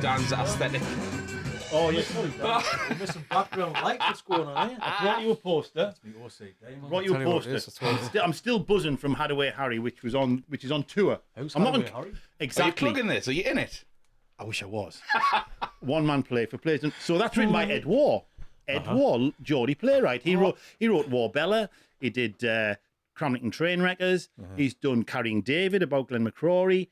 Dan's aesthetic. Oh, yes, sorry, Dan. You're missing background light. What's going on here? I brought you a poster. That's me OCD. I brought you a poster. I'm still buzzing from Hadaway Harry, which is on tour. Who's I'm Hadaway not Harry? Exactly. Are you plugging this? Are you in it? I wish I was. One man play for plays. So that's written by Ed War. Ed War, Geordie playwright. He wrote Warbella. He did Cramlington Trainwreckers. He's done Carrying David about Glenn McCrory.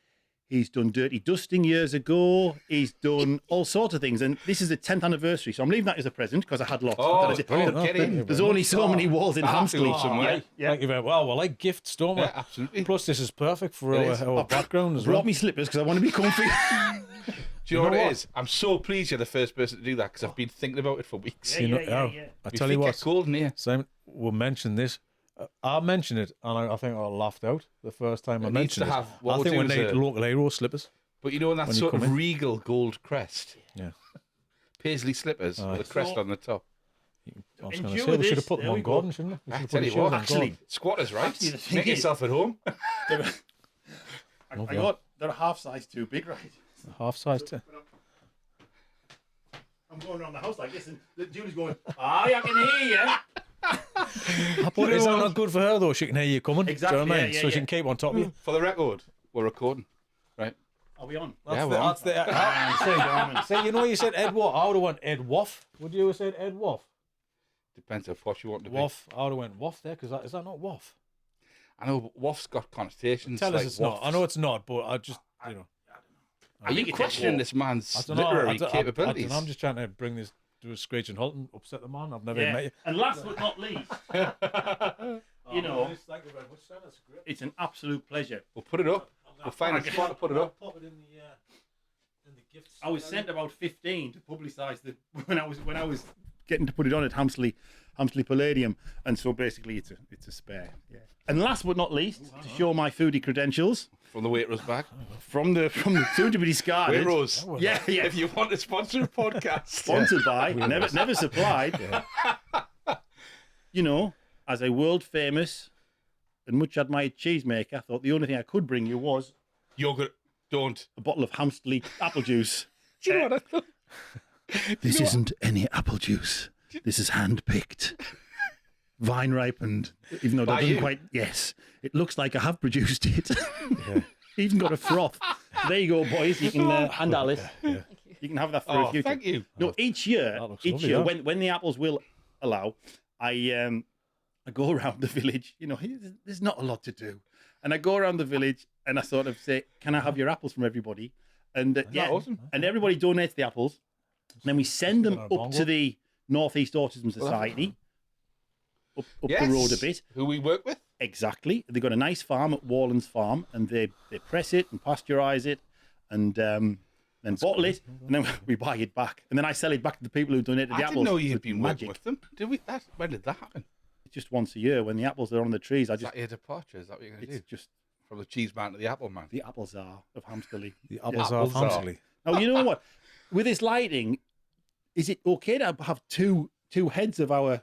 He's done Dirty Dusting years ago. He's done all sorts of things. And this is the 10th anniversary. So I'm leaving that as a present because I had lots. Oh, There's get in. only so many walls in Hamsley. somewhere. Thank you very much. Well, I like gifts, don't we? Yeah, absolutely. Plus, this is perfect for our background as well. Brought me slippers because I want to be comfy. Do you know what it is? I'm so pleased you're the first person to do that because I've been thinking about it for weeks. I tell you what, cold in here. Simon, we'll mention this. I mentioned it, and I think I laughed out the first time I mentioned it. I think we need local hero slippers. But you know, in that sort of regal gold crest. Yeah. Paisley slippers with a crest on the top. I was going to say, we should have put them on Gordon, shouldn't we? I tell you what, actually, squatters' rights. Make yourself at home. They're half size too big, right? Half size too. I'm going around the house like this, and Julie's going, I can hear you. But is that not good for her, though? She can hear you coming. Exactly. Do you know what I mean? So she can keep on top of you. For the record, we're recording, right? Are we on? That's See, you know, you said Ed Waff. I would have went Ed Waff. Would you have said Ed Waff? Depends how posh you want to be. Waff. I would have went Waff there, because is that not Waff? I know, but Waff's got connotations. Tell us it's not. I know it's not, but I just, you know. Are you questioning this man's literary capabilities? I'm just trying to bring this to a screeching halt and upset the man. I've never met you. And last but not least, you know, thank you very much, Sam. That's great. it's an absolute pleasure. We'll put it up. We'll find a spot to put it up. Pop it in the gifts. I was sent about 15 to publicise the when I was getting to put it on at Hamsley Palladium, and so basically it's a spare. Yeah. And last but not least, to show my foodie credentials From the Waitrose bag. from the soon to be discarded. Waitrose. Yeah. If you want to sponsor a podcast. Sponsored by, never supplied. You know, as a world famous and much admired cheesemaker, I thought the only thing I could bring you was Yogurt. Don't. a bottle of Hamsley apple juice. Do you know what I thought? This isn't any apple juice. This is hand-picked. Vine ripened, even though that doesn't quite... Yes. It looks like I have produced it. Even got a froth. There you go, boys. You can handle it. Yeah. You can have that for a future. Thank you. No, each year, lovely, when the apples will allow, I go around the village. You know, there's not a lot to do. And I go around the village and I sort of say, can I have your apples from everybody? And awesome? And everybody donates the apples. And then we send them up to the North East Autism Society, up the road a bit. Who we work with? Exactly. They've got a nice farm at Warlands Farm, and they press it and pasteurise it, and then bottle it, and then we buy it back, and then I sell it back to the people who donated the apples. I didn't know you'd been magic. working with them. Did we? When did that happen? Just once a year when the apples are on the trees. Is that your departure? Is that what you're going to do? It's just from the cheese man to the apple man. the apples are of Hamsterley. The apples are Hamsley. Now you know what? With this lighting, is it okay to have two heads of our,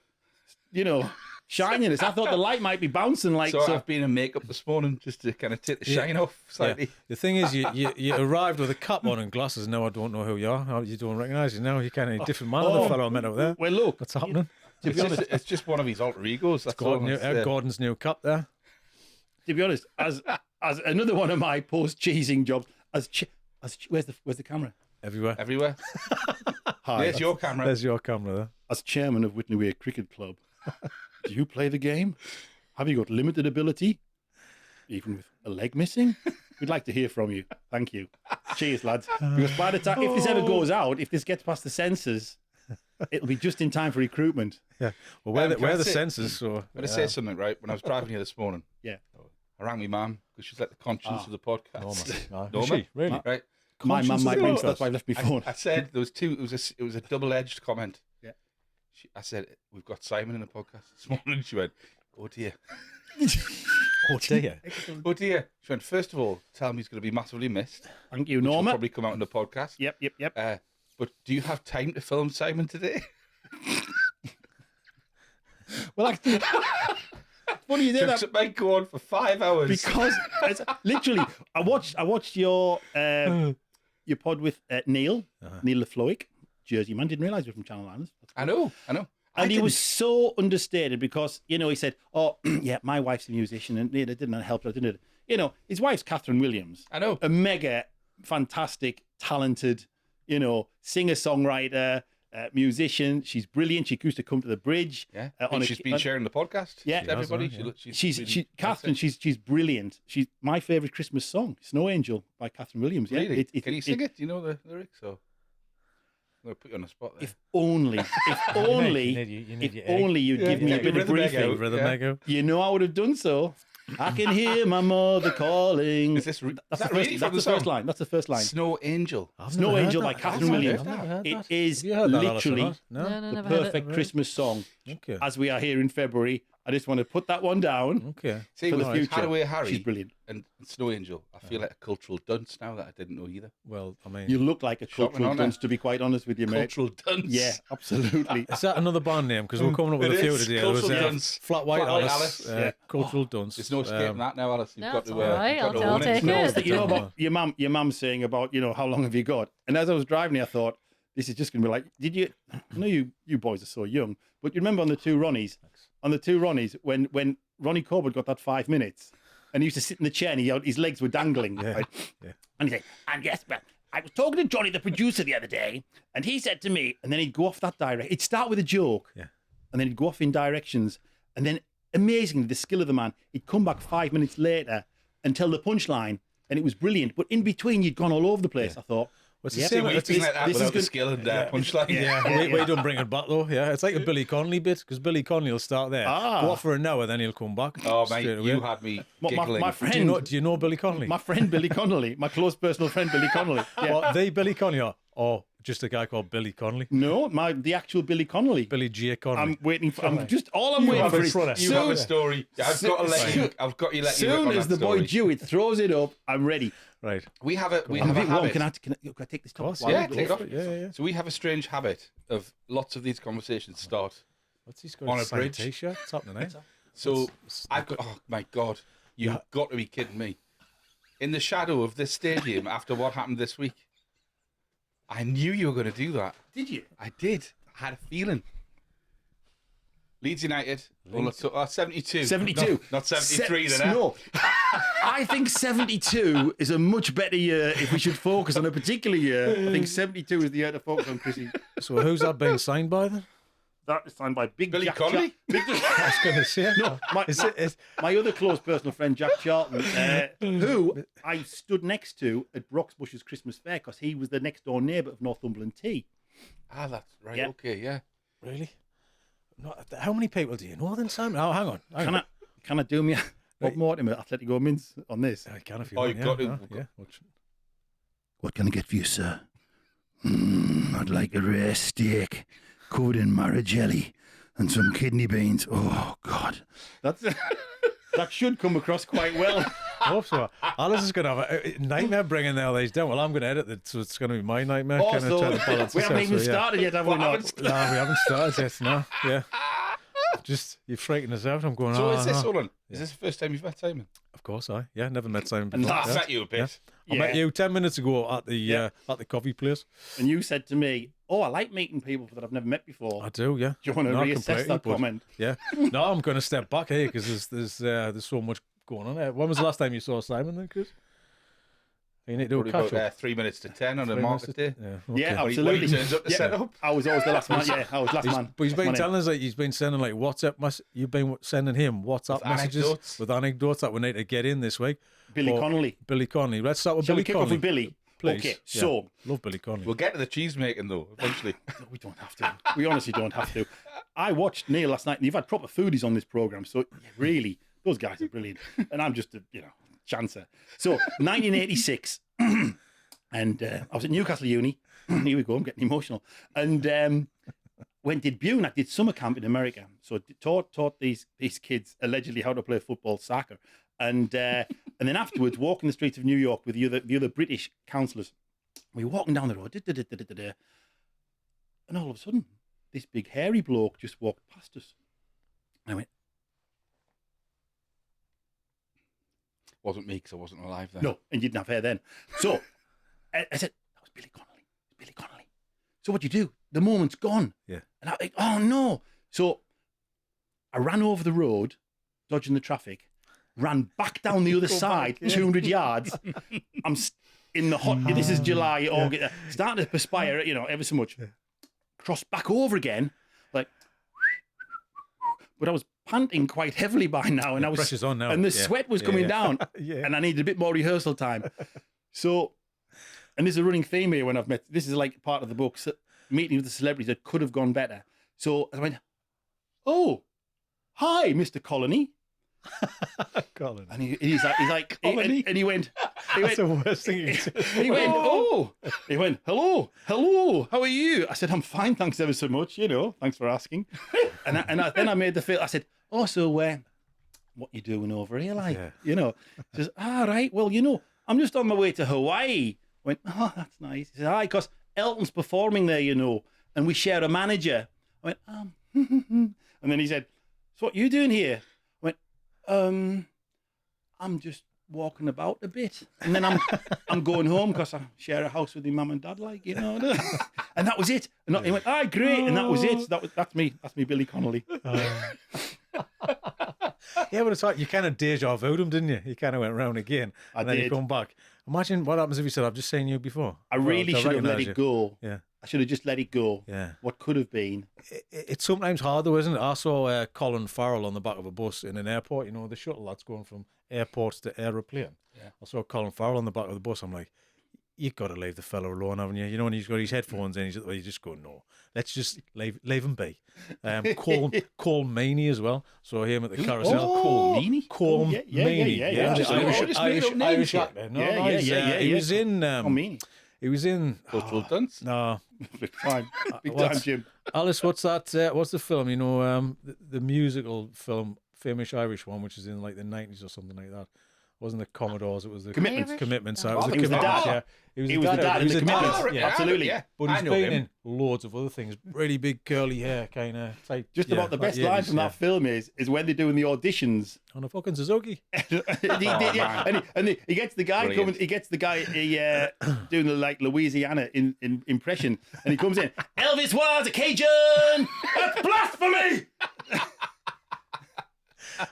shininess? I thought the light might be bouncing like. So I've been in makeup this morning just to kind of take the shine off slightly. Yeah. The thing is, you arrived with a cap on and glasses. And now I don't know who you are. You don't recognise you now. You're kind of a different man than the fellow I met over there. Well, look, What's happening? To be honest, It's just one of his alter egos. That's Gordon's new cap there. to be honest, as another one of my post cheesing jobs, where's the camera? Everywhere. Hi, There's your camera. There's your camera there. as chairman of Whitney Weir Cricket Club, do you play the game? Have you got limited ability, even with a leg missing? We'd like to hear from you. Thank you. Cheers, lads. Because by the time, if this ever goes out, if this gets past the censors, it'll be just in time for recruitment. Yeah. Well, where the sensors? So I'm going to say something, right? When I was driving here this morning, Yeah. I rang my mum because she's like the conscience of the podcast. Norma. Is she? Really? Right? My mum might ring, of so that's why I left my phone. I said there was two. It was a double-edged comment. Yeah. I said we've got Simon in the podcast this morning. She went, "Oh dear, Oh dear. oh dear." She went, "First of all, tell me he's going to be massively missed. Thank you, Which will Norma. probably come out in the podcast. Yep. But do you have time to film Simon today?" Well, actually, funny you did that. It might go on for 5 hours Because it's, literally, I watched your your pod with Neil Lafloic, Jersey man. Didn't realise we were from Channel Islands. I know. And he was so understated because, he said, oh, yeah, my wife's a musician and it didn't help her, didn't it? His wife's Catherine Williams. I know. A mega, fantastic, talented, singer-songwriter, musician. She's brilliant. She used to come to the bridge. Yeah. She's been sharing the podcast. Yeah. To everybody. Catherine, she's brilliant. She's my favourite Christmas song, Snow Angel by Catherine Williams. Yeah. Really? Can you sing it? Do you know the lyrics? Or... I'm going to put you on the spot there. If only you'd give me a bit of briefing. You know I would have done so. I can hear my mother calling. That's the first line. That's the first line. Snow Angel. Snow Angel by Catherine Williams. It is literally the perfect Christmas song. Okay. As we are here in February, I just want to put that one down. Okay. See, for with the future. Hadaway Harry, she's brilliant. And Snow Angel, I feel like a cultural dunce now that I didn't know either. Well, I mean, you look like a cultural dunce, to be quite honest with you, mate. Cultural dunce. Yeah, absolutely. Is that another band name? Because we're coming up with a few today. There was Flat White Alice, Cultural Dunce. There's no escaping that now, Alice. You've got to. All right, I'll take it. You know about your mum saying about how long have you got? And as I was driving here, I thought this is just going to be like, did you? I know you boys are so young, but you remember on the two Ronnies, when Ronnie Corbett got that 5 minutes. And he used to sit in the chair and his legs were dangling. Right? Yeah. And he'd say, and yes, well, I was talking to Johnny, the producer, the other day, and he said to me, and then he'd go off that direction. He'd start with a joke, and then he'd go off in directions. And then, amazingly, the skill of the man, he'd come back 5 minutes later and tell the punchline, and it was brilliant. But in between, you'd gone all over the place, I thought. What's the same? Like that without the skill and punchline. Yeah, we don't bring it back though. Yeah, it's like a Billy Connolly bit because Billy Connolly will start there, go off for an hour, then he'll come back. Oh mate, you had me giggling. My friend, do you know Billy Connolly? My friend Billy Connolly, my close personal friend Billy Connolly. Yeah. Well, the Billy Connolly, or just a guy called Billy Connolly? No, the actual Billy Connolly. Billy J. Connolly. I'm waiting for. All I'm waiting for is you have a story. I've got to let you. I've got you. Soon as the boy Jewett throws it up, I'm ready. Right. We have a habit. Can I take this top? Yeah, take it off. Yeah. So we have a strange habit of lots of these conversations start What's he on a bridge. T-shirt? What's happening, eh? So I've got. Oh my God! You've got to be kidding me! In the shadow of this stadium, after what happened this week, I knew you were going to do that. Did you? I did. I had a feeling. Leeds United. 72. 72. Not 73 then. No. I think 72 is a much better year if we should focus on a particular year. I think 72 is the year to focus on, Chrissy. So who's that being signed by then? That is signed by Big Billy Jack Connolly? I was going to say. No, my other close personal friend, Jack Charlton, who I stood next to at Broxbush's Christmas Fair because he was the next door neighbour of Northumberland Tea. Ah, that's right. Yeah. Okay, yeah. Really? How many people do you know then, Simon? Oh, hang on. Can I do me Bob Mortimer, Atletico Mince on this? I can if you Oh, want. you've got to. Yeah. What can I get for you, sir? I'd like a rare steak covered in marrow jelly and some kidney beans. Oh, God. That should come across quite well. I hope so. Alice is going to have a nightmare bringing all these down. Well, I'm going to edit it, so it's going to be my nightmare. Also, trying to balance we this haven't out, even so, started yet, have we not? No, we haven't started yet. No, yeah. Just, you're freaking us out. I'm going, So is this, hold on, is this the first time you've met Simon? Of course, never met Simon before. I met you a bit. Yeah. I met you 10 minutes ago at the coffee place. And you said to me, oh, I like meeting people that I've never met before. I do, yeah. Do you want to reassess that comment? Yeah. No, I'm going to step back here because there's so much going on there. When was the last time you saw Simon then, Chris? You need to do a catch up. 3 minutes to 10 on a market day. Yeah, okay. Yeah, absolutely. When he turns up to set up. I was always the last man. Yeah, I was last man. But he's been telling us he's been sending WhatsApp. You've been sending him WhatsApp messages with anecdotes that we need to get in this week. Billy Connolly. Billy Connolly. Let's start with Shall Billy we kick Connolly. off with Billy? Please. Okay, so love Billy Connolly. We'll get to the cheesemaking though eventually. No, we don't have to. We honestly don't have to. I watched Neil last night, and you've had proper foodies on this program, so really, those guys are brilliant, and I'm just a chancer. So 1986. And I was at Newcastle Uni. Here we go, I'm getting emotional. And did BUNAC, did summer camp in America. So taught these kids allegedly how to play football, soccer. And then afterwards, walking the streets of New York with the other British counsellors. We were walking down the road, and all of a sudden, this big hairy bloke just walked past us. And I went, Wasn't me because I wasn't alive then. no, and you didn't have hair then. So I said, that Billy Connolly. Billy Connolly. So what do you do? The moment's gone. Yeah. And I'm like, oh no. So I ran over the road, dodging the traffic, ran back down the other side, 200 yards. I'm in the hot, this is July, August, starting to perspire, ever so much. Cross back over again, like, but I was panting quite heavily by now, and pressure's on now. and the sweat was coming down, Yeah. and I needed a bit more rehearsal time. So, and there's a running theme here when I've met, this is like part of the book, meeting with the celebrities that could have gone better. So I went, oh, hi, Mr. Colony. Colin. And he's like, and he went, That's the worst thing you can say. he went, oh, he went, hello, how are you? I said, I'm fine, thanks ever so much, thanks for asking. Then I made the feel, I said, oh, so what you doing over here, like, He says, right, well, I'm just on my way to Hawaii. I went, oh, that's nice. He said, hi, because Elton's performing there, and we share a manager. I went, and then he said, so what you doing here? I went, I'm just walking about a bit, and then I'm going home because I share a house with your mum and dad, like, and that was it. And he went, great, and that was it. That's me, Billy Connolly. Yeah, but it's like you kind of deja vu'd him, didn't you? You kind of went round again, and then you come back. Imagine what happens if you said, "I've just seen you before." I really should have let it go. Yeah. I should have just let it go. Yeah. What could have been. It's sometimes hard though, isn't it? I saw Colin Farrell on the back of a bus in an airport. The shuttle that's going from airports to aeroplane. Yeah. I saw Colin Farrell on the back of the bus. I'm like, you've got to leave the fellow alone, haven't you? When he's got his headphones in, you just go, no, let's just leave him be. Cole Meany as well. So him at the carousel. Cole Meany? Cole Meany. Yeah. Irish actor. He was in... Cole Meany. He was in... Cultural Dunce? No. Big time, Jim. Alice, what's that? What's the film? The musical film, famous Irish one, which is in like the 90s or something like that. It wasn't the Commodores, it was the Commitments. So it was the Commitments, yeah. He was the dad in the Commitments. Yeah, absolutely. Yeah. But he's been in loads of other things. Really big curly hair, kind of type. Just about the best line from that film is when they're doing the auditions. On a fucking Suzuki. and he gets the guy coming. He gets the guy doing the like Louisiana impression, and he comes in. Elvis was a Cajun. That's blasphemy.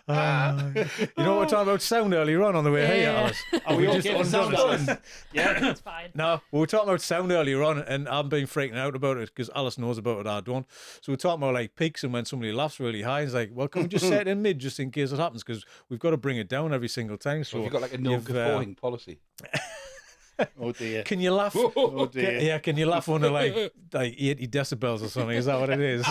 You know what we're talking about sound earlier on the way here, Alice? Are we okay with sound, Alice? Yeah, it's fine. No, we were talking about sound earlier on, and I've been freaking out about it because Alice knows about it, I don't. So we're talking about like peaks and when somebody laughs really high. It's like, well, can we just set it in mid just in case it happens? Because we've got to bring it down every single time. So you've got like a no guffawing policy. Oh dear. Can you laugh? Oh dear. Can you laugh under like 80 decibels or something? Is that what it is?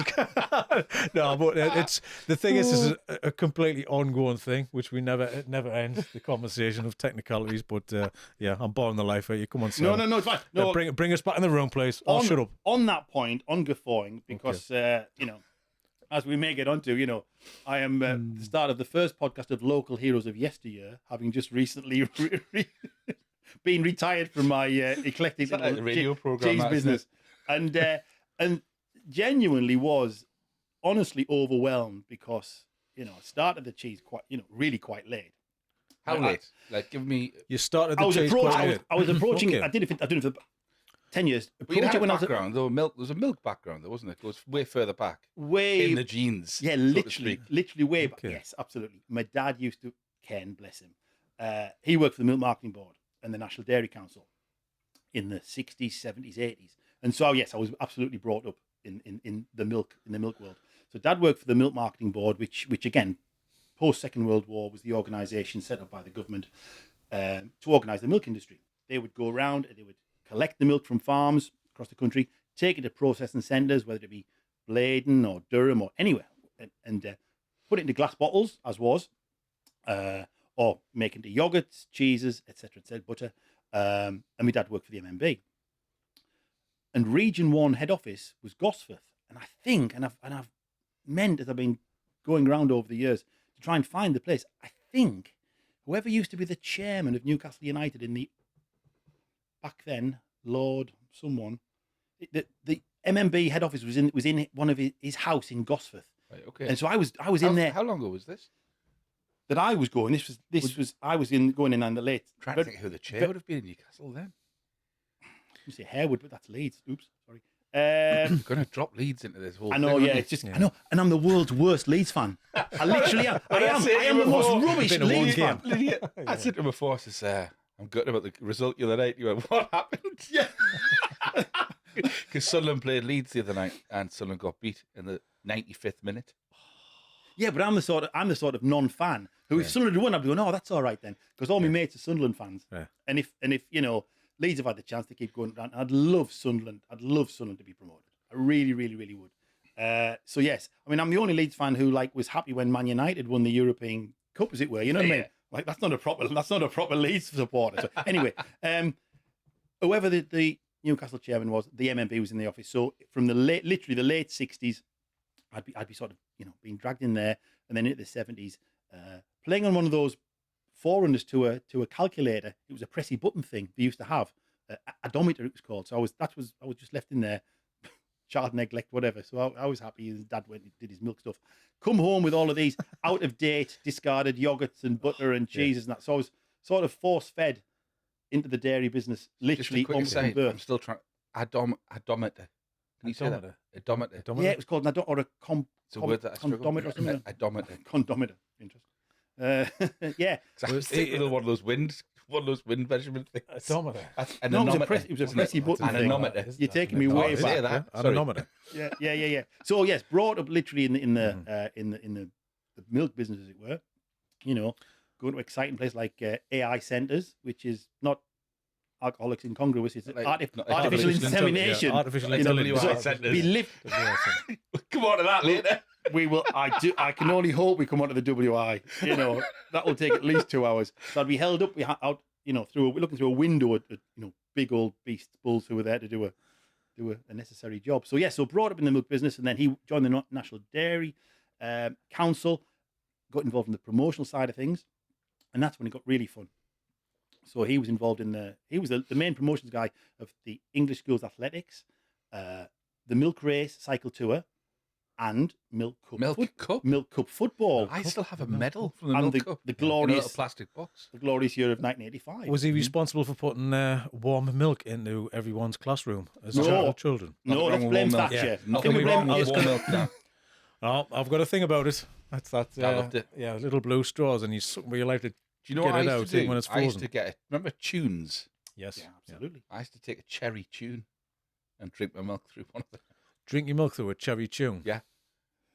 No, but it's the thing is, this is a completely ongoing thing, which it never ends. The conversation of technicalities, but I'm boring the life out of you. Come on, Sam. No, it's fine. No, bring us back in the room, please. Shut up. On that point, on guffawing, because as we may get onto, I am the start of the first podcast of Local Heroes of Yesteryear, having just recently been retired from my eclectic like radio program, cheese business, and genuinely was honestly overwhelmed because I started the cheese really quite late. How late? Like, give me. You started the cheese quite late. I was approaching. I did it for 10 years. But you had a background, though. There was a milk background, though, wasn't it? It goes way further back. Way in the genes. Yeah, literally way back. Yes, absolutely. My dad used to, Ken, bless him. He worked for the Milk Marketing Board and the National Dairy Council in the 60s, 70s, 80s. And so, yes, I was absolutely brought up in the milk world. So Dad worked for the Milk Marketing Board, which again, post Second World War, was the organisation set up by the government to organise the milk industry. They would go around and they would collect the milk from farms across the country, take it to processing centres, whether it be Bladen or Durham or anywhere, and put it into glass bottles, as was, or make into yogurts, cheeses, etc., butter. And my dad worked for the MMB. And Region 1 head office was Gosforth. And I think, and I've meant as I've been going around over the years to try and find the place, I think whoever used to be the chairman of Newcastle United in the back then, Lord someone, the MMB head office was in one of his house in Gosforth. Right, okay. And so I was in there. How long ago was this? That I was going. I was going in the late. Trying to think who the chair would have been in Newcastle then. You say Harewood, but that's Leeds. Oops, sorry. I'm going to drop Leeds into this whole I know, thing, yeah, aren't it's just, Yeah. I know, and I'm the world's worst Leeds fan. I literally am. I am the most rubbish Been a one Leeds fan. game. I said to him before, I says, I'm gutted about the result the other night. You went, what happened? Yeah. Because Sunderland played Leeds the other night and Sunderland got beat in the 95th minute. Yeah, but I'm the sort of non-fan who, if Sunderland won, I'd be going, oh, that's all right then, because all my mates are Sunderland fans. Yeah. And if you know Leeds have had the chance to keep going down, I'd love Sunderland. I'd love Sunderland to be promoted. I really, really, really would. So yes, I mean, I'm the only Leeds fan who was happy when Man United won the European Cup, as it were. You know what I mean? Like that's not a proper Leeds supporter. So anyway, whoever the Newcastle chairman was, the MMB was in the office. So from literally the late 60s, I'd be sort of being dragged in there, and then into the 70s, playing on one of those forerunners to a calculator. It was a pressy button thing they used to have, odometer it was called. So I was just left in there, child neglect, whatever. So I was happy. His dad went and did his milk stuff. Come home with all of these out of date, discarded yogurts and butter and cheeses and that. So I was sort of force fed into the dairy business, literally Just a quick almost from aside, birth. I'm still trying. Odometer. Can you say that? Odometer. Yeah, it was called It's a word that I struggle condometer or with. something. Odometer. Condometer. Interesting. Yeah. I was thinking of one of those wind measurement things. Odometer. That's No, it was a anemometer, press- it was a wasn't it? pressy button thing. Anemometer. You're taking me way Oh, back. say that. Yeah, Sorry. anemometer. Yeah. So yes, brought up literally in the milk business, as it were. Going to exciting places like AI centres, which is not alcoholics incongruous. It's Like, artificial artificial insemination. Artificial You know, intelligence. so be lift. Come on to that later. We will. I can only hope we come onto the WI. That will take at least 2 hours. So I'd be held up. We're looking through a window at big old beast bulls who were there to do a necessary job. So so brought up in the milk business, and then he joined the National Dairy Council, got involved in the promotional side of things, and that's when it got really fun. So he was involved he was the main promotions guy of the English Schools Athletics, the Milk Race Cycle Tour, and Milk Cup football. I still have a medal from the And Milk Cup the in a little glorious plastic box. the glorious year of 1985. Was he responsible for putting warm milk into everyone's classroom as No. children? No, Nothing let's wrong blame with warm milk. Thatcher. Yeah, I nothing think we wrong blame with warm milk now. Oh, I've got a thing about it. That's that. I loved it. Yeah, little blue straws, and where you like to. Do you know Get what I it used out to do? when it's I used frozen. to get remember tunes? Yes. Yeah, absolutely. I used to take a cherry tune and drink my milk through one of them. Drink your milk through a cherry tune. Yeah.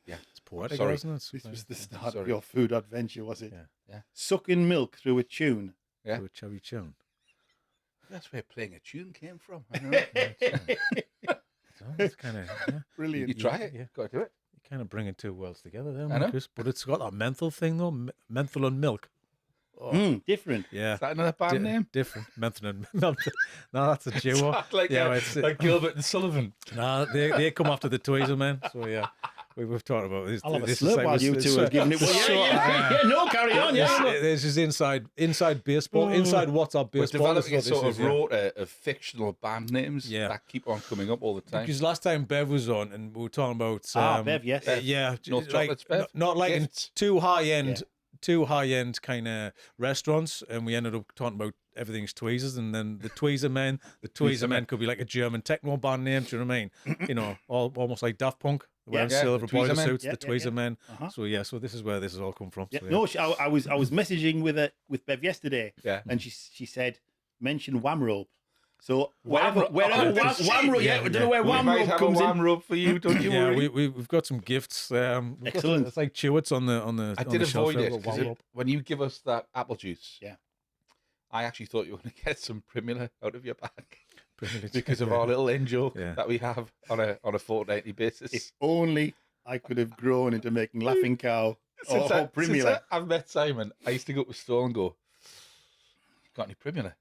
It's poetic, Sorry. isn't it? This was the start of Sorry. your food adventure, was it? Yeah. Yeah. Sucking milk through a tune. Yeah. Through a cherry tune. That's where playing a tune came from. I don't know. So it's kind of Brilliant. You try it. Yeah. Got to do it. you kind of bringing two worlds together there, I know. Marcus. But it's got that menthol thing though, menthol and milk. Different. Yeah. Is that another band name? Different. Menthol and no, that's a duo. like Yeah, it's- Gilbert and Sullivan. No, they come after the Tweezerman. So yeah, we've talked about this. I'll have a this slurp like- while you two are giving it. Well, yeah, no, carry on. Yeah. This is inside baseball, inside WhatsApp We're baseball. developing a That's what sort this of is, yeah. rota of fictional band names Yeah. that keep on coming up all the time. Because last time Bev was on, and we were talking about Bev, yes. yeah, North like, Chocolates, Bev. not like in Gifts. two high end kind of restaurants, and we ended up talking about everything's tweezers, and then the Tweezermen. The Tweezermen could be like a German techno band name. Do you know what I mean? almost like Daft Punk. Wearing Yeah, silver the boiler Tweezermen. suits, Yeah, the yeah, yeah. Tweezermen. Uh-huh. So this is where this has all come from. Yeah. So, yeah. No, I was messaging with Bev yesterday, Yeah. and she said mention wham rope. So Wham wherever rope. wherever Oh, wham rope, yeah, I don't know where We wham might rope have comes a in. wham rope for you, don't you Yeah, worry. we've got some gifts. We've got- Excellent. It's like Chewits on the. I on did the shelf avoid there, it with because one rope. when you give us that apple juice, Yeah. I actually thought you were going to get some Primula out of your bag Privilege. because of our little in joke Yeah. that we have on a fortnightly basis. If only I could have grown into making Laughing Cow or Since Primula. I've met Simon, I used to go up to the store and go, "Got any Primula?"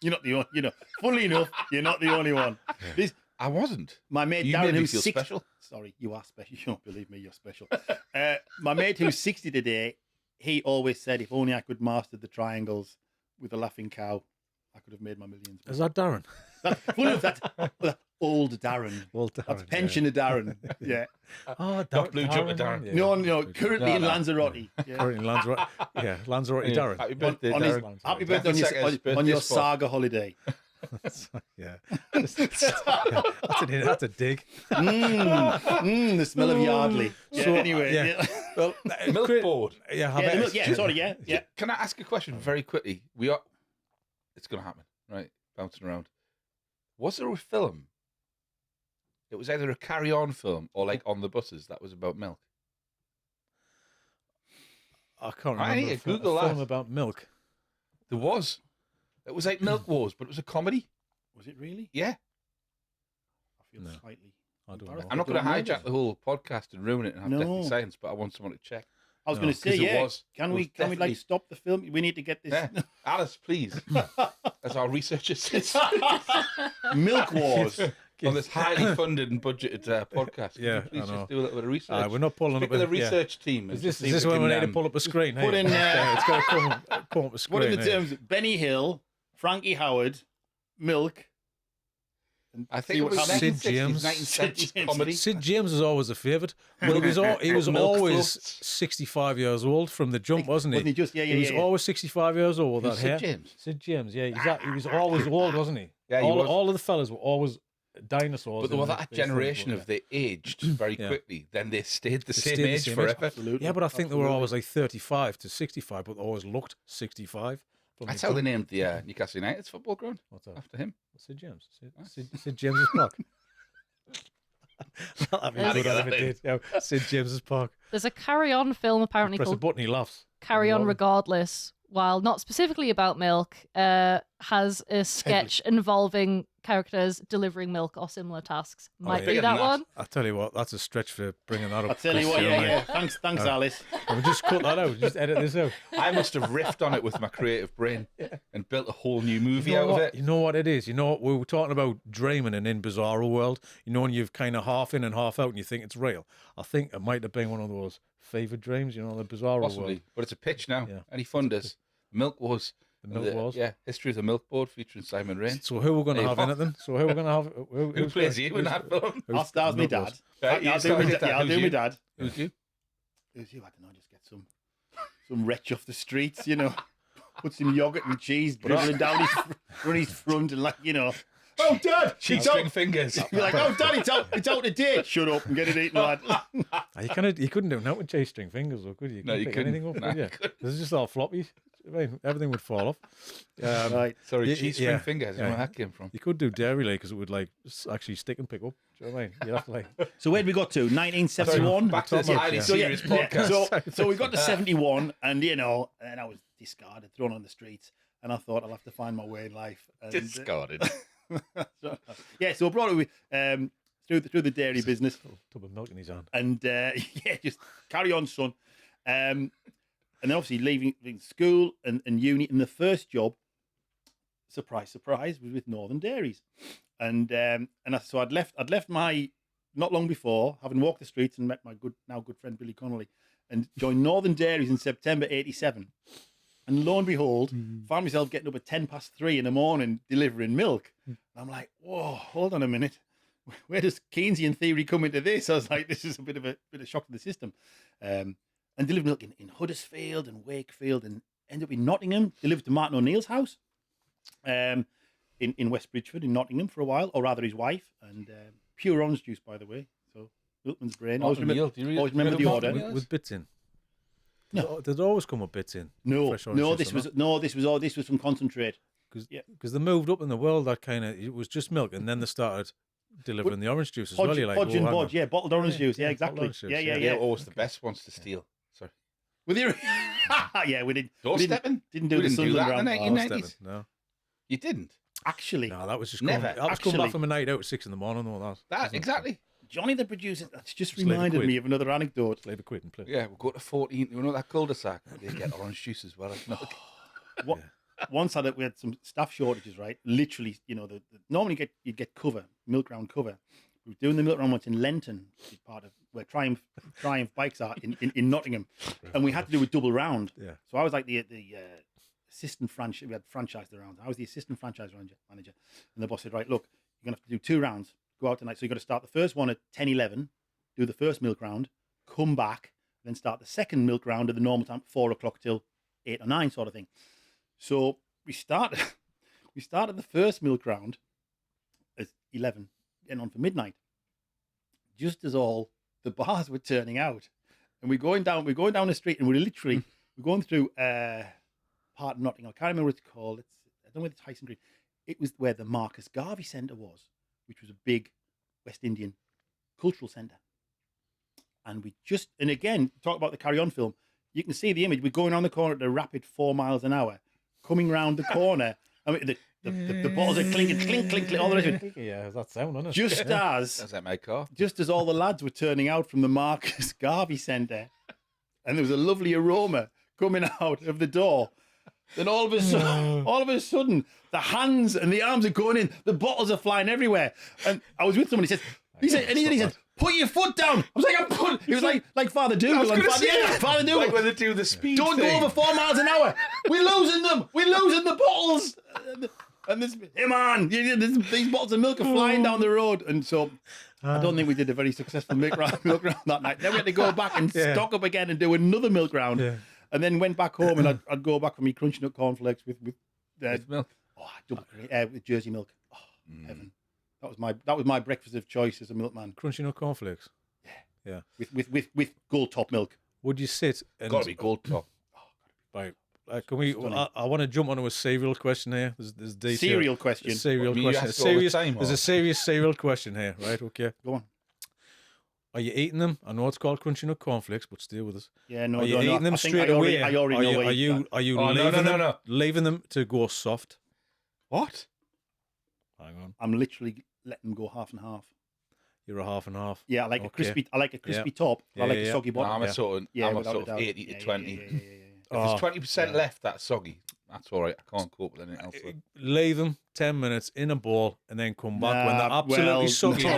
You're not the only. Funnily enough, you're not the only one. This I wasn't. my mate You Darren, made me who's feel 60. special. Sorry, you are special. You don't believe me, you're special. My mate who's 60 today, he always said, if only I could master the triangles with a Laughing Cow, I could have made my millions. Is that Darren? That's old Darren. Old That's Darren, pensioner Darren. Yeah. Oh, Not Blue Jumper Darren. yeah. No, currently in Lanzarote. Yeah. Currently Lanzarote. Yeah, Lanzarote Yeah. Darren. Happy birthday, On his- Darren. happy birthday on Second your birthday on your spot. Saga holiday. Yeah. That's a dig. The smell of Yardley. Yeah, So, anyway. yeah. Well, Milk board. Yeah, sorry, yeah. Can I ask a question very quickly? It's going to happen, right? Bouncing around. Was there a film? It was either a carry-on film or like on the buses that was about milk. I can't I remember need a to Google a film that. about milk. There was. It was like Milk Wars, but it was a comedy. Was it really? Yeah. I feel No. slightly. I don't know. embarrassed. I'm not going to don't know hijack the whole podcast and ruin it and have No. deathly silence, but I want someone to check. I was No, going to say, 'cause it yeah. was- Can it we was like definitely- stop the film? We need to get this Yeah. Alice, please, as our research assistant Milk Wars. on this highly funded and budgeted podcast. Yeah, Could you I please know. just do a little bit of research. We're not pulling Speak up with a- the research team. Is and this, just see is this if when we need to can, pull up a screen? put in, it's got to come up a What screen. are the hey. terms? Benny Hill, Frankie Howard, Milk. And I see think it what was happens. Sid 1960s, James. 1970s Sid comedy. Sid James was always a favourite, but he was Milk always floats. 65 years old from the jump, wasn't he? Wasn't he just? Yeah, He was always 65 years old. That Who's hair. Sid James? Sid James, yeah, he was always old, wasn't he? Yeah, he all, was. all of the fellas were always dinosaurs. But there was in that these things, generation but of they aged very Yeah. quickly, then they stayed the same stayed the age same age. forever. Absolutely. yeah, but I think they were Absolutely. always like 35 to 65, but they always looked 65. from That's the how they jump. named the Newcastle United's football ground What's that? after him. Sid James. Sid James's Park. That'd be I'd good get if it that in. did. Yeah, Sid James's Park. There's a carry-on film apparently Press a called button, he laughs. Carry On Love it. Regardless, while not specifically about milk, has a sketch involving characters delivering milk or similar tasks. Might yeah. be Bigger that than that. one. I tell you what, that's a stretch for bringing that up. I tell you what, Chris, yeah, know, yeah. mate. Thanks, Alice. We'll just cut that out. Just edit this out. I must have riffed on it with my creative brain and built a whole new movie out of it. You know what it is? You know, we were talking about dreaming and in Bizarro World. You know, when you've kind of half in and half out and you think it's real. I think it might have been one of those fever dreams, you know, the Bizarro Possibly, World. but it's a pitch now. Yeah. Any funders? Milk Wars. The Milk Wars. Yeah, History of the Milk Board featuring Simon Raine. So who we're going to There have you in go. it then? So who we're going to have? Who who's plays gonna- you in that film? I'll start my Milk dad. Wars. Right, you I'll do start my with dad. that. I'll Who's do my you? dad. Who's you? Who's you? I don't know. Just get some wretch off the streets, you know. Put some yogurt and cheese dribbling down his front and like, you know. Oh, Dad! Cheese-string fingers. You're like, oh, Dad, it's out of date. Shut up and get it eaten, lad. You couldn't do that with cheese-string fingers, though, could you? No, you pick couldn't. anything up, No, could you? you couldn't. This is just all floppy. I mean, everything would fall off. Right. Sorry, Yeah, cheese-string yeah. fingers. I don't know where that came from. You could do dairy lake because it would like actually stick and pick up. Do you know what I mean? You'd have to like. So where'd we got to? 1971? Back to this Talking about- highly yeah. serious Yeah, podcast. so we got to 71, and you know, and I was discarded, thrown on the streets, and I thought I'll have to find my way in life. And, Discarded. so I brought it with, through the dairy business, Tub of milk in his hand. and yeah, just carry on, son. And then obviously leaving school and uni, and the first job, surprise, surprise, was with Northern Dairies, so I'd left my not long before, having walked the streets and met my good friend Billy Connolly, and joined Northern Dairies in September '87. And lo and behold, found myself getting up at 3:10 in the morning delivering milk. And I'm like, whoa, hold on a minute. Where does Keynesian theory come into this? I was like, this is a bit of shock to the system. And delivered milk in Huddersfield and Wakefield, and ended up in Nottingham, delivered to Martin O'Neill's house in West Bridgeford in Nottingham for a while, or rather his wife, and pure orange juice, by the way. So Milkman's brain. Always remember, always remember the order. With bits in. No. There'd always come with bits in. No, Fresh orange this juice was from concentrate. Because they moved up in the world that kind of, it was just milk, and then they started delivering the orange juice as well. You're like, Podge and hang on. Bodge, yeah, bottled orange juice, yeah, bottled exactly. orange juice, Yeah, yeah. yeah. Always the best ones to steal. Sorry. With your, yeah, we didn't. Doorstepping? Didn't do We the didn't do Sunderland that in round. the Oh, 1990s. Stephen, no. You didn't. Actually, No, that was just Never. coming, that was coming back Actually- from a night out at 6 in the morning. All that. That exactly. Johnny the producer, that's just Just leave a reminded quid. me of another anecdote. Leave a quid and play. Yeah, we'll go to 14. You know that cul-de-sac? They get orange juice as well as milk. What, Once we had some staff shortages, right? Literally, you know, normally you'd get cover, milk round cover. We were doing the milk round once in Lenton, which is part of where Triumph bikes are in Nottingham, and we had to do a double round. Yeah. So I was like the assistant franchise. We had franchised the rounds. I was the assistant franchise manager, and the boss said, "Right, look, you're gonna have to do 2 rounds. Go out tonight. So you've got to start the first one at 10:11, do the first milk round, come back, then start the second milk round at the normal time, 4 o'clock till 8 or 9, sort of thing." So we started. We started the first milk round at 11, getting on for midnight. Just as all the bars were turning out, and we're going down the street, and we're going through part of Nottingham. I can't remember what it's called. I don't know where it's Tyson Green. It was where the Marcus Garvey Centre was, which was a big West Indian cultural centre. And again, talk about the Carry On film. You can see the image. We're going on the corner at a rapid 4 miles an hour, coming round the corner. I mean, the bottles are clinking, clink, clink, clink, all the rest of it. Yeah, that's sound, isn't it? Sounds like my car. Just as all the lads were turning out from the Marcus Garvey Centre, and there was a lovely aroma coming out of the door. Then all of a sudden, the hands and the arms are going in. The bottles are flying everywhere. And I was with someone. He said, "Put your foot down." I was like, "I'm putting." He was like Father Dougal. Father Dougal. Like when they do the speed. Don't thing. go over 4 miles an hour. We're losing them. We're losing the bottles. And this, hey man, these bottles of milk are flying down the road. And so I don't think we did a very successul milk round that night. Then we had to go back and stock up again and do another milk round. Yeah. And then went back home, and I'd go back for me crunchy nut cornflakes with milk. With Jersey milk. Oh, heaven! That was my breakfast of choice as a milkman. Crunchy nut cornflakes. Yeah. With gold top milk. Would you sit? And Got to be gold top. Right. Can we? I want to jump onto a cereal question here. There's detail. Cereal question. Cereal What, you question. ask all the time, There's or? a serious cereal question here. Right. Okay. Go on. Are you eating them? I know it's called crunchy nut cornflakes, but stay with us. Yeah, no. Are you eating them straight away? I already know. Are you Oh, leaving them to go soft? What? Hang on. I'm literally letting them go half and half. You're a half and half. Yeah, I like a crispy. I like a crispy top. Yeah, I like a yeah. soggy bottom. I'm a sort of, I'm a without sort a of doubt. 80 to 20. Yeah. If there's 20% left, that's soggy. That's all right. I can't cope with anything else. Leave them 10 minutes in a bowl and then come back when they're Nah, absolutely well, soggy. no.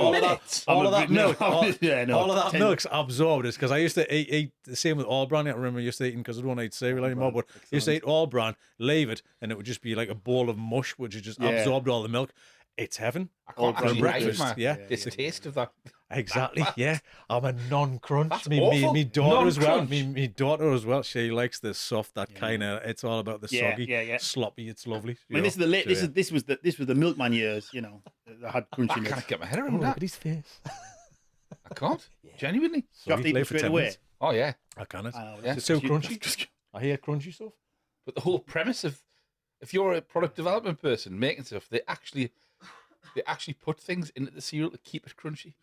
All of that milk. All of that 10 milk's absorbed. It's because I used to eat the same with all bran. I remember I used to eat because I don't eat cereal anymore, but I used to eat all bran, leave it, and it would just be like a bowl of mush, which had just absorbed all the milk. It's heaven. I can't For breakfast. Yeah. It's the taste of that. Exactly. Yeah, I'm a non-crunch. That's Me awful. daughter as well. Non-crunch. Me daughter as well. She likes the soft, that kind of. It's all about the soggy, yeah. sloppy. It's lovely. I mean, this was the milkman years. You know, I had crunchy I nuts. can't get my head around Look that. at his face. I can't. Genuinely. You have to eat them straight away. Oh, yeah. I can't. Yeah. It's too crunchy. I hear crunchy stuff. But the whole premise of, if you're a product development person making stuff, they actually put things into the cereal to keep it crunchy.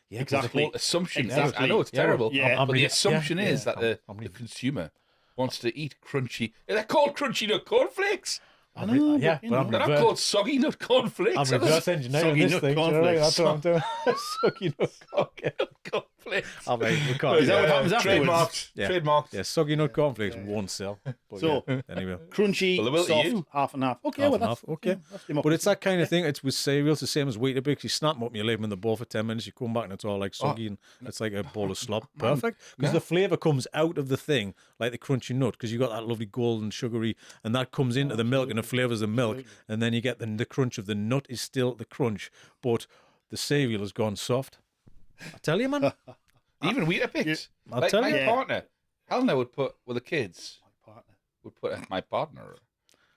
Yeah, Exactly. The whole assumption is, Exactly. I know it's Yeah, terrible, yeah. but the assumption is that the I'm consumer wants to eat crunchy. They're called crunchy nut cornflakes. I know, yeah, but, you but know. I'm They're not reverse. called soggy nut cornflakes. I'm reverse engineering soggy this nut thing. cornflakes. That's what I'm doing. Soggy nut cornflakes. I mean, we can't. Is that what happens afterwards? Trademarked. Yeah. Trademarked. Yeah, soggy nut cornflakes won't sell. But So- yeah, anyway. Crunchy, Well, they will to soft, you. half and half. Okay, Half well, and that's half, okay. yeah, that's democracy. But it's that kind of thing. It's with cereal. It's the same as Weetabix. You snap them up and you leave them in the bowl for 10 minutes. You come back and it's all like soggy and it's like a bowl of slop. Perfect. Because the flavour comes out of the thing like the crunchy nut because you got that lovely golden sugary and that comes into the milk and it flavours the milk. And then you get the crunch of the nut is still the crunch. But the cereal has gone soft. I tell you, man. Even Weetabix. I'll Like tell my you. partner, Helena would put, with the kids, partner. would put, my partner.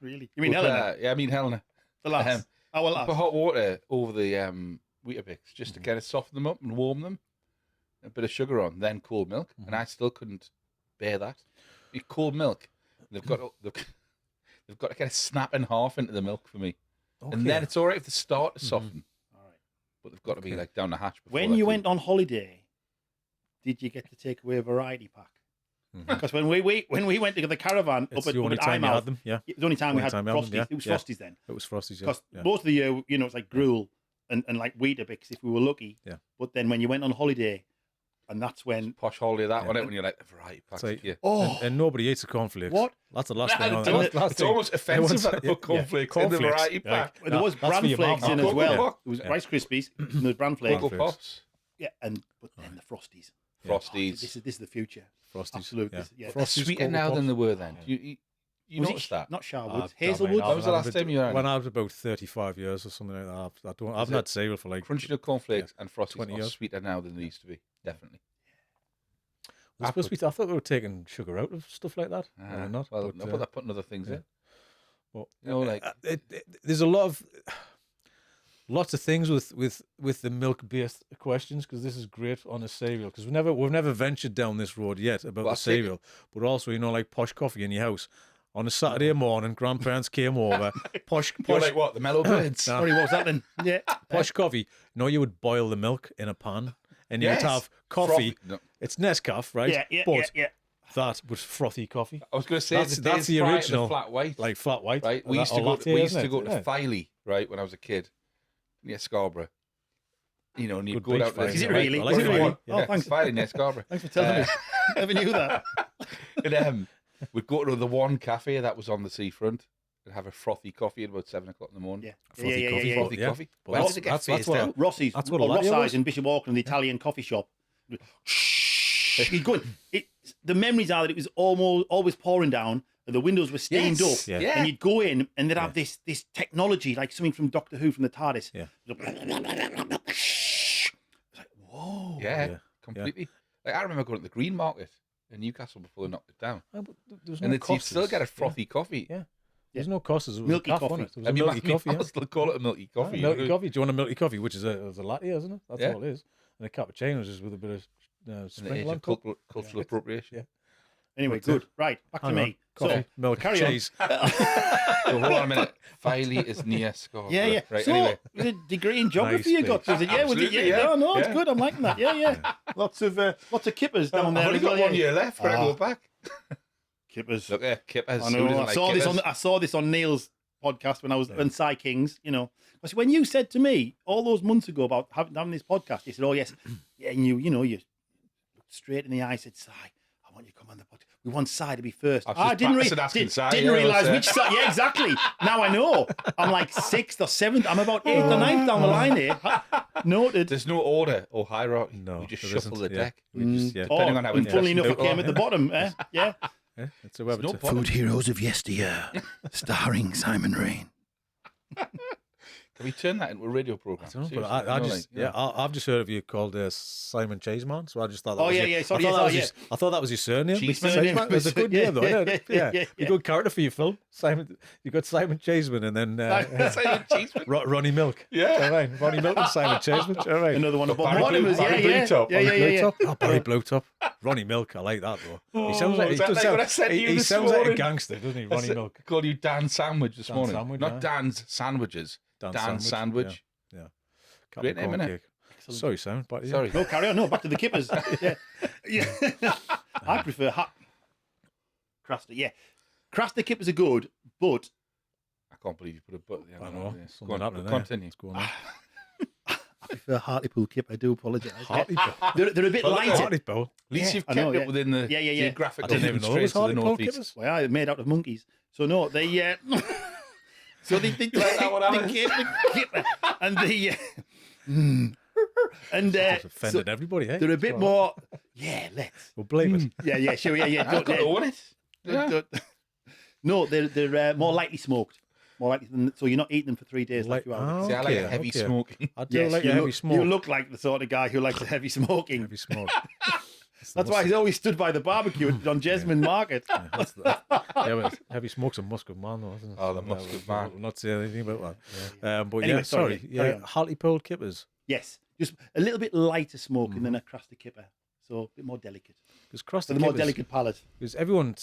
Really? You mean would put, Helena? yeah, I mean Helena. The lass? Our Put lass? hot water over the Weetabix just to kind of soften them up and warm them. A bit of sugar on, then cold milk. And I still couldn't bear that. Cold milk, they've got to kind of snap in half into the milk for me. And then it's all right if they start to soften. All right. But they've got to be like down the hatch. before When that you too. went on holiday, did you get to take away a variety pack? Because when we went to get the caravan It's up the only at time you Eyemouth, had them. Yeah. it was the only time we Only had time we had them, Frosties. yeah. It was Yeah. Frosties then. It was Frosties, yeah. Because Yeah. most of the year, you know, it's like gruel and like Weetabix if we were lucky. Yeah. But then when you went on holiday, and that's when posh holiday that Yeah. one out when you're like the variety packs. It's like- yeah. and nobody eats the cornflakes. What? That's the last thing. And on the last it's thing. almost offensive that they Yeah, put cornflakes in the cornflakes. variety pack. there was That's bran for your flakes mum. in Cocoa as well. Puffs. There was Yeah. Rice Krispies and there was bran flakes. Cocoa Pops, Yeah, but then the Frosties. Frosties. This is the future. Frosties. Absolutely. Yeah. Yeah. They're Frosties, sweeter Cocoa now than Puffs. they were then. You Was noticed it that? Not Sharwood, I Hazelwood. When was the last time you had When it? I was about 35 years or something like that. I haven't had cereal for like. Crunchy nut cornflakes and Frosties 20 are years. sweeter now than they used to be. Definitely. Was supposed to be, I thought they were taking sugar out of stuff like that. Or not. Well, but, no, but they're putting other things in. Well, You know, like there's lots of things with the milk-based questions, because this is great on a cereal, because we've never ventured down this road yet about the cereal, but also, you know, like posh coffee in your house. On a Saturday morning, grandparents came over. Posh, you're like what? The Mellow Birds. Sorry, what was that then? Yeah. posh coffee. You know, you would boil the milk in a pan, and you'd Yes. have coffee. No. It's Nescafé, right? Yeah, but yeah. that was frothy coffee, I was going to say That's the days the prior to original, flat white. like flat white. Right, we Or used to go. latte, We used isn't to it? go to Yeah. Filey, right, when I was a kid, near Scarborough. You know, and you'd Good go beach, down. Filey. Is it I like- really? I like Is it Filey. really? Yeah. Oh, thanks. Filey near Scarborough. Thanks for telling me. Never knew that. And we'd go to the one cafe that was on the seafront and have a frothy coffee at about 7 o'clock in the morning. Yeah. Frothy coffee. yeah. Frothy Yeah. coffee. Well, When that's- did it get that's phased what- out? Rossi's, That's what or a latte Rossi's was. in Bishop Auckland, the Italian coffee shop. He's going. The memories are that it was always pouring down, and the windows were stained Yes. up, Yeah. and you'd go in, and they'd have this technology, like something from Doctor Who, from the TARDIS. Yeah. It's like, whoa. Yeah, Yeah. completely. Like I remember going to the Green Market in Newcastle before they knocked it down, Oh, but there's and no you'd costs. still get a frothy coffee. Yeah. There's no costs. There was Milky a calf coffee. on it. There was I a mean, milky coffee. I'll still call it a milky coffee. Milky coffee. Do you want a milky coffee, which is a latte, isn't it? That's Yeah. all it is. And a cappuccino is just with a bit of In the age sprinkle on of top. cultural appropriation. Yeah. Anyway, That's it. good. Right, back to Hang on. me. Coffee, So, milk, carry on. cheese. So hold on a minute. Filey is near Scarborough. yeah. Right. So, Anyway, was it degree in geography Nice you got? Was it? Yeah, was it? Absolutely, Yeah, yeah. no, it's Yeah. good. I'm liking that. Yeah. Lots of kippers down I've there. only as well, got 1 yeah. year left. Can I go back? Kippers. Look there, kippers. I Who know. doesn't I like saw this kippers? on. I saw this on Neil's podcast when I was on Psy Kings. You know, because when you said to me all those months ago about having this podcast, you said, "Oh yes, yeah," and you looked straight in the eye, said, "Si, I want you to come on the podcast. We want Si to be first." I've I just didn't, practiced asking Si, didn't yeah, realise that's which side. Yeah, exactly. Now I know. I'm like 6th or 7th. I'm about 8th or 9th down the line here. Noted. There's no order or hierarchy. No, we just there shuffle isn't. the Yeah. deck. We just, yeah. Depending on how and funnily enough, it interesting came at the bottom. Yeah. Yeah, it's a web. no it's a- bottom. Food heroes of yesteryear, starring Simon Raine. Can we turn that into a radio program? I don't know, Seriously, but I you know, just, like, I've just heard of you called Simon Cheeseman, so I just thought that Oh, was yeah, your, yeah, sorry, I thought, yeah, that was yeah. your, I thought that was your surname. Cheeseman. Cheeseman. It's a good name, though. Yeah, Yeah, yeah. a good character for your film. Simon, you got Simon Cheeseman, and then Simon Cheeseman. Ronnie Milk. Yeah. Do you know what I mean? Ronnie Milk and Simon Cheeseman. Do you know what I mean? Another one of Bob Barry Mortimer's. Blue- Barry Yeah. Bluetop. Oh, Barry Blowtop. Ronnie Milk. I like that though. He sounds like is that like what I said to you he this sounds like a morning? gangster, doesn't he? Ronnie Milk. Called you Dan Sandwich this Dan morning. Sandwich, Not yeah. Dan's Sandwiches. Dan Sandwich. Yeah. Great name, innit? Cake. Sorry, Simon. But yeah. Sorry. No, carry on. No, back to the kippers. Yeah. I prefer Craster. Yeah. Craster kippers are good, but I can't believe you put a butt at the end I of know. that. Go Something on, happening there. continue. What's going on? I prefer Hartlepool kip. I do apologise. Hartlepool. They're a bit lighter. Hartlepool. At least Yeah, you've I kept know, it yeah. within the Yeah. geographical I didn't even know it was constraints of the Hartlepool northeast. kippers. Well, they're made out of monkeys. So no, they so they Like that one, Alan. kipper and the and Just so offended everybody, eh? they're a bit more. Yeah, let's. We'll blame it. Yeah, sure. Yeah. I've got to own it. Yeah. No, they're more lightly smoked. More likely than, so you're not eating them for 3 days like you are. See, I like a Okay, heavy okay. smoking. I do Yes, like you a heavy look, smoke. you look like the sort of guy who likes a heavy smoking. Heavy smoke. That's why he's always stood by the barbecue on Cheeseman Market. Yeah, but heavy smoke's a Muscat man, though, isn't it? Oh, the Muscat man. We'll not say anything about that. But Anyway, yeah, sorry, sorry. carry Yeah, on. Hartlepool kippers. Yes, just a little bit lighter smoking than a Craster kipper, so a bit more delicate. Because For Craster the more kippers. delicate palate. Because everyone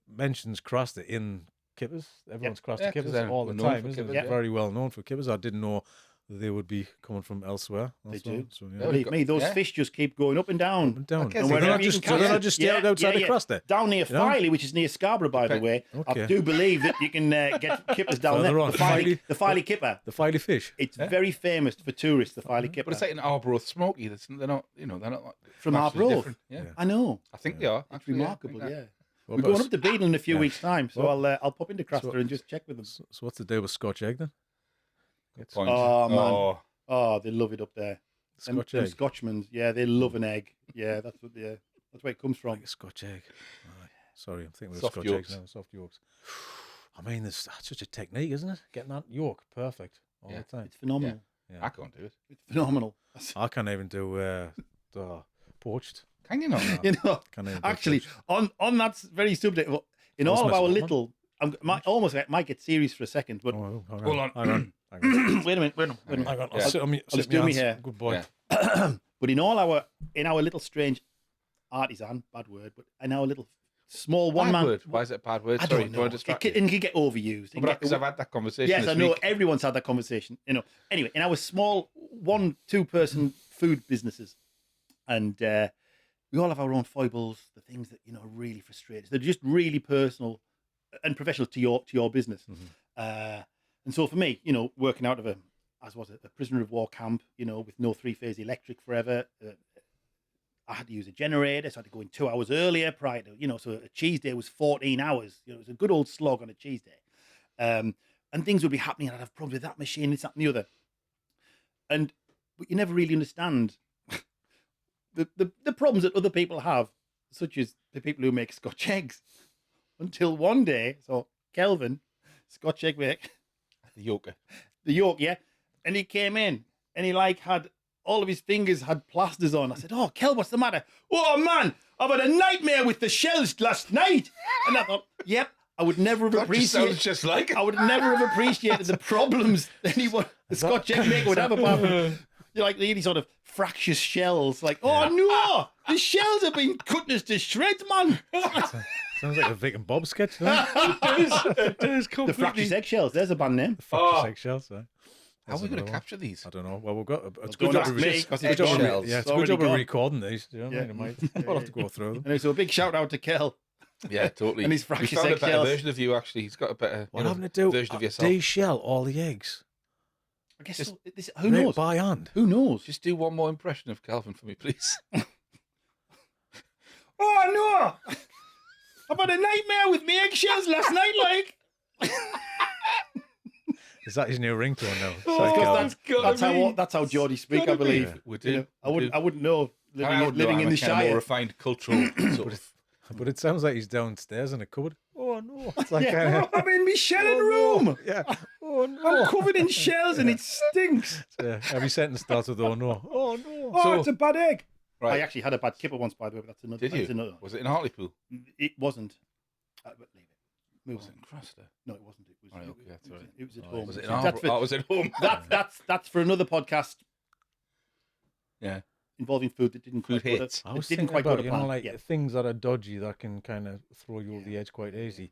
mentions Craster in kippers. Everyone's Craster Yeah, 'cause kippers they're all the known time, for isn't kippers, it? yeah. Very well known for kippers. I didn't know that they would be coming from elsewhere. They That's do. all. So, yeah. Yeah, Believe me, those yeah. fish just keep going up and down. Up and down. Okay, And so they're wherever not you just, can so they're catch not it. just Yeah, outside yeah, the yeah. Craster. Down near You know? Filey, which is near Scarborough, by the way. Okay. I do believe that you can get kippers down Further there. on. The Filey kipper. The Filey fish. It's very famous for tourists, the Filey kipper. But it's like an Arbroath smoky. They're not, they're not like From massively Arbroath? different. Yeah. I know. I think they are. It's Actually, remarkable, I think yeah. What We're about going up to Beadle in a few Yeah. weeks' time, so Well, I'll pop into Craster so- and just check with them. So what's the deal with Scotch egg then? Good point. Oh, man. Oh, Oh, they love it up there. Scotch Them egg. Scotchmen, yeah, they love an egg. Yeah, that's where it comes from. Like a Scotch egg. Right. Sorry, I'm thinking of Soft Scotch yolks. eggs now. Soft yolks. I mean, that's such a technique, isn't it? Getting that yolk perfect all Yeah. the time. It's phenomenal. I can't do it. It's phenomenal. I can't even do the poached. Can you not? You know, Can't even do actually, poached. on that very subject, in I was all of messing our with little I might get serious for a second, but Oh, Hold on. Hang on. Hang on. wait a minute. Hang on. Yeah. I'll sit on me. I'll just do me hair. Good boy. Yeah. But in our little strange artisan, bad word, but in our little small one Bad man. word. Why is it a bad word? I Sorry, don't do I know. distract It can get overused. It can Because get- I've had that conversation. Yes, this I know. week. Everyone's had that conversation. Anyway, in our small 1-2 person food businesses, and we all have our own foibles, the things that are really frustrating. They're just really personal and professional to your business. And so for me, working out of a prisoner of war camp, with no 3-phase electric forever. I had to use a generator, so I had to go in 2 hours earlier prior to, so a cheese day was 14 hours. It was a good old slog on a cheese day. And things would be happening, and I'd have problems with that machine, this, that, and the other. But you never really understand the problems that other people have, such as the people who make Scotch eggs. Until one day, so Kelvin, Scotch egg make, The yoker. the yolk, yeah, and he came in, and he had all of his fingers had plasters on. I said, "Oh, Kel, what's the matter?" "Oh man, I've had a nightmare with the shells last night." And I thought, "Yep, I would never have That just sounds appreciated. just like it. I would never have appreciated the problems anyone, the Scotch egg maker would have apart from really sort of fractious shells. Oh no, the shells have been cutting us to shreds, man. Sounds like a Vic and Bob sketch. Doesn't it? It does The completely. fractious eggshells. There's a band name. Fractious Oh. eggshells. How are That's we going another to one. capture these? I don't know. Well, we've got. It's a Don't good job. ask of- me, It's 'cause a good it's job. eggshells. Yeah, it's a already good job of gone. recording these. You know, Yeah. you might. We'll have to go through them. And so a big shout out to Kel. Yeah, totally. And his we fractious found a better eggshells. version of you, actually. He's got a better What happened to do? version of yourself. De-shell all the eggs. I guess Just- so. Who Right knows? by hand. Who knows? Just do one more impression of Calvin for me, please. Oh no! I've had a nightmare with me eggshells last night. Is that his new ringtone now? Oh, Sorry, Because Calvin. that's how Geordie speak, I gotta be. believe. We do. I wouldn't know living I'm in a the kind of more Shire. refined cultural sort of. But it sounds like he's downstairs in a cupboard. Oh no! It's like Yeah. I'm in my shelling room. yeah. Oh no! I'm covered in shells and it stinks. Every sentence starts with "oh no." Oh no! Oh, So- it's a bad egg. I Right. actually had a bad kipper once, by the way, but that's another. Did That's you? another. Was it in Hartlepool? It wasn't. But leave it. Move Was on. it in Croster? No, it wasn't. It was. Right, okay, that's all right. It was at Oh, home. Was it in That's Hartlepool? for, Oh, was it home? that's for another podcast Yeah. involving food that didn't Food quite go to- hits. I was it didn't thinking quite go about to like plan. Yeah. things that are dodgy that can kind of throw you over the edge quite easy.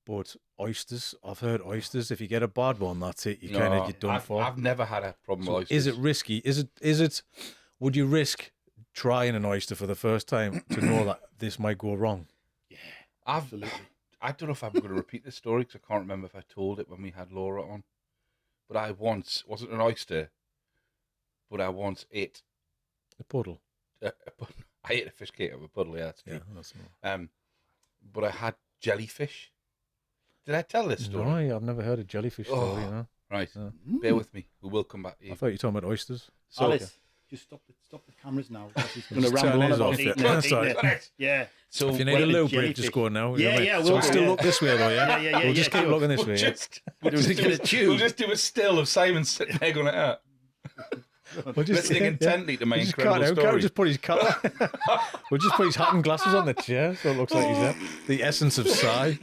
But oysters, I've heard oysters. If you get a bad one, that's it. You kind of get done I've, for. I've never had a problem So with oysters. is it risky? Is it? Would you risk trying an oyster for the first time to know that this might go wrong? Absolutely. I don't know if I'm going to repeat this story because I can't remember if I told it when we had Laura on. But I once wasn't an oyster, but I once ate. A puddle. I ate a fish cake out of a puddle. Yeah, that's Yeah, true. that's not. But I had jellyfish. Did I tell this story? No, I've never heard a jellyfish Oh. story. You know? Right. Yeah. Bear with me. We will come back to I you. thought you were talking about oysters. So, Alice, just stop the cameras now. He's going to Just ramble turn on his about off, eating yeah. it. Sorry. eating it. Yeah. so If you need well, a the little break, jellyfish. just go now. Yeah, you know? yeah, So we'll we'll do, still yeah. look this way though, yeah? Yeah, We'll just keep sure. looking this we'll way. Yeah? just, We'll just do a still of Simon sitting there going, We'll just, listening intently to my we just incredible can't story. just put his cat. We'll just put his hat and glasses on the chair, so it looks like he's there. The essence of Si.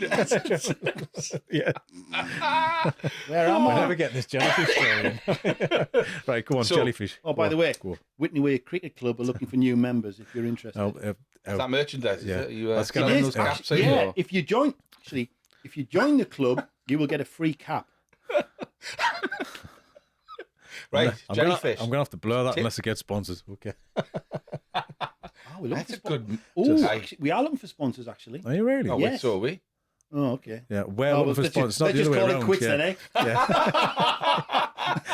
Yeah, Where am we're I? never getting this jellyfish story. Right, go on, So- jellyfish. Oh, by Go the on, way, go on. Whitney Way Cricket Club are looking for new members if you're interested. Oh, Is that merchandise? Yeah. Is it? You That's selling gonna- those caps? Actually, are you, yeah, or- if you join the club, you will get a free cap. Right, I'm jellyfish. Gonna have to blur that Tip. unless it gets sponsors. Okay. Oh, we're looking That's for a good. Oh, Aye. actually, we are looking for sponsors, actually. Are you really? Oh, Yes. wait, so are we? Oh, okay. Yeah, we're Oh, looking for let's sponsors. just, Not let's the just other way call around. it quits yeah. then, eh? Yeah.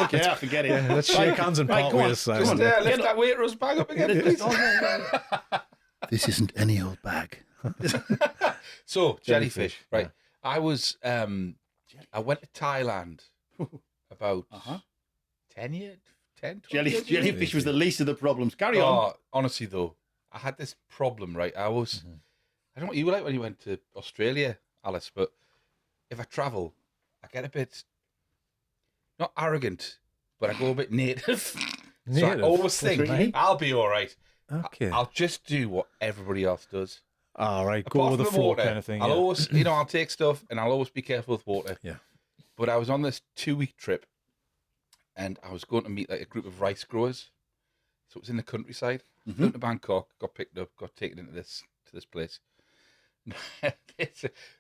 Okay, I forget it. Yeah, let's shake hands and Right, part go on. ways. Come Just on. Simon. lift that waitrose bag up again, please. This isn't any old bag. So, jellyfish. Right. yeah. I was, I went to Thailand about 10 years, 10, 12 years ago. Jellyfish was the least of the problems. Carry on. Oh, honestly, though, I had this problem, right? I was, I don't know what you were like when you went to Australia, Alice, but if I travel, I get a bit, not arrogant, but I go a bit native. So I Native? always think, Really? I'll be all right. Okay. I'll just do what everybody else does. All right, go Apart with the from flow water, kind of thing. I'll yeah. always, I'll take stuff and I'll always be careful with water. Yeah. But I was on this 2-week trip, and I was going to meet like a group of rice growers. So it was in the countryside. Flew to Bangkok, got picked up, got taken into this place.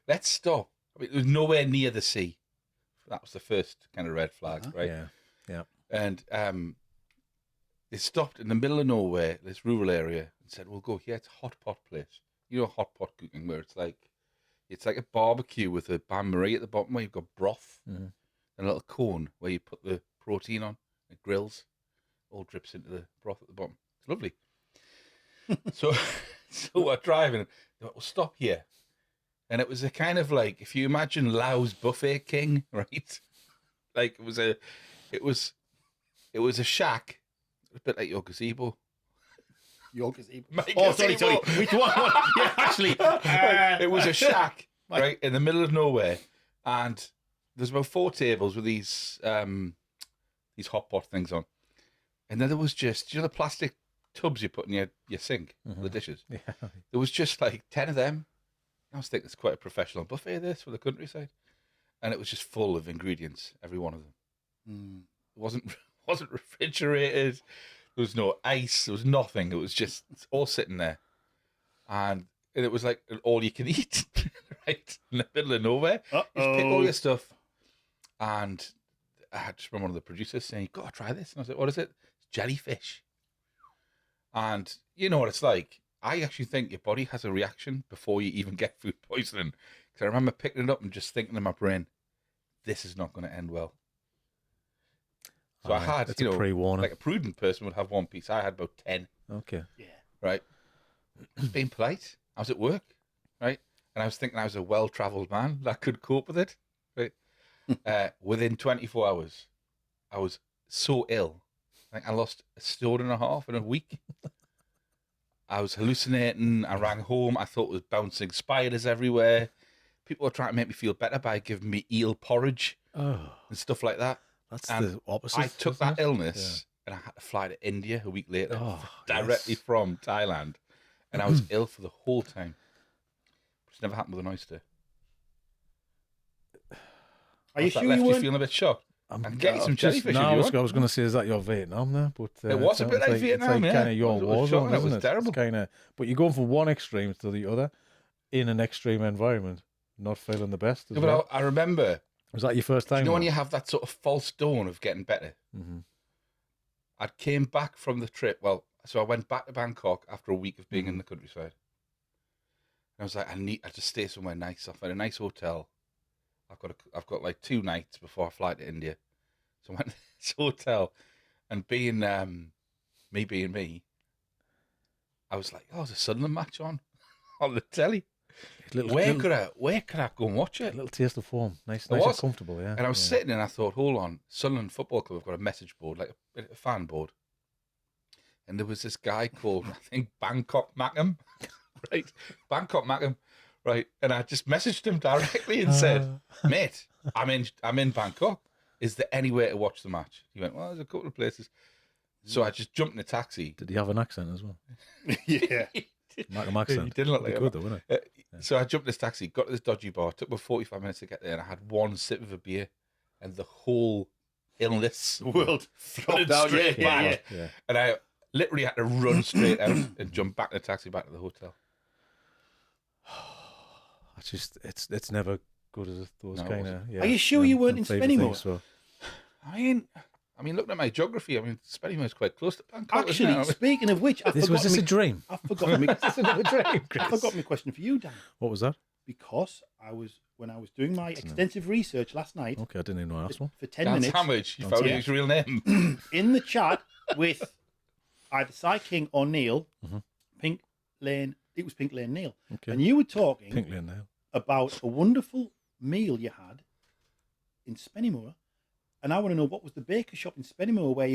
Let's stop. I mean, it was nowhere near the sea. That was the first kind of red flag, right? Yeah. And they stopped in the middle of nowhere, this rural area, and said, "We'll go here. It's a hot pot place. You know, hot pot cooking, where it's like a barbecue with a bain marie at the bottom, where you've got broth and a little cone where you put the protein on. It grills, all drips into the broth at the bottom. It's lovely." So we're driving. We'll stop here, and it was a kind of like, if you imagine Lao's Buffet King, right? Like it was a shack, a bit like your gazebo. Your gazebo. My Oh, sorry. gazebo. Which one? Yeah, actually. It was a shack, right, in the middle of nowhere, and there's about 4 tables with these hot pot things on, and then there was just, the plastic tubs you put in your sink for the dishes. Yeah. There was just like 10 of them. I was thinking it's quite a professional buffet, this, for the countryside, and it was just full of ingredients, every one of them. It wasn't refrigerated. There was no ice. There was nothing. It was just all sitting there, and it was like all you can eat, right, in the middle of nowhere. You just pick all your stuff, and I just remember one of the producers saying, "You got to try this," and I was like, "What is it?" "It's jellyfish." And you know what it's like. I actually think your body has a reaction before you even get food poisoning. Because I remember picking it up and just thinking in my brain, "This is not going to end well." So I had, it's a pre-warning. like a prudent person would have 1 piece. I had about 10. Okay. Yeah. Right. Just being polite. I was at work, right? And I was thinking I was a well-travelled man that could cope with it, right? Within 24 hours, I was so ill. Like I lost 1.5 stone in a week. I was hallucinating. I rang home. I thought it was bouncing spiders everywhere. People were trying to make me feel better by giving me eel porridge and stuff like that. That's And the opposite. I took isn't that it? illness and I had to fly to India a week later, Oh, directly yes. from Thailand. And I was ill for the whole time. Which never happened with an oyster. Are you That sure left you you weren't? feeling a bit shocked. I can get you some just- jellyfish No, if I you was, want. going to say, is that your Vietnam there? But It was a bit like Vietnam, it's yeah. kind of your It was war shocking, zone, it isn't was it? terrible. It's kind of, but you're going from one extreme to the other in an extreme environment, not feeling the best. As Yeah, well. but I remember, Was that your first time? you know when though? you have that sort of false dawn of getting better? Mhm. I came back from the trip. Well, so I went back to Bangkok after a week of being Mm-hmm. in the countryside. And I was like, I just stay somewhere nice. I'll find a nice hotel. I've got like 2 nights before I fly to India. So I went to this hotel, and being me, I was like, "Oh, there's a Sunderland match on the telly. Where could I go and watch a it?" little taste of form, nice There and was. comfortable, yeah. And I was yeah. sitting and I thought, hold on, Sunderland Football Club have got a message board, like a fan board. And there was this guy called, I think, Bangkok Mackham, right? Bangkok Mackham, right? And I just messaged him directly and said, "Mate, I'm in Bangkok. Is there any way to watch the match?" He went, "Well, there's a couple of places." So I just jumped in a taxi. Did he have an accent as well? Yeah. Macam accent. He didn't look like good a- though, wouldn't it? So I jumped in this taxi, got to this dodgy bar, took about 45 minutes to get there, and I had one sip of a beer, and the whole illness World flooded dropped down, straight yeah, back. yeah. Yeah. And I literally had to run straight out and jump back in the taxi back to the hotel. It's just it's never good as those No, it kind of. Yeah, Are you sure you weren't in favourite Spennymoor? things, so. I mean, looking at my geography, Spennymoor is quite close to Bangkok. isn't Actually, it? speaking of which, Was this a dream? I forgot me. This another dream, I Chris? forgot my question for you, Dan. What was that? Because when I was doing my extensive research last night Okay, I didn't even know that one. for 10 Dan's minutes Homage. You That's found it. his real name. in the chat with either Cy King or Neil, Mhm. Pink Lane. It was Pink Lane Neil, Okay. and you were talking Pinkly in there. about a wonderful meal you had in Spennymoor, and I want to know what was the baker shop in Spennymoor where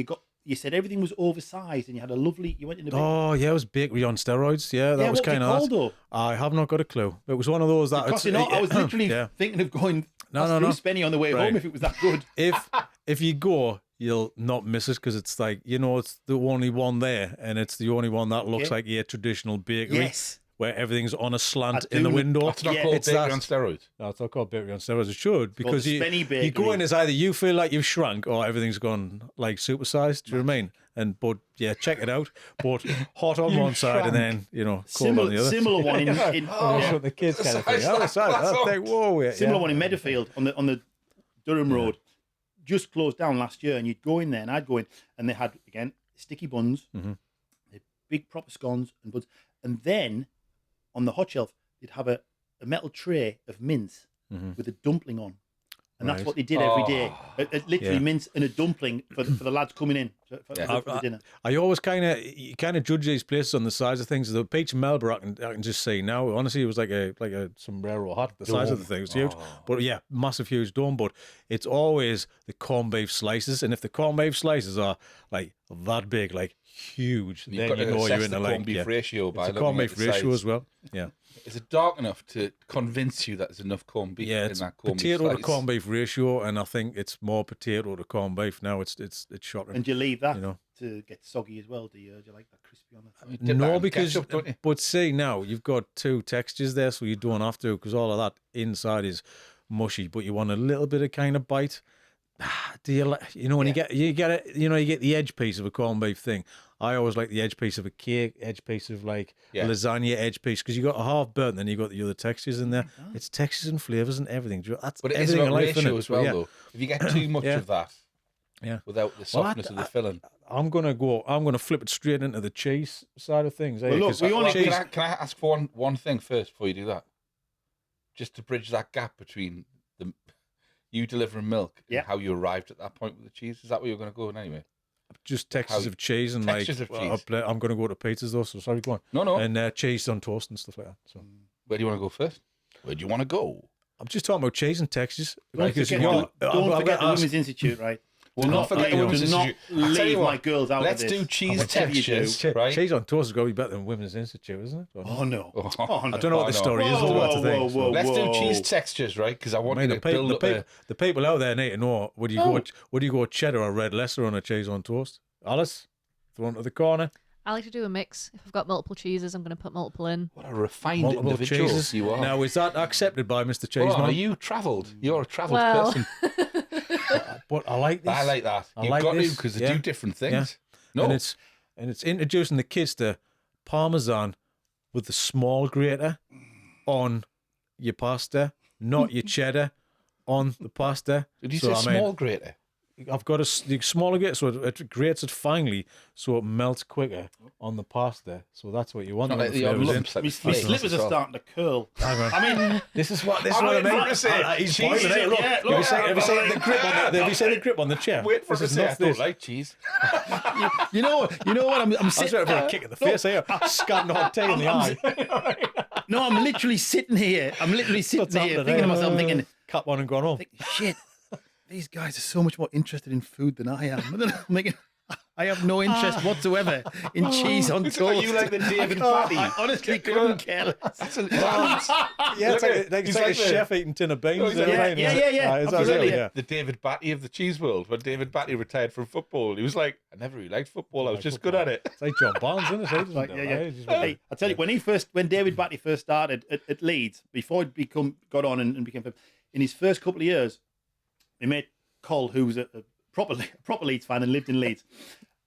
you said everything was oversized and you had a lovely. You went in a Oh yeah, it was bakery on steroids. Yeah, that yeah, was what was it kind called of. though? I have not got a clue. It was one of those that. Because you know, I was literally yeah. thinking of going No, through no. Spenny on the way Right. home if it was that good. If you go, you'll not miss it because it's like it's the only one there, and it's the only one that looks Okay. like a traditional bakery. Yes. where everything's on a slant I in the do- window. That's not Yeah, called it's bakery that. on steroids. No, it's not called bakery on steroids. It should, because the Spenny you go Bakery. in as either you feel like you've shrunk or everything's gone like supersized. Do you know what I mean? But yeah, check it out. But hot on one side and then cold on the other. Similar one in That's what the kids kind of think. Size Other side, that I think, whoa, yeah. similar one in Meadowfield on the Durham Road. Just closed down last year, and you'd go in there, and I'd go in, and they had again sticky buns, Mm-hmm. they had big proper scones and buns, and then on the hot shelf they'd have a metal tray of mince with a dumpling on, and that's Right. what they did every day. Literally Yeah. mince and a dumpling for the lads coming in for the dinner. I always kind of judge these places on the size of things. The Peach and Melba, I can just say now. Honestly, it was like a sombrero hat. The size of the thing was huge, but yeah, massive, huge dome. But it's always the corned beef slices, and if the corned beef slices are like that big, like huge, You've then got you to know you're assess in the the corned like beef ratio by It's a looking corned at beef the ratio size. as well. Yeah. Is it dark enough to convince you that there's enough corned beef Yeah, in it's that corned potato beef to slice? corned beef ratio, and I think it's more potato to corned beef now. It's shocking. And do you leave that You know. to get soggy as well? Do you like that crispy on the top? You dip that No, in because ketchup, don't you? but see now you've got two textures there, so you don't have to, because all of that inside is mushy, but you want a little bit of kind of bite. Do you like when you get it, you get the edge piece of a corned beef thing. I always like the edge piece of a cake, edge piece of like Yeah. lasagna, edge piece, because you got a half burnt, then you got the other textures in there. It's textures and flavors and everything. That's But it is everything about in life, ratio innit? as well, Yeah. though. If you get too much Yeah. of that, Yeah. without the softness of the filling. I'm gonna flip it straight into the cheese side of things. Well, look, 'cause we only- cheese- Can I ask for one thing first before you do that? Just to bridge that gap between you delivering milk and Yeah. how you arrived at that point with the cheese. Is that where you're going to go in anyway? just textures How- of cheese and textures like of cheese. I'm going to go to pizzas though, so sorry, go on. No. And cheese on toast and stuff like that. So Where do you want to go first? Where do you want to go? I'm just talking about cheese and textures. Don't Like, 'cause forget, you're- don't I'm forget the gonna ask- Women's Institute, right? Well, Do not forget the Women's do not Institute. I'll tell you leave what, my girls out let's of this. do cheese Whatever you do. textures, right? Cheese on toast has got to be better than Women's Institute, isn't it? Or not? Oh no! Oh, Oh, no. I don't know what the story is. though, that's the thing. So- Let's do whoa. cheese textures, right? Because I want I mean, you to build up the people out there need to know: would you go cheddar or red Leicester on a cheese on toast? Alice, thrown to the corner. I like to do a mix. If I've got multiple cheeses, I'm going to put multiple in. What a refined Multiple individual cheeses. you are. Now, is that accepted by Mr. Well, Cheeseman? are you travelled? You're a travelled Well, person. But I like this. I like that. I You've like got to this. because they Yeah. do different things. Yeah. No, And it's introducing the kids to Parmesan with the small grater on your pasta, not your cheddar on the pasta. did you So, say I mean, small grater? I've got the smaller grater, so it grates it finely, so it melts quicker on the pasta. So that's what you want. Not to like put the odd flavours in. lumps. Like My flakes slippers as are well. starting to curl. Hang on. I mean, This is what I'm I waiting mean. for him to say, He's cheese. pointing at it. Look, Yeah, have you look, seen the grip on the? Have you seen the grip on the chair? Wait for him to This is say I not don't this. like cheese. you know what? I'm I was sitting. ready for a kick in the face here, scanning hot tea in the eye. No, I'm literally sitting here. I'm literally sitting What's here happening thinking to there? myself, thinking, Cap on and gone home. shit, these guys are so much more interested in food than I am. And then I'm thinking, I have no interest whatsoever in cheese on It's toast. like you like the David I Batty. honestly couldn't care less. That's a, Yeah, it's Look at like, he's it's like a like the- chef eating tin of beans. Oh, he's and like- everything, yeah, isn't it? yeah, Is that absolutely, it? yeah. Yeah. the David Batty of the cheese world. When David Batty retired from football, he was like, I never really liked football. I was just good at it. It's like John Barnes, isn't it? He doesn't Like, do yeah, that. yeah. He just went, Hey, I tell you, when David Batty first started at Leeds, before he got on and became famous, in his first couple of years, he met Col, who was a proper Leeds fan and lived in Leeds,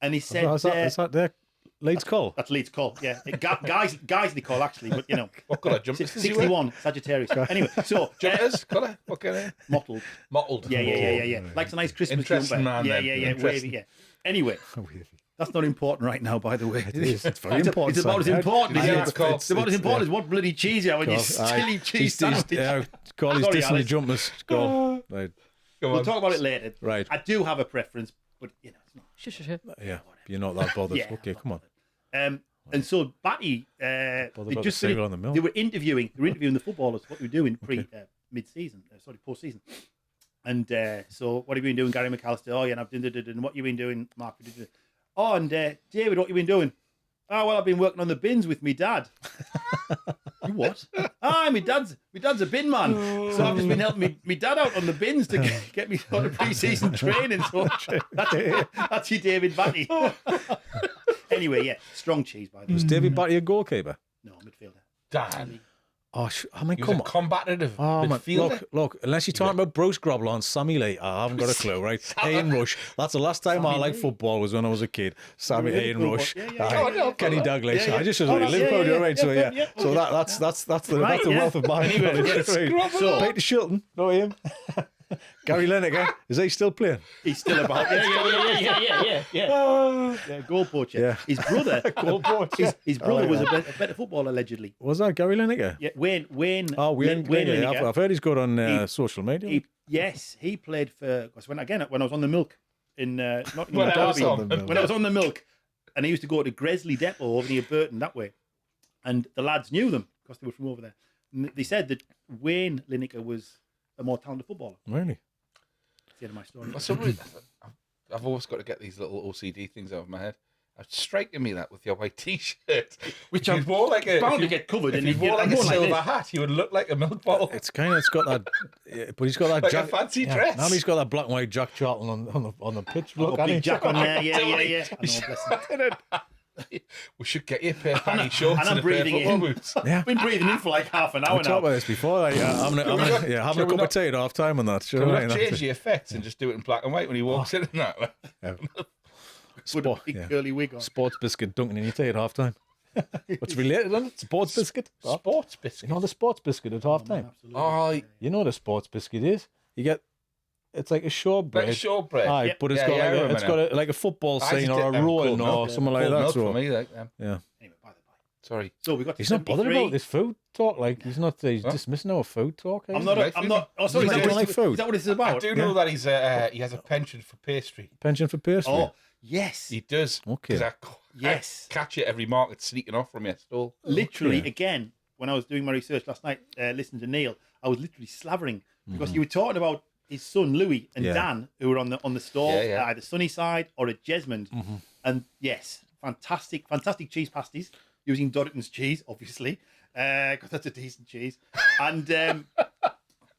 and he said, is that there? Leeds Call. "That's Leeds Col, yeah, guys, they call actually, but you know, What colour jumpers does he wear? 61 Sagittarius. Anyway, so Jumpers? Colour? What colour? mottled, Mottled. yeah, likes a nice Christmas Interesting jumper, man, yeah, then. wavy, Interesting. yeah. Anyway, that's not important right now, by the way. It is. It's very important. It's about as son. important. I as know it- it's called- It's about as important as what bloody cheese you have on your silly cheese sandwich. Call his Sorry, dissing the Alice. jumpers. Go. Right. Come We'll on. talk about it later. Right. I do have a preference, but you know, it's not. Sure. Yeah. You're not that bothered. Yeah, Okay, come on. And so Batty, Bother they about just the cereal on the milk. they were interviewing the footballers, what they were doing mid-season, post-season. And so, what have you been doing, Gary McAllister? Oh, yeah, and I've done. And what you been doing, Mark? Oh, and David, what you been doing? Oh, well, I've been working on the bins with me dad. You what? My dad's a bin man, so I've just been helping me dad out on the bins to get me on the pre-season training. So that's your David Batty. Anyway, yeah, strong cheese by the way. Was David Batty a goalkeeper? No, midfielder. Dan. Oh, I mean, He was come a on. combative Oh, man. midfielder. Look, unless you're talking about Bruce Grobbler and Sammy Lee, I haven't got a clue, right? Ian Rush. That's the last time I Sammy liked Lee. football was when I was a kid. Sammy, Liverpool Ian one. Rush. Yeah, aye, yeah, yeah. Kenny Dalglish. Yeah, yeah. I just Oh, was yeah, Liverpool, yeah, you're right. So, yeah, yeah. yeah. So Okay. that's the Right, yeah. wealth of my knowledge. Right. So- Peter Shilton, know him? Gary Lineker, is he still playing? He's still about. Yeah, goal poacher. Yeah. His brother. Goal poacher. His I brother like was a that. better footballer allegedly. Was that Gary Lineker? Yeah, Wayne. Oh, Wayne Lineker. Lineker. I've heard he's good on He- social media. Yes, he played for. Because when I was on the milk in Nottingham, When I was Derby, on the milk. when I was on the milk, and I used to go to Gresley Depot over near Burton that way, and the lads knew them because they were from over there. And they said that Wayne Lineker was a more talented footballer. Really? That's the end of my story. For some reason, I've always got to get these little OCD things out of my head. It's striking me that with your white T-shirt, Which you'd I'm more like a bound if to you- get covered, If and you you'd wore get- like I'm a going like silver this. hat, you would look like a milk bottle. It's got that, yeah, but he's got that Like a Jack, fancy dress. Now he's got that black and white Jack Charlton on the pitch. Look, Got hasn't he? Big Jack on there, yeah. I know, bless him. We should get you a pair of fanny shorts and I'm and a pair of breathing football in. boots. Yeah. I've been breathing in for like half an hour We talked about now. this before. Like, having a Shall cup we of not- tea at half time and that. Sure, Can we right, not that's change it. the effects and just do it in black and white when he walks in and that? Put a Sport, big yeah. curly wig on. Sports biscuit dunking in your tea at half time. What's related, isn't it? Sports biscuit. Sports You biscuit. know the sports biscuit at half time. Absolutely. Oh, You know what a sports biscuit is? You get, it's like a shortbread. like shortbread. Aye, Yep. but it's Yeah, got yeah, I like remember it's now. got like a football I scene just or did a them rowing cold or milk. something like Cold that. milk So for me, like, yeah, Anyway, by the by. sorry. So we got to he's not bothered 73. about this food talk. Like he's not. He's Huh? dismissing our food talk. I'm not. Right, I'm not. Oh, sorry. Doesn't Is that, he what like this, food? is that what this is I about? do know that he has a penchant for pastry. Pension for pastry. Oh, yes. He does. Okay. 'Cause Yes. I catch it every market sneaking off from your stall. Literally, Okay. again, when I was doing my research last night, listening to Neil, I was literally slavering because Mm-hmm. you were talking about his son Louis and Yeah. Dan, who were on the stall, Yeah, yeah. either Sunnyside or at Jesmond. Mm-hmm. And yes, fantastic cheese pasties using Dorrington's cheese, obviously, because that's a decent cheese, and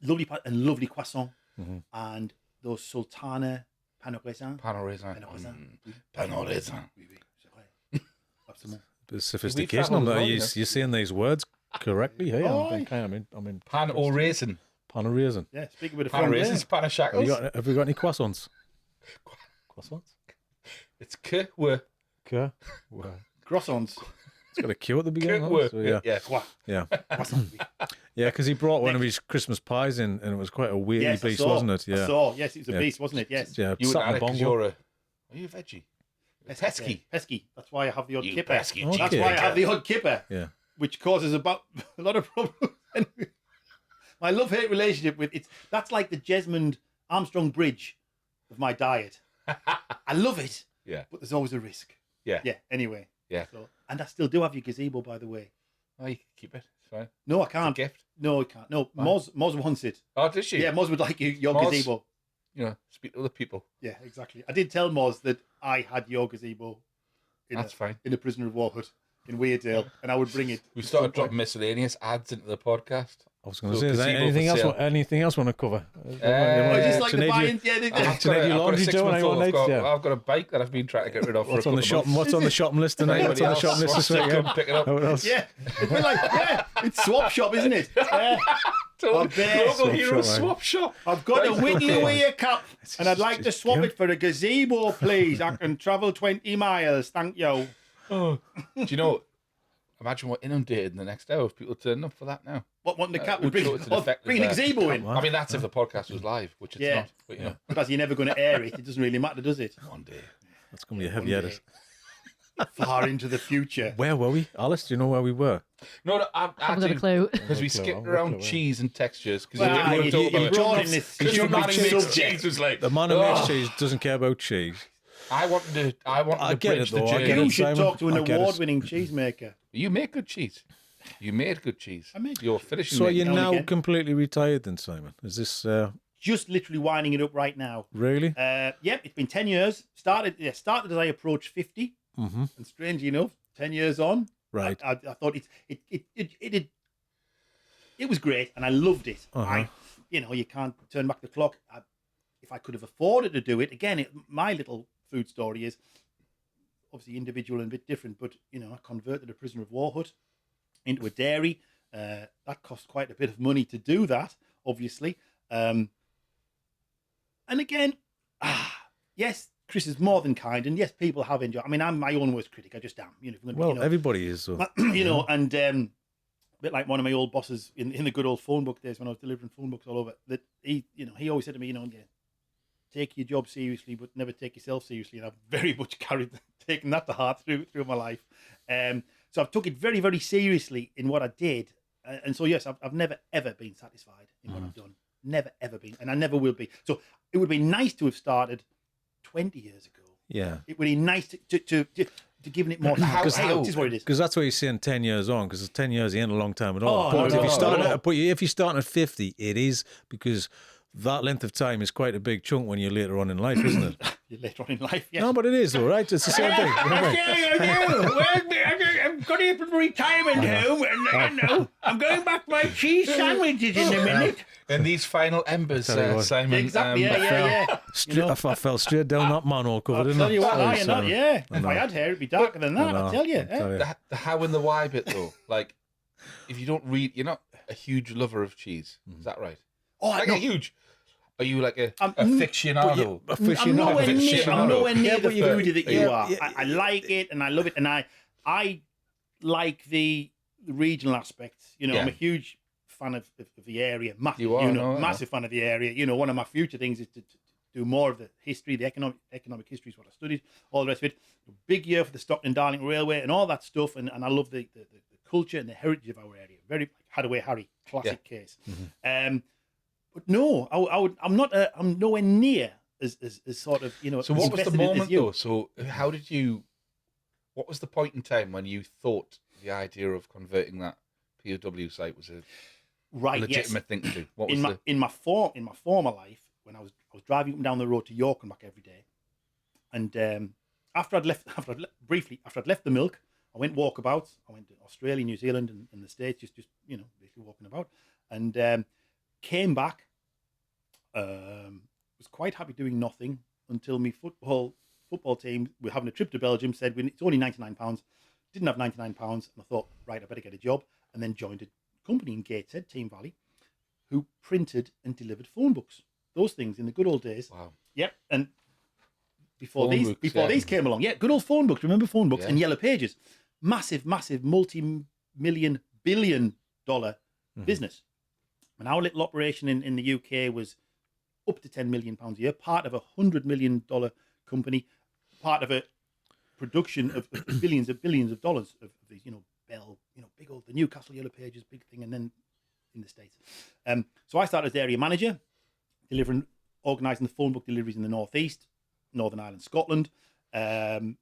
lovely croissant, Mm-hmm. and those sultana pain au raisin. Pain au raisin. Pain au raisin. Pain au raisin. Oui, oui, c'est vrai. Absolument. Bit of sophistication found on as that. well, You, you know. you're saying these words correctly. Hey, Oh, I'm in Pan au raisin. pan of raisin. Yeah, speaking with a Pan au friend. raisin's pan au Have shackles. you got any croissants? Croissants? It's que were. Okay. Well, Croissants. it's got a Q at the beginning. Que huh? were. So, yeah. Yeah. Yeah. Croissants. Yeah, because he brought one of his Christmas pies in, and it was quite a weirdy Yes, I beast, saw. wasn't it? I Yeah. saw. Yes, it was a Yeah. beast, wasn't it? Yes. Yeah. You sat wouldn't in add it 'cause bongo. you're a... Are you a veggie? Pesky. Pesky. That's why I have the odd You kipper. pesky Okay. That's why I have the odd kipper, Yeah. which causes about a lot of problems. My love-hate relationship with it's that's like the Jesmond Armstrong Bridge of my diet. I love it, Yeah. but there's always a risk. Yeah. Yeah. Anyway. Yeah. So, and I still do have your gazebo, by the way. Oh, you can keep it. It's fine. No, I It's a can't. gift. No, I can't. No, Moz wants it. Oh, did she? Yeah, Moz would like your Moz? gazebo. You know, speak to other people. Yeah, exactly. I did tell Moz that I had your gazebo in That's fine. in a prisoner of war hut in Weardale, and I would bring it. We at started some point. dropping miscellaneous ads into the podcast. I was going to So say, is there gazebo anything for else? sale. Anything else want to cover? Oh, just like the buy-ins, yeah. I've to make your laundry doing I've anyone needs, yeah. I've got a bike that I've been trying to get rid of for What's a on the couple shop? of months. What's on the shopping list tonight? What's on the shopping list this Anybody else weekend? wants to pick it up? What else? Yeah, it's been like, yeah, it's swap shop, isn't it? Yeah. Local Swap hero shop, swap shop. I've got a whittly away a cup, and I'd like to just swap give- it for a gazebo, please. I can travel 20 miles, thank you. Do you know? Imagine we're inundated in the next hour if people turn up for that now. What, wanting the cup? we'd Bring, show it to the effect bring the of, gazebo in. I mean, that's if the podcast was live, which it's Yeah. not. But you know, Because you're never going to air it. It doesn't really matter, does it? one day. That's going to be a heavy edit. Far into the future. Where were we? Alice, do you know where we were? No, I Haven't got a clue. because we I've got a skipped clue, around yeah. cheese and textures. Because Well, you brought in this Because your man who stupid makes subject. cheese was like, The man who "Oh, makes cheese doesn't care about cheese. I wanted I to get bridge it, the though, I journey. get You it. should Simon, talk to an I get it. award-winning cheesemaker. You make good cheese. You made good cheese. I made You're finishing. So are making you it. Now and now again. completely retired then, Simon? Is this Just literally winding it up right now. really? Yep, it's been 10 years. Started as I approached 50, Mm-hmm. and strangely enough, 10 years on, Right. I thought it was great, and I loved it. Uh-huh. You can't turn back the clock. If I could have afforded to do it again, my little food story is obviously individual and a bit different. But I converted a prisoner of war hut into a dairy. That cost quite a bit of money to do that, obviously. And again, yes, Chris is more than kind, and yes, people have enjoyed. I mean, I'm my own worst critic. I just am. You know, Well, everybody is. So. you know, and a bit like one of my old bosses in the good old phone book days when I was delivering phone books all over. That he always said to me, take your job seriously, but never take yourself seriously. And I've very much taken that to heart through my life. So I've took it very, very seriously in what I did. And so, yes, I've never, ever been satisfied in what I've done. Never, ever been. And I never will be. So it would be nice to have started 20 years ago. Yeah. It would be nice to giving it more time. This is what it is. Because that's what you're saying 10 years on, because 10 years ain't a long time at all. Oh, But no, if you're starting at 50, it is, because that length of time is quite a big chunk when you're later on in life, isn't it? You're later on in life, yes. No, but it is, though, right? It's the same thing. I've got here from retirement home, and I'm going back to my cheese sandwiches in a minute. And these final embers, Simon. Exactly, yeah. I fell straight down that manhole cover, didn't I? Tell you what, you're not, yeah. I If know. I had hair, it'd be darker than that, I tell you. The how and the why bit, though. Like, if you don't read, you're not a huge lover of cheese. Is that right? Oh, Like no. a huge. Are you like a I'm aficionado? I'm nowhere near the Yeah, foodie that you are. yeah. I like it and I love it, and I like the regional aspects. You know, I'm a huge fan of the area. Massive, You are, massive fan of the area. You know, one of my future things is to do more of the history, the economic history is what I studied, all the rest of it. Big year for the Stockton Darling Railway and all that stuff, and I love the culture and the heritage of our area. Very Hadaway Harry, classic case. But no, I'm nowhere near as sort of, you know. So what was the invested as moment you. though? So how did you? What was the point in time when you thought the idea of converting that POW site was a legitimate thing to do? What was in my former life, when I was driving up and down the road to York and back every day, and after I'd left the milk, I went walkabouts. I went to Australia, New Zealand, and the States, just basically walking about, and came back. Was quite happy doing nothing until my football team, we're having a trip to Belgium, said it's only £99. Didn't have £99, and I thought, right, I better get a job, and then joined a company in Gateshead, Team Valley, who printed and delivered phone books. Those things in the good old days. Wow. Yep, and before Phone these books, came along, good old phone books. Remember phone books and Yellow Pages, massive multi-million billion-dollar business. And our little operation in the UK was up to £10 million a year, part of a $100 million company, part of a production of billions of dollars of these, Bell, big old, the Newcastle Yellow Pages, big thing, and then in the States. So I started as area manager, organising the phone book deliveries in the Northeast, Northern Ireland, Scotland. The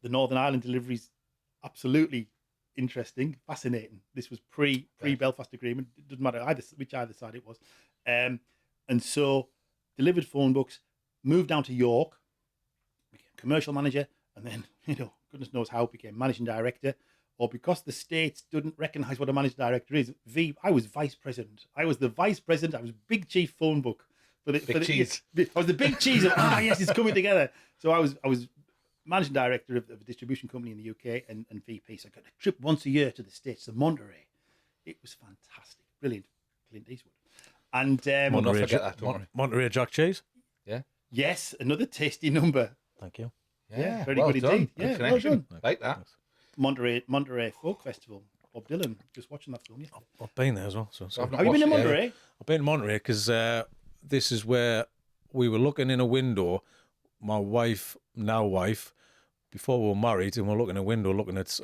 Northern Ireland deliveries, absolutely interesting, fascinating. This was pre Belfast Agreement. It doesn't matter which side it was. And so delivered phone books, moved down to York, became commercial manager, and then, goodness knows how, became managing director. Or because the States didn't recognise what a managing director is, I was vice president. I was the vice president. I was big chief phone book. Cheese. I was the big cheese of, yes, it's coming together. So I was managing director of a distribution company in the UK and VP. So I got a trip once a year to the States, to Monterey. It was fantastic. Brilliant. Clint Eastwood. And Monterey, forget that, don't worry. Monterey Jack Cheese. Yeah. Yes, another tasty number. Thank you. Yeah, very well good done. indeed. Good Yeah, connection. well Like that. Monterey Folk Festival. Bob Dylan. Just watching that film yesterday. I've been there as well. So. I've not Have you been to watched it. Monterey? I've been to Monterey because this is where we were looking in a window. My wife, now wife, before we were married, and we're looking in a window, looking at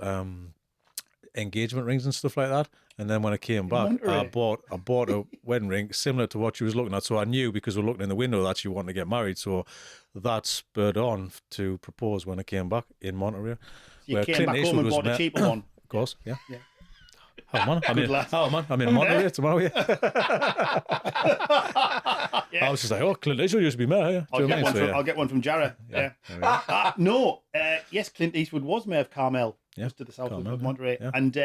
engagement rings and stuff like that. And then when I came back, I Monterey. bought a wedding ring similar to what she was looking at. So I knew, because we're looking in the window, that she wanted to get married. So that spurred on to propose when I came back in Monterey. You came back home and bought a cheaper one. Of course, yeah. Yeah. Oh man, lad. I'm in Monterey tomorrow. Yeah. Yeah. I was just like, oh, Clint Eastwood used to be mayor. Yeah. I'll get one from Jarrah. Yeah. Yes, Clint Eastwood was mayor of Carmel, just to the south Carmel, of Monterey. yeah. And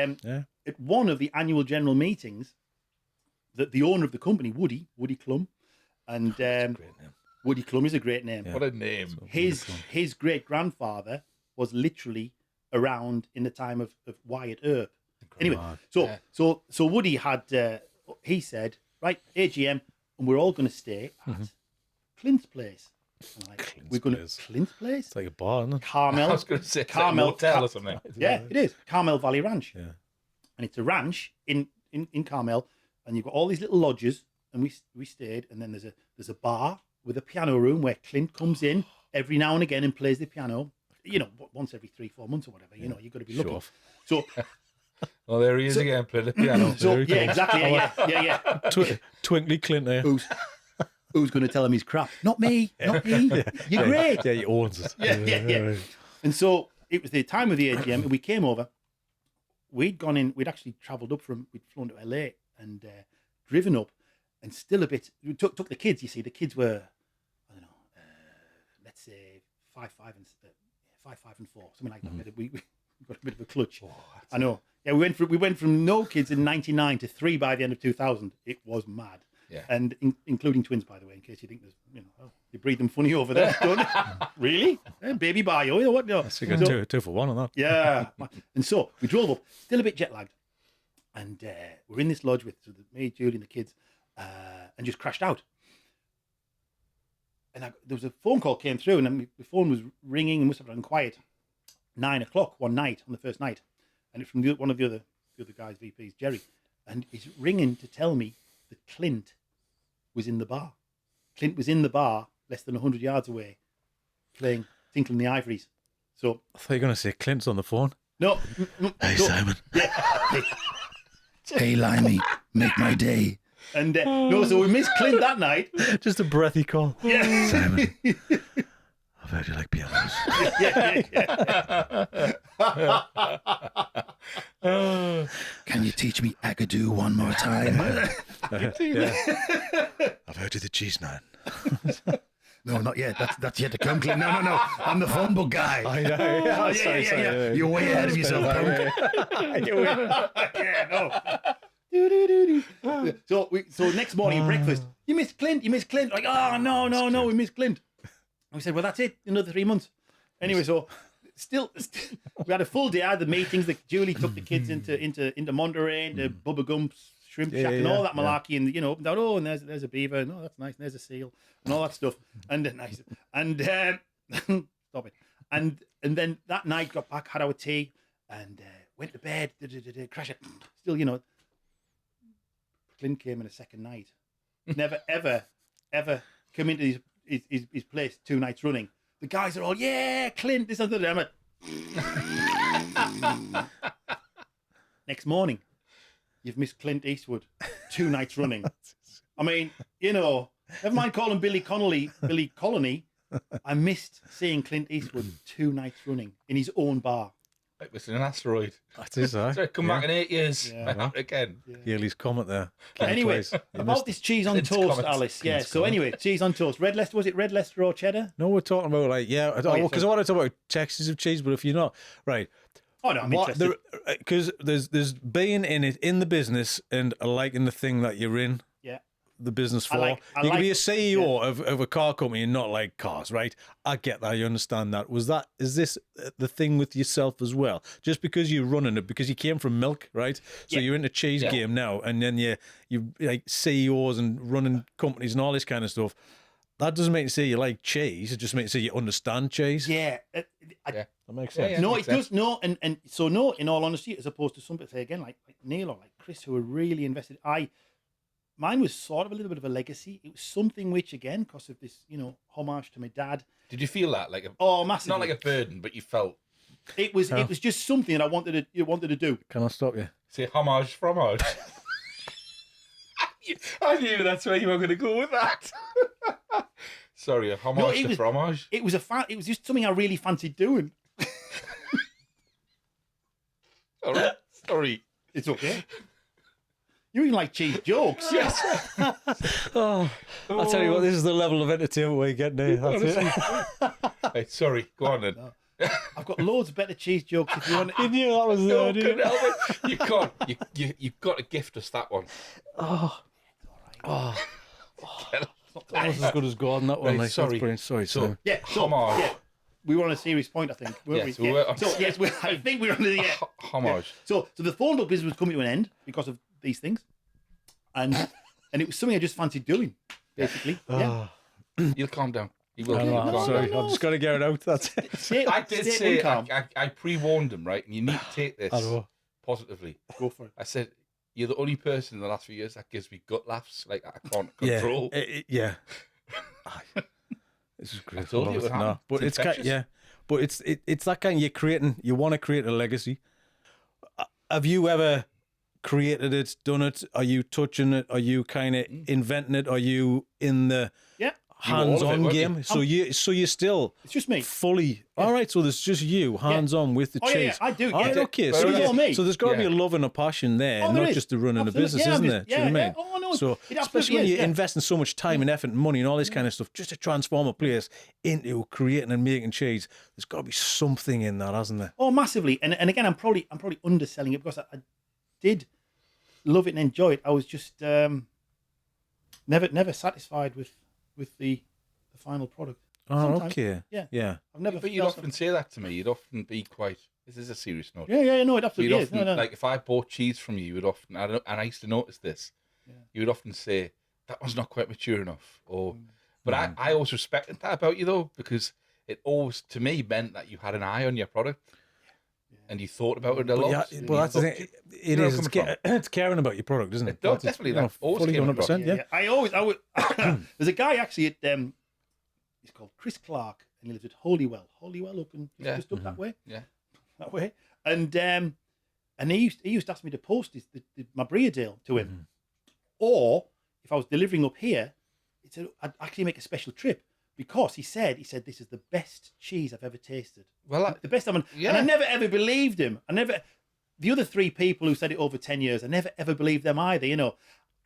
at one of the annual general meetings, the owner of the company, Woody Clum, and Great name. Woody Clum is a great name. What a name. His great grandfather was literally around in the time of Wyatt Earp. Anyway, so Woody had, he said, right, AGM, and we're all going to stay at Clint's place. And we're going to Clint's place? It's like a bar, isn't it? Carmel. I was going to say Carmel motel or something. Yeah, it is. Carmel Valley Ranch. Yeah. And it's a ranch in Carmel, and you've got all these little lodges, and we stayed, and then there's a bar with a piano room where Clint comes in every now and again and plays the piano, once every 3-4 months or whatever. You've got to be looking. Sure. So, Well, there he is again, playing the piano. so yeah, exactly. Yeah. Twinkly Clint there. Who's going to tell him he's crap? Not me. Not me. You're great. Yeah, he owns it. Yeah. And so it was the time of the AGM, and we came over. We'd actually travelled up we'd flown to LA and driven up, and still a bit. We took the kids. You see, the kids were, I don't know, let's say 5, 5, and 4, something like that. We got a bit of a clutch. I know. Yeah, we went from no kids in '99 to 3 by the end of 2000. It was mad. Yeah. And including twins, by the way, in case you think there's, you breed them funny over there. Don't you? Really? Baby bio, what? No. So you got two for one on that. Yeah. And so we drove up, still a bit jet lagged. And we're in this lodge with me, Julie, and the kids, and just crashed out. And there was a phone call came through, and then the phone was ringing and must have gone quiet. 9 o'clock one night, on the first night. And it's from one of the other guys, VPs, Jerry. And he's ringing to tell me that Clint was in the bar. Clint was in the bar, less than 100 yards away, playing Tinkling the Ivories. So I thought you were going to say Clint's on the phone. No. Hey, Simon. Yeah. Hey, Limey, make my day. And so we missed Clint that night. Just a breathy call. Yeah. Simon, I've heard you like pianos. Can you teach me Agadoo one more time? I've heard you the cheese man. No, not yet. That's yet to come, Clint. No. I'm the phone book guy. I know. Yeah. You're way ahead of yourself, punk. So next morning at breakfast, you missed Clint. Like, oh no, we missed Clint. And we said, well, that's it. Another 3 months. Anyway, so still we had a full day. I had the meetings. Julie took the kids into Monterey, into Bubba Gump's Shrimp Shack, and all that malarkey, and and there's a beaver, and that's nice, and there's a seal, and all that stuff, and nice, and stop it, and then that night got back, had our tea, and went to bed, crash it, still, Clint came in a second night, never ever come into his place 2 nights running. The guys are all, yeah, Clint, this and that. I'm like, next morning, you've missed Clint Eastwood 2 nights running. I mean, never mind calling Billy Colony. I missed seeing Clint Eastwood 2 nights running in his own bar. Like missing an asteroid. That is, So come back in 8 years. Yeah. Again. Yearly's comment there. Anyway, about this cheese on toast, Alice. Yeah, so anyway, cheese on toast. Red Leicester, was it Red Leicester or cheddar? No, we're talking about because I want to talk about textures of cheese, but if you're not, right. Oh no, I'm interested. Because there's being in it, in the business, and liking the thing that you're in. Yeah. The business for. I you can be a CEO of a car company and not like cars, right? I get that. You understand that. Is this the thing with yourself as well? Just because you're running it, because you came from milk, right? So you're into cheese game now, and then you like CEOs and running companies and all this kind of stuff. That doesn't make you say you like cheese. It just makes you say you understand cheese. Yeah. That makes sense. No, it does. No, and so no, in all honesty, as opposed to some people say again, like Neil or like Chris, who are really invested. Mine was sort of a little bit of a legacy. It was something which, again, because of this, homage to my dad. Did you feel that massively? Not like a burden, but you felt it was just something that I wanted to do. Can I stop you? say homage, fromage. I knew that's where you were going to go with that. Sorry, a homage to fromage. It was just something I really fancied doing. All right. Sorry. It's okay. You even like cheese jokes. Yes. I'll tell you what, this is the level of entertainment we're getting here. That's it. Hey, sorry, go on then. No. I've got loads of better cheese jokes if you want. You knew that was No, there, didn't you? couldn't help it. You can't. You've got to gift us that one. That was as good as Gordon, that one. Right, like, sorry. that's brilliant. Sorry, So, Simon. Yeah, homage. Yeah. we were on a serious point, I think. Weren't Yes, we? we were on- So yes, I think we're on the Homage. So the phone book business was coming to an end because of these things, and it was something I just fancied doing, basically. Yeah. You'll calm down. He will. I know, He'll I'm calm sorry, down. I've just got to get it out. That's it. I did say I pre-warned him, right? And you need to take this I know. positively. Go for it. I said, you're the only person in the last few years that gives me gut laughs, like I can't control. Yeah. This is great. I told you it would happen. But It's it's kind, infectious. but it's that kind. You want to create a legacy. Have you ever created it, done it? Are you touching it? Are you kind of inventing it? Are you in the Yeah. hands-on weren't game? you? So you're still It's just me. fully all right. So there's just you hands-on with the Oh, cheese. yeah, I do. All right, Yeah. okay. But So, it's all me. so there's got to be Yeah. a love and a passion there, Oh, there not is. just the running a Absolutely. business, Yeah, isn't I'm there? just- Do you know what I yeah, mean? yeah. Oh, no, So it absolutely especially when is, you're yeah. investing so much time and effort and money and all this kind of stuff just to transform a place into creating and making cheese, there's got to be something in that, hasn't there? Oh, massively. And again, I'm probably underselling it because I did love it and enjoy it. I was just never satisfied with the final product. Oh, Sometimes. okay. Yeah. Yeah. I've never. But you'd felt often say that to me. You'd often be quite. This is a serious note. Yeah, no, it You'd absolutely is. often, No. like if I bought cheese from you, you'd often, and I used to notice this. Yeah. You would often say that one's not quite mature enough, or. But I always respected that about you though, because it always to me meant that you had an eye on your product, and you thought about it a lot. Yeah, and but you that's the thought- thing. you It know is. where I'm coming It's caring about your product, isn't it? It does, That's- definitely, you know, that always fully came across. 100%. Yeah. I would. There's a guy actually at he's called Chris Clark, and he lives at Holywell up in just up that way. Yeah. That way. And he used to ask me to post my Weardale to him, or if I was delivering up here, I'd actually make a special trip because he said this is the best cheese I've ever tasted. Well, The best and I never ever believed him. The other three people who said it over 10 years, I never ever believed them either, you know.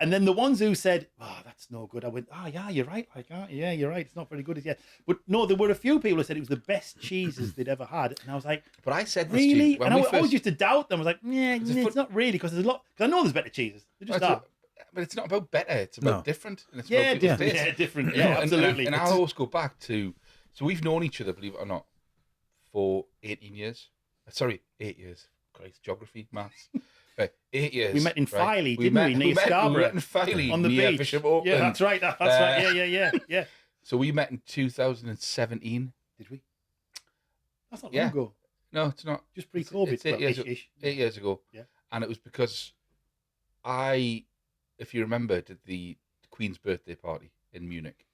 And then the ones who said, "Oh, that's no good," I went, "Oh, yeah, you're right. Like, yeah, you're right. It's not very good as yet." But no, there were a few people who said it was the best cheeses they'd ever had, and I was like, but I said this to you "Really?" when And I we always first- used to doubt them. I was like, "Yeah, it's not really," because there's a lot. Because I know there's better cheeses. They just are. But it's not about better. It's about No. different. And it's Yeah, about people's different. taste. Yeah, different. You know, Yeah, absolutely. And I'll always go back to. So we've known each other, believe it or not, for 18 years. Sorry, 8 years. Christ, geography, maths. 8 years. We met in right? Filey, didn't we, near We Scarborough? met in Filey, On the near beach. Bishop Auckland. Yeah, that's right. That's right. Yeah. So we met in 2017. Did we? That's not Yeah. long ago. No, it's not. Just pre-COVID. It's 8 years, ish. 8 years ago. Yeah. And it was because I, if you remember, did the Queen's birthday party in Munich.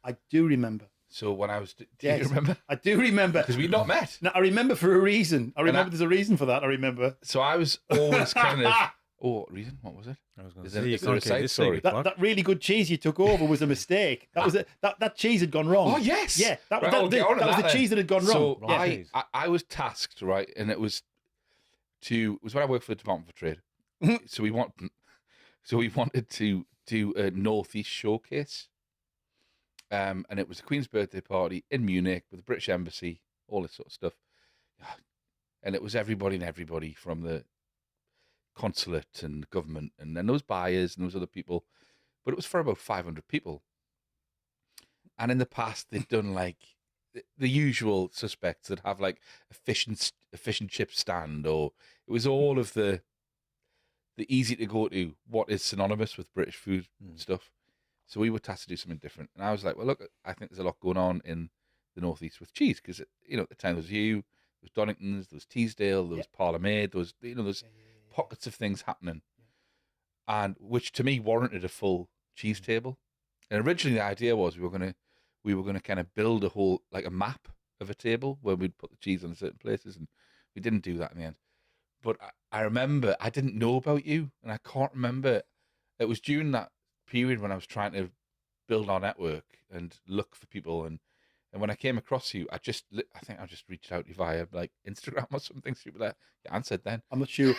I do remember. So when I was, do Yes. you remember? I do remember. Because we'd not met. No, I remember for a reason. I remember I- there's a reason for that. I remember. So I was always kind of, what reason? What was it? I was going Is to there- say, is there a side story? That really good cheese you took over was a mistake. That was that cheese had gone wrong. Oh, yes. Yeah, that was Right, I'll get on to that was that the then. cheese that had gone So wrong. Yeah. cheese. I was tasked, right, and it was when I worked for the Department for Trade. so we wanted to do a Northeast showcase. And it was the Queen's birthday party in Munich with the British Embassy, all this sort of stuff. And it was everybody from the consulate and government, and then those buyers and those other people. But it was for about 500 people. And in the past, they'd done like the usual suspects that have like a fish and chip stand, or it was all of the easy to go to, what is synonymous with British food stuff. So we were tasked to do something different. And I was like, well, look, I think there's a lot going on in the Northeast with cheese, because, you know, at the time there was you, there was Donington's, there was Teesdale, there was Parliament, there was, you know, there's pockets of things happening. And which to me warranted a full cheese table. And originally the idea was we were gonna kind of build a whole, like a map of a table where we'd put the cheese on certain places, and we didn't do that in the end. But I remember I didn't know about you, and I can't remember. It was during that period when I was trying to build our network and look for people, and when I came across you, I think I just reached out to you via like Instagram or something. So you were like, you answered then. I'm not sure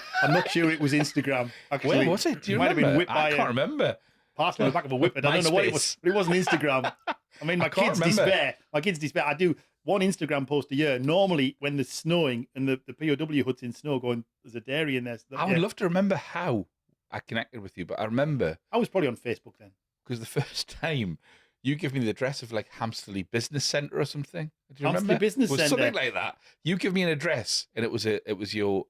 it was Instagram. Actually, Where was it? Do you It might have been remember? whipped by I can't remember. passed on the back of a whippet. I don't know what it was, but it wasn't Instagram. I mean, my can't kids remember. despair. My kids despair. I do one Instagram post a year. Normally, when there's snowing and the POW huts in snow, going, there's a dairy in there. So I would love to remember how I connected with you, but I remember I was probably on Facebook then. because the first time You give me the address of like Hampsterley Business Centre or something. Do you Hampsterley remember? Business It was Centre. something like that. You give me an address, and it was your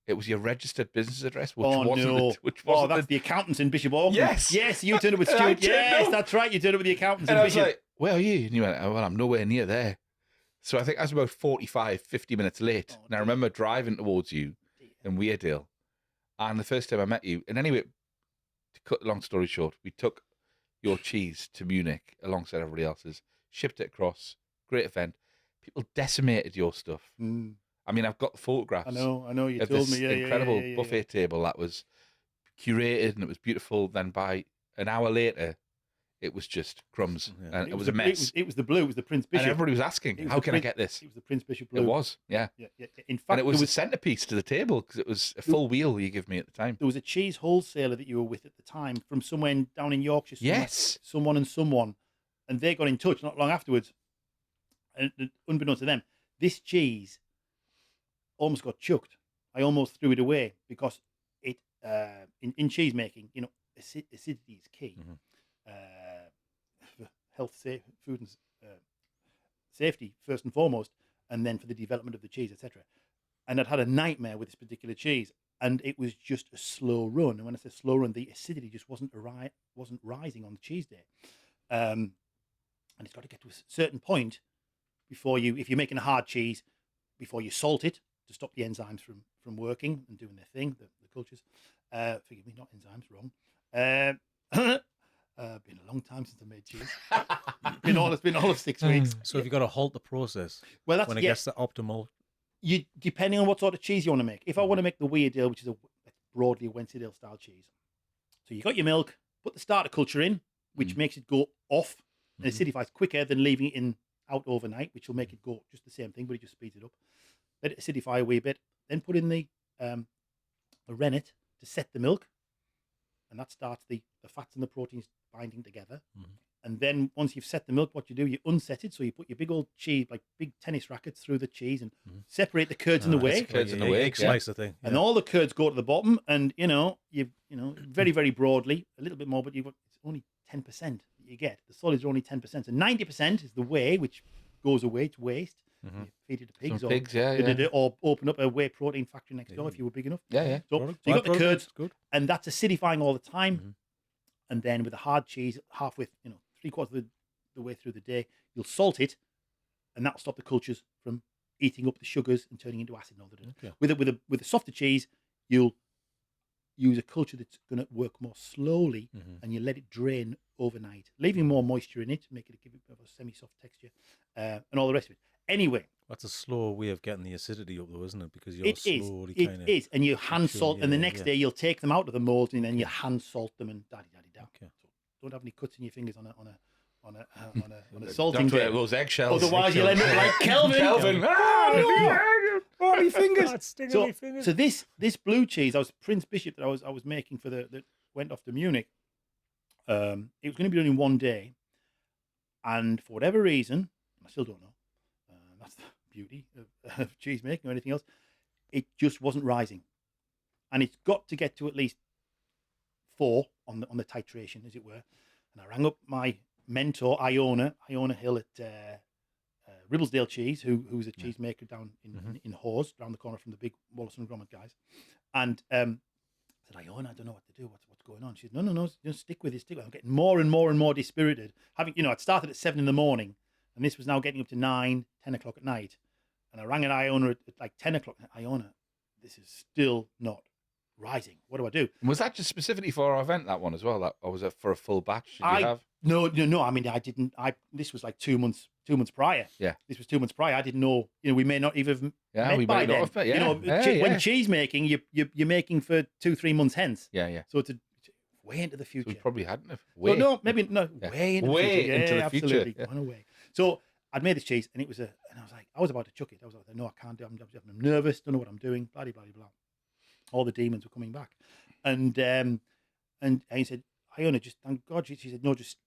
registered business address, which Oh wasn't no! which Oh, wasn't that's the accountants in Bishop Auckland. Yes. yes, you turned up with And I Stuart. turned Yes, up. that's right. You turned up with the accountants And in I was Bishop. like, where are you? And you went, oh, well, I'm nowhere near there. So I think I was about 45, 50 minutes late. Oh, and I remember driving towards you in Weardale. And the first time I met you, and anyway, to cut the long story short, we took your cheese to Munich alongside everybody else's, shipped it across, great event. People decimated your stuff. Mm, I mean, I've got the photographs I know. You of told this me. Yeah, incredible yeah. buffet table that was curated and it was beautiful. Then by an hour later, it was just crumbs Yeah. and it was a mess. It was the blue. It was the Prince And Bishop. everybody was asking, It was how the can I Prince- get this? It was the Prince Bishop blue. It was, yeah. Yeah. In fact, And it was there a centerpiece to the table because it was a full wheel you give me at the time. there was a cheese wholesaler that you were with at the time from somewhere down in Yorkshire. Somewhere, Yes. someone, and they got in touch not long afterwards. And unbeknownst to them, this cheese almost got chucked. I almost threw it away because it in cheese making, acidity is key. Mhm. For health, food and safety first and foremost, and then for the development of the cheese, etc. And I'd had a nightmare with this particular cheese, and it was just a slow run. And when I say slow run, the acidity just wasn't rising on the cheese day. And it's got to get to a certain point before if you're making a hard cheese, before you salt it to stop the enzymes from working and doing their thing, the cultures. Forgive me, not enzymes, wrong. Been a long time since I made cheese. It's been all of 6 weeks. So have you got to halt the process Well, that's when it gets to optimal? You depending on what sort of cheese you want to make. If I want to make the Weardale, which is broadly a Wensleydale style cheese, so you got your milk, put the starter culture in, which makes it go off and acidifies quicker than leaving it out overnight, which will make it go just the same thing, but it just speeds it up. Let it acidify a wee bit, then put in the rennet to set the milk, and that starts the fats and the proteins binding together. And then once you've set the milk, what you do, you unset it. So you put your big old cheese, like big tennis rackets, through the cheese and separate the curds in the way. Curds in the way, Egg yeah. slicer thing. And all the curds go to the bottom. And you very, very broadly, a little bit more, but it's only 10% that you get. The solids are only 10%. So 90% is the whey, which goes away to waste. You feed it to pigs, Some pigs, yeah. or open up a whey protein factory next door if you were big enough. Yeah. So you got the curds, Good. and that's acidifying all the time. And then with a hard cheese, halfway, 3/4 of the way through the day, you'll salt it, and that'll stop the cultures from eating up the sugars and turning into acid and all that. Okay. With a softer cheese, you'll use a culture that's going to work more slowly, and you let it drain overnight, leaving more moisture in it to give it a semi-soft texture, and all the rest of it. Anyway, That's a slow way of getting the acidity up, though, isn't it? Because you're it is. slowly It kind of. is, and you hand sure, salt, and the yeah, next yeah. day you'll take them out of the mold, and then you hand salt them and da. Okay. So don't have any cuts in your fingers on a salting Don't wear day. those eggshells. Otherwise, you'll end up like Kelvin. Kelvin. Oh, my fingers. It's stinging So, my fingers. so this blue cheese, I was Prince Bishop that I was making that went off to Munich. It was going to be done in one day, and for whatever reason, I still don't know. That's the beauty of cheese making or anything else. It just wasn't rising, and it's got to get to at least 4 on the titration, as it were. And I rang up my mentor, Iona Hill at Ribblesdale Cheese, who's a cheese maker down in Hawes, around the corner from the big Wallace and Gromit guys. And I said, Iona, I don't know what to do. What's going on? She said, no, just stick with it. I'm getting more and more dispirited. I'd started at 7 in the morning, and this was now getting up to 9, 10 o'clock at night. And I rang an Iona at like 10 o'clock. Iona, this is still not rising. What do I do? Was that just specifically for our event, that one as well? Or was it for a full batch? Did you have? No. I mean, I didn't. This was like 2 months prior. Yeah. This was 2 months prior. I didn't know. We may not even met We by might then. not have, yeah. When cheese making, you're making for 2-3 months hence. Yeah. So it's way into the So future. we probably hadn't have. Well, no, maybe Yeah. way into Way the future. into Yeah, the future, absolutely. yeah. Gone away. So I'd made this cheese, and and I was like, I was about to chuck it. I was like, no, I can't do it. I'm nervous. Don't know what I'm doing. Blah blah blah. All the demons were coming back, and he said, Iona, just thank God. She said, no, just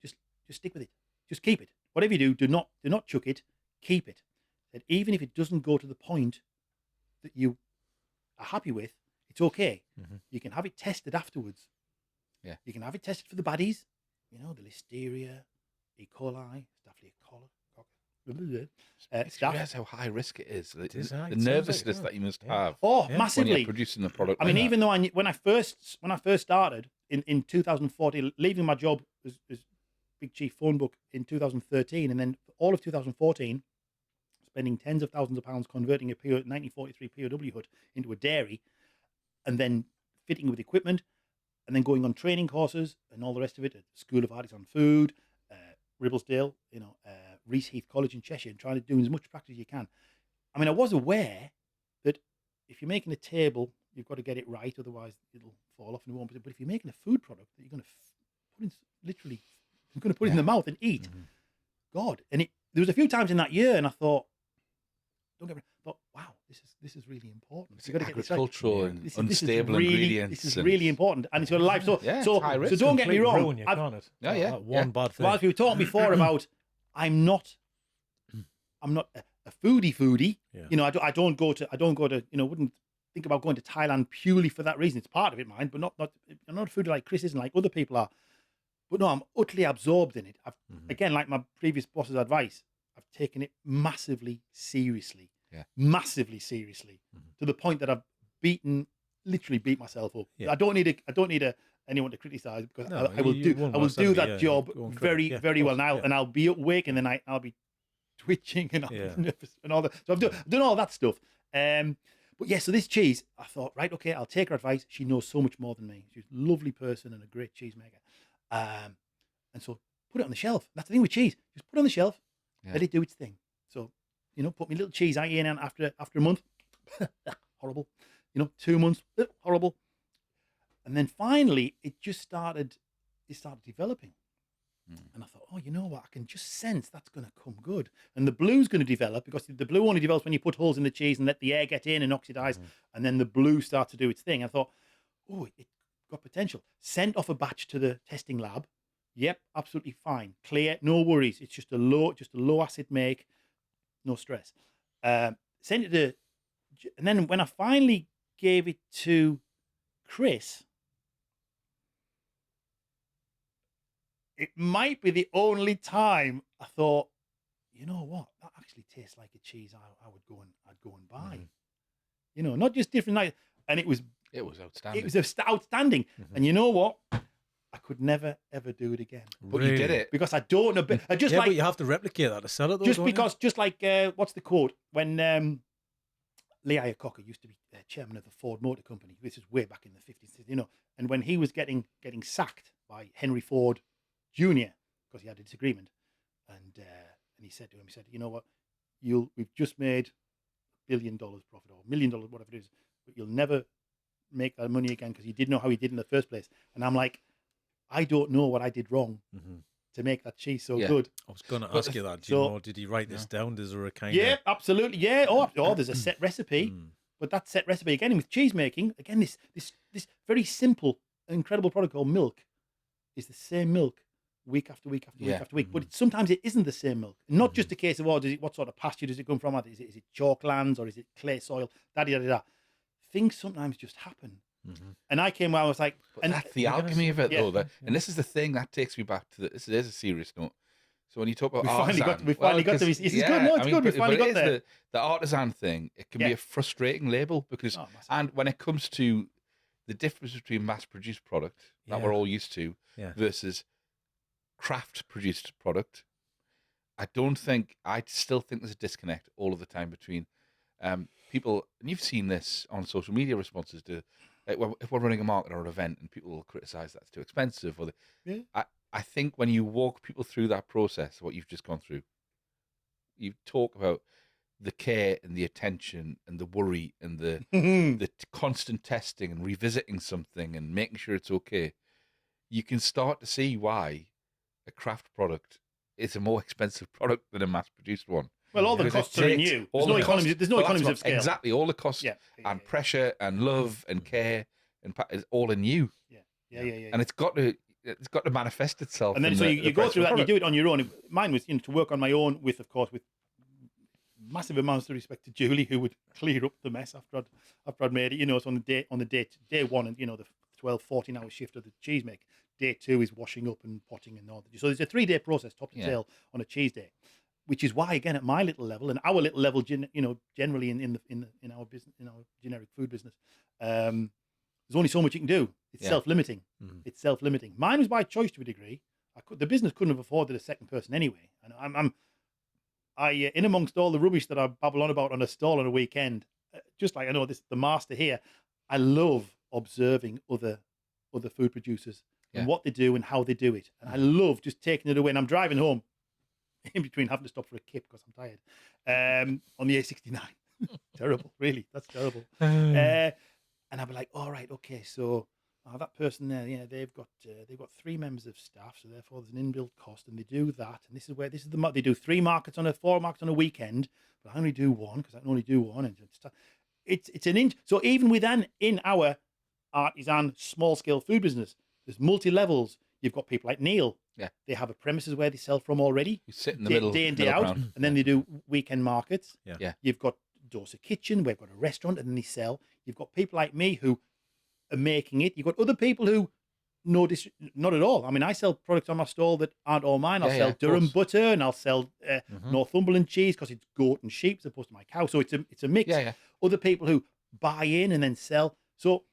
stick with it. Just keep it. Whatever you do not chuck it. Keep it. That even if it doesn't go to the point that you are happy with, it's okay. You can have it tested afterwards. Yeah. You can have it tested for the baddies, the listeria, E. coli, Staphylococcus, You staph. realize how high risk it is. The, is high. the It sounds like nervousness it, that you must yeah. have Oh, Yeah. when massively. you're producing the product. I mean, like even though when I first started in 2014, leaving my job as Big Chief phone book in 2013, and then all of 2014, spending tens of thousands of pounds converting a 1943 POW hut into a dairy, and then fitting with equipment, and then going on training courses and all the rest of it at School of Artisan Food, Ribblesdale, Reese Heath College in Cheshire, and trying to do as much practice as you can. I mean, I was aware that if you're making a table, you've got to get it right, otherwise it'll fall off and it won't. But if you're making a food product that you're going to put in, literally, you're going to put it in the mouth and eat, God. And there was a few times in that year, and I thought, wow, this is really important. It's You've got to get this right. agricultural and This is unstable really, ingredients. This is really important, and it's got a life. So, Yeah, it's so, high so risk. don't get me Completely wrong. ruin you, can't it? Yeah, yeah, That one yeah. bad thing. While we were talking before about, I'm not a foodie. Yeah. I don't go to. Wouldn't think about going to Thailand purely for that reason. It's part of it, mine, but not. I'm not a foodie like Chris isn't, like other people are. But no, I'm utterly absorbed in it. Again, like my previous boss's advice, I've taken it massively seriously. Yeah. Massively seriously, to the point that I've literally beat myself up. Yeah. I don't need anyone to criticise, because No, I will you do won't I will most do certainly, that yeah, job go and very critic, yeah, very of well course, now, yeah. and I'll be awake in the night. I'll be twitching and I'll Yeah. be nervous and all that. So I've done all that stuff. But yeah, so this cheese, I thought, right, okay, I'll take her advice. She knows so much more than me. She's a lovely person and a great cheesemaker. And so put it on the shelf. That's the thing with cheese. Just put it on the shelf, let it do its thing. So, put me little cheese in, and after a month, horrible. 2 months, horrible. And then finally, it started developing. And I thought, oh, you know what? I can just sense that's going to come good. And the blue's going to develop, because the blue only develops when you put holes in the cheese and let the air get in and oxidize. And then the blue starts to do its thing. I thought, oh, it got potential. Sent off a batch to the testing lab. Yep, absolutely fine. Clear, no worries. It's just a low acid make, no stress. Sent it to, and then when I finally gave it to Chris, it might be the only time I thought, you know what, that actually tastes like a cheese I'd go and buy. Not just different nights. And it was outstanding. It was outstanding. And you know what? I could never ever do it again. But you did it. Because I don't know. I just But you have to replicate that to sell it, though. just like what's the quote when Lee Iacocca used to be chairman of the Ford Motor Company. This is way back in the 50s, and when he was getting sacked by Henry Ford Jr. because he had a disagreement, and he said to him, you know what, we've just made $1 billion profit, or $1 million, whatever it is, but you'll never make that money again, because you didn't know how he did in the first place. And I'm like, I don't know what I did wrong to make that cheese so good. I was going to ask you that. Did he write this down? Is there a kind Yeah, of... absolutely. Yeah. Oh, there's a set recipe. But that set recipe, again, with cheese making, again, this very simple, incredible product called milk is the same milk week after week after week after week. But sometimes it isn't the same milk. Not just a case of, what sort of pasture does it come from? Is it chalk lands, or is it clay soil? Da-da-da-da. Things sometimes just happen. And I came where I was like... And that's the alchemy of it, though. And this is the thing that takes me back to this is a serious note. So when you talk about artisan... We finally got to this. This is good. No, it's good. We finally got there. The artisan thing, it can be a frustrating label, because... and when it comes to the difference between mass-produced product that we're all used to versus craft-produced product, I still think there's a disconnect all of the time between people, and you've seen this on social media responses to, if we're running a market or an event and people will criticize that's too expensive, or I think when you walk people through that process, what you've just gone through, you talk about the care and the attention and the worry and the constant testing and revisiting something and making sure it's okay. You can start to see why a craft product is a more expensive product than a mass-produced one. Well, all the costs are in you. There's no economies of scale. Exactly, all the costs and pressure and love and care is all in you. Yeah. And it's got to manifest itself. And then so you go through that, and you do it on your own. Mine was to work on my own with massive amounts of respect to Julie, who would clear up the mess after I'd made it. So on the day one, and the 12, 14-hour shift of the cheese make, day 2 is washing up and potting and all that. So there's a 3-day process, top to tail, on a cheese day, which is why, again, at my little level and our little level, generally in our business, in our generic food business, there's only so much you can do. It's self-limiting. It's self-limiting. Mine was by choice to a degree. The business couldn't have afforded a second person anyway, and I in amongst all the rubbish that I babble on about on a stall on a weekend, just like I know the master here, I love observing other food producers and what they do and how they do it. And I love just taking it away. And I'm driving home in between having to stop for a kip because I'm tired on the A69. Terrible, really. That's terrible. And I'll be like, all right, okay, so that person there, they've got 3 members of staff, so therefore there's an inbuilt cost, and they do that, and they do 4 markets on a weekend, but I only do one because I can only do one, and it's an inch. So even in our artisan small scale food business, there's multi levels. You've got people like Neil. Yeah, they have a premises where they sell from already. You sit in the middle, day in, day out, ground. and then they do weekend markets. Yeah. You've got Dorset Kitchen, we've got a restaurant, and then they sell. You've got people like me who are making it. You've got other people who not at all. I mean, I sell products on my stall that aren't all mine. I'll sell Durham butter, and I'll sell Northumberland cheese because it's goat and sheep as opposed to my cow. So it's a mix. Yeah. Other people who buy in and then sell. So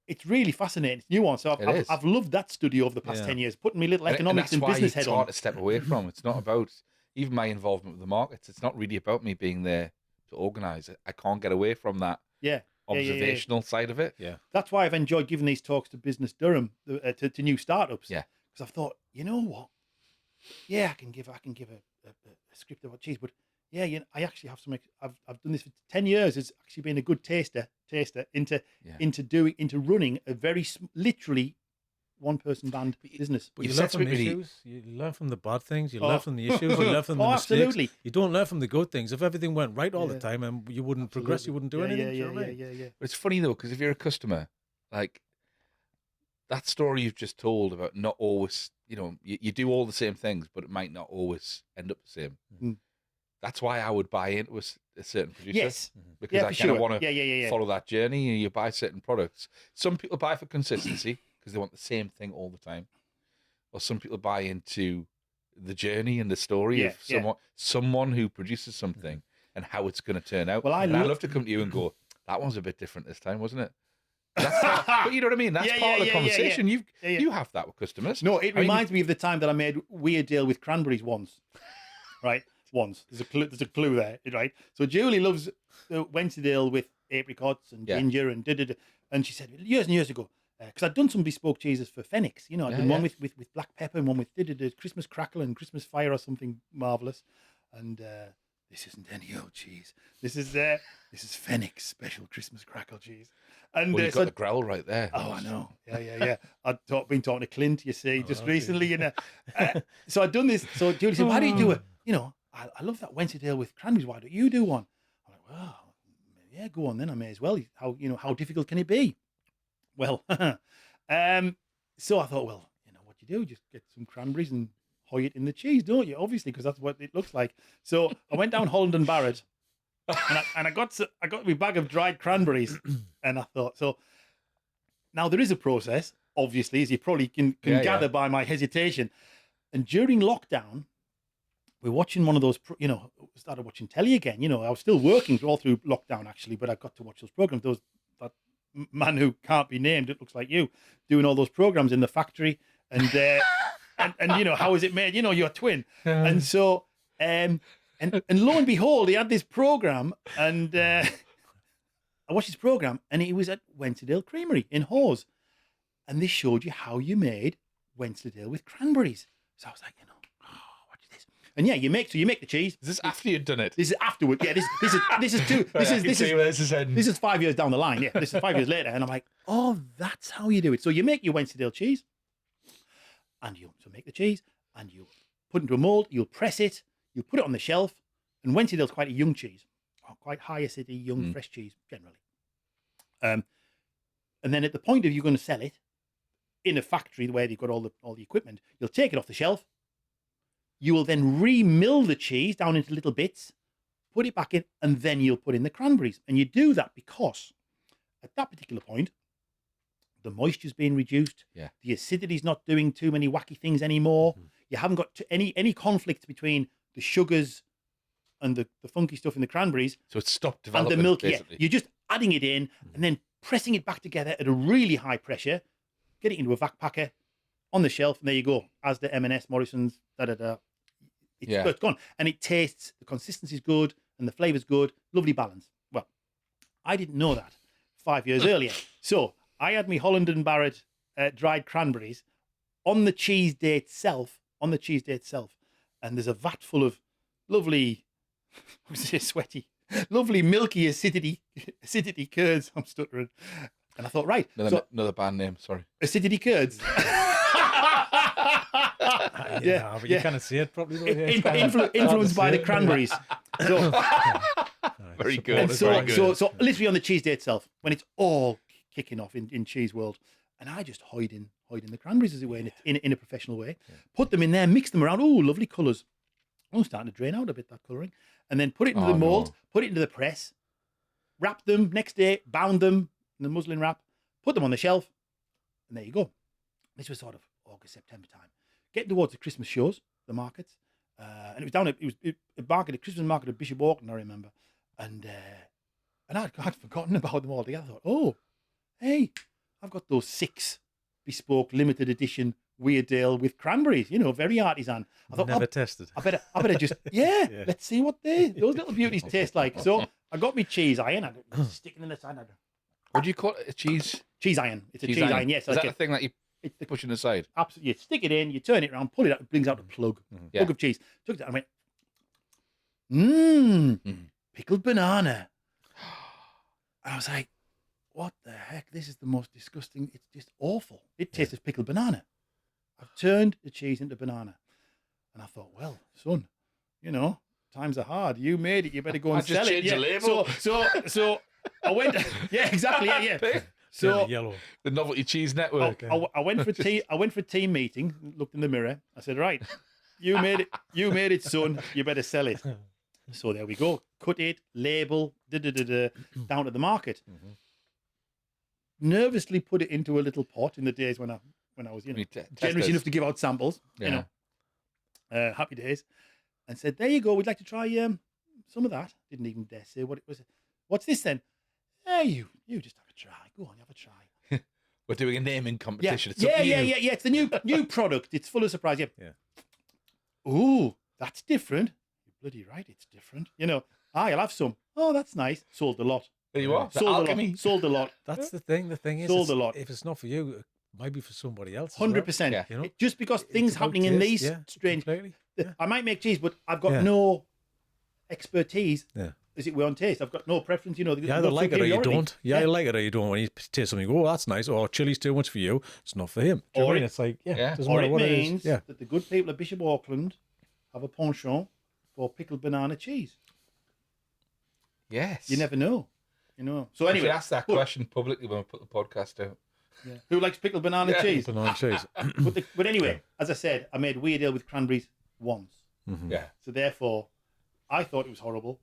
it's really fascinating. It's nuanced. So I've loved that study over the past 10 years, putting me little economics and business head on. It's hard to step away from. It's not about even my involvement with the markets. It's not really about me being there to organise it. I can't get away from that. Observational side of it. Yeah, that's why I've enjoyed giving these talks to Business Durham to new startups. Yeah, because I've thought, you know what? Yeah, I can give a script about cheese, but I actually have some. I've done this for 10 years. It's actually been a good taster into running a very literally one-person band business. But you learn from the issues. You learn from the bad things. You learn from the issues. You learn from the mistakes. Absolutely. You don't learn from the good things. If everything went right all the time and you wouldn't progress, you wouldn't do anything. Yeah. But it's funny though, because if you're a customer, like that story you've just told about not always, you do all the same things, but it might not always end up the same. Mm. That's why I would buy into a certain producer. Yes. Because I kind of want to follow follow that journey, and you buy certain products. Some people buy for consistency because they want the same thing all the time. Or some people buy into the journey and the story of someone who produces something and how it's going to turn out. Well, I'd love to come to you and go, that one's a bit different this time, wasn't it? But you know what I mean? That's part of the conversation. You have that with customers. No, it reminds me of the time that I made Weardale with cranberries once. Right? Once. There's a clue there, right? So Julie loves Wensleydale with apricots and ginger and da-da-da. And she said, years and years ago, because I'd done some bespoke cheeses for Phoenix. I'd done one with black pepper and one with Christmas crackle and Christmas fire or something marvellous. And this isn't any old cheese. This is Phoenix special Christmas crackle cheese. And you've got the growl right there. Oh, I know. Yeah. I'd been talking to Clint, you see, just recently. So I'd done this. So Julie said, why do you do it? I love that Wensleydale with cranberries. Why don't you do one? I'm like, well, yeah, go on then. I may as well. How difficult can it be? Well, so I thought, well, what you do, just get some cranberries and hoy it in the cheese, don't you? Obviously, because that's what it looks like. So I went down Holland and Barrett, and I got my bag of dried cranberries, and I thought, so now there is a process, obviously, as you probably can gather by my hesitation. And during lockdown, we're watching one of those, started watching telly again. I was still working all through lockdown, actually, but I got to watch those programs. That man who can't be named, it looks like you, doing all those programs in the factory. And, and how is it made? Your twin. And so, and lo and behold, he had this program. And I watched his program, and he was at Wensleydale Creamery in Hawes. And this showed you how you made Wensleydale with cranberries. So I was like, and you make the cheese. Is this after you'd done it? This is afterward. Yeah, this is 5 years down the line. Yeah, this is 5 years later, and I'm like, oh, that's how you do it. So you make your Wensleydale cheese, and you make the cheese, and you put it into a mold. You'll press it. You put it on the shelf, and Wensleydale's quite a young cheese, quite high acidity, young fresh cheese generally. And then at the point of you're going to sell it in a factory where you've got all the equipment, you'll take it off the shelf. You will then re-mill the cheese down into little bits, put it back in, and then you'll put in the cranberries. And you do that because at that particular point, The moisture's being reduced. Yeah. The acidity's not doing too many wacky things anymore. You haven't got any conflict between the sugars and the funky stuff in the cranberries So it's stopped and developing. the milk. Yeah, Basically. you're just adding it in and then pressing it back together at a really high pressure. Get it into a vac packer on the shelf, and there you go. As the M&S, Morrison's, it's gone, and it tastes. The consistency's good, and the flavour's good. Lovely balance. Well, I didn't know that 5 years earlier, so I had me Holland and Barrett dried cranberries on the cheese day itself. And there's a vat full of lovely, I was say sweaty, lovely milky acidity curds. I'm stuttering. And I thought, right, Another band name. Sorry. acidity curds. Yeah, but you can't see it properly. Influenced by the cranberries. So, Very good. and Very good. so literally on the cheese day itself, when it's all kicking off in cheese world, and I just hide in the cranberries, as it were, in a professional way. Put them in there, mix them around. Oh, lovely colours. Oh, starting to drain out a bit, that colouring. And then put it into the mould, put it into the press, wrap them next day, bound them in the muslin wrap, put them on the shelf, and there you go. This was sort of August, September time. Getting towards the Christmas shows, the markets, and it was down at a Christmas market at Bishop Auckland, I remember, and I'd forgotten about them all together. I thought, oh, hey, I've got those 6 bespoke limited edition Weardale with cranberries, very artisan. I thought, Never tested. I better just, let's see what those little beauties taste like. So I got me cheese iron, I sticking in the side. What do you call it? A cheese? Cheese iron. It's a cheese iron, yes. Is that the thing that you pushing aside? Absolutely. You stick it in, you turn it around, pull it out, it brings out a plug of cheese. Took that and went, pickled banana. And I was like, what the heck? This is the most disgusting. It's just awful. It tastes of pickled banana. I've turned the cheese into banana. And I thought, well, son, times are hard. You made it. You better go and sell it. Change the label. So I went. Yeah, exactly. Yeah. So yellow. The Novelty Cheese Network. I went for tea. I went for a team meeting. Looked in the mirror. I said, right, you made it. You made it, son. You better sell it. So there we go. Cut it, label, down to the market. Nervously put it into a little pot in the days when I was, generous enough to give out samples. Happy days, and said, there you go. We'd like to try some of that. Didn't even dare say what it was. What's this then? You just have a try. Go on, have a try. We're doing a naming competition. Yeah. It's the new product. It's full of surprise. Yeah. Ooh, that's different. You're bloody right. It's different. I'll have some. Oh, that's nice. Sold a lot. There you are. Sold a lot. That's the thing. The thing is, sold a lot. If it's not for you, it might be for somebody else. 100%. Just because things happening in these strange. Yeah. I might make cheese, but I've got no expertise. Yeah. As it were on taste, I've got no preference. You either like it or you don't. You like it or you don't. When you taste something, oh, that's nice. Or chili's too much for you. It's not for him. Or it's like, doesn't or matter it what means it is. that the good people at Bishop Auckland have a penchant for pickled banana cheese. Yes. You never know. So anyway, we ask that question publicly when we put the podcast out. Yeah. Who likes pickled banana cheese? Banana cheese. But anyway, as I said, I made Weardale with cranberries once. Yeah. So therefore, I thought it was horrible.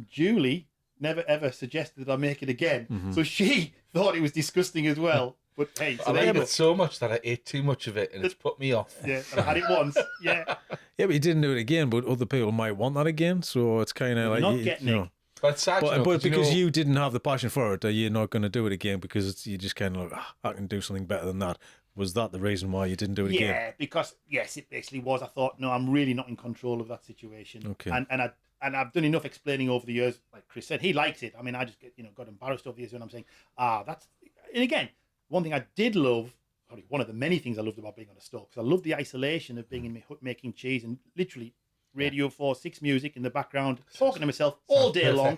Julie never ever suggested that I make it again. So she thought it was disgusting as well. But hey, so I like it so much that I ate too much of it and it's put me off. Yeah, and I had it once. Yeah. Yeah, but you didn't do it again, but other people might want that again. So it's kind of like not getting it. But it's sad, but because you didn't have the passion for it, you're not going to do it again because you just kind of like, I can do something better than that. Was that the reason why you didn't do it again? Yeah, because yes, it basically was. I thought, no, I'm really not in control of that situation. Okay. And I've done enough explaining over the years. Like Chris said, he likes it. I mean, I just get got embarrassed over the years when I'm saying, that's. And again, one thing I did love, probably one of the many things I loved about being on a stall, because I love the isolation of being in my hut making cheese and literally Radio 4, 6 music in the background, talking to myself all day long,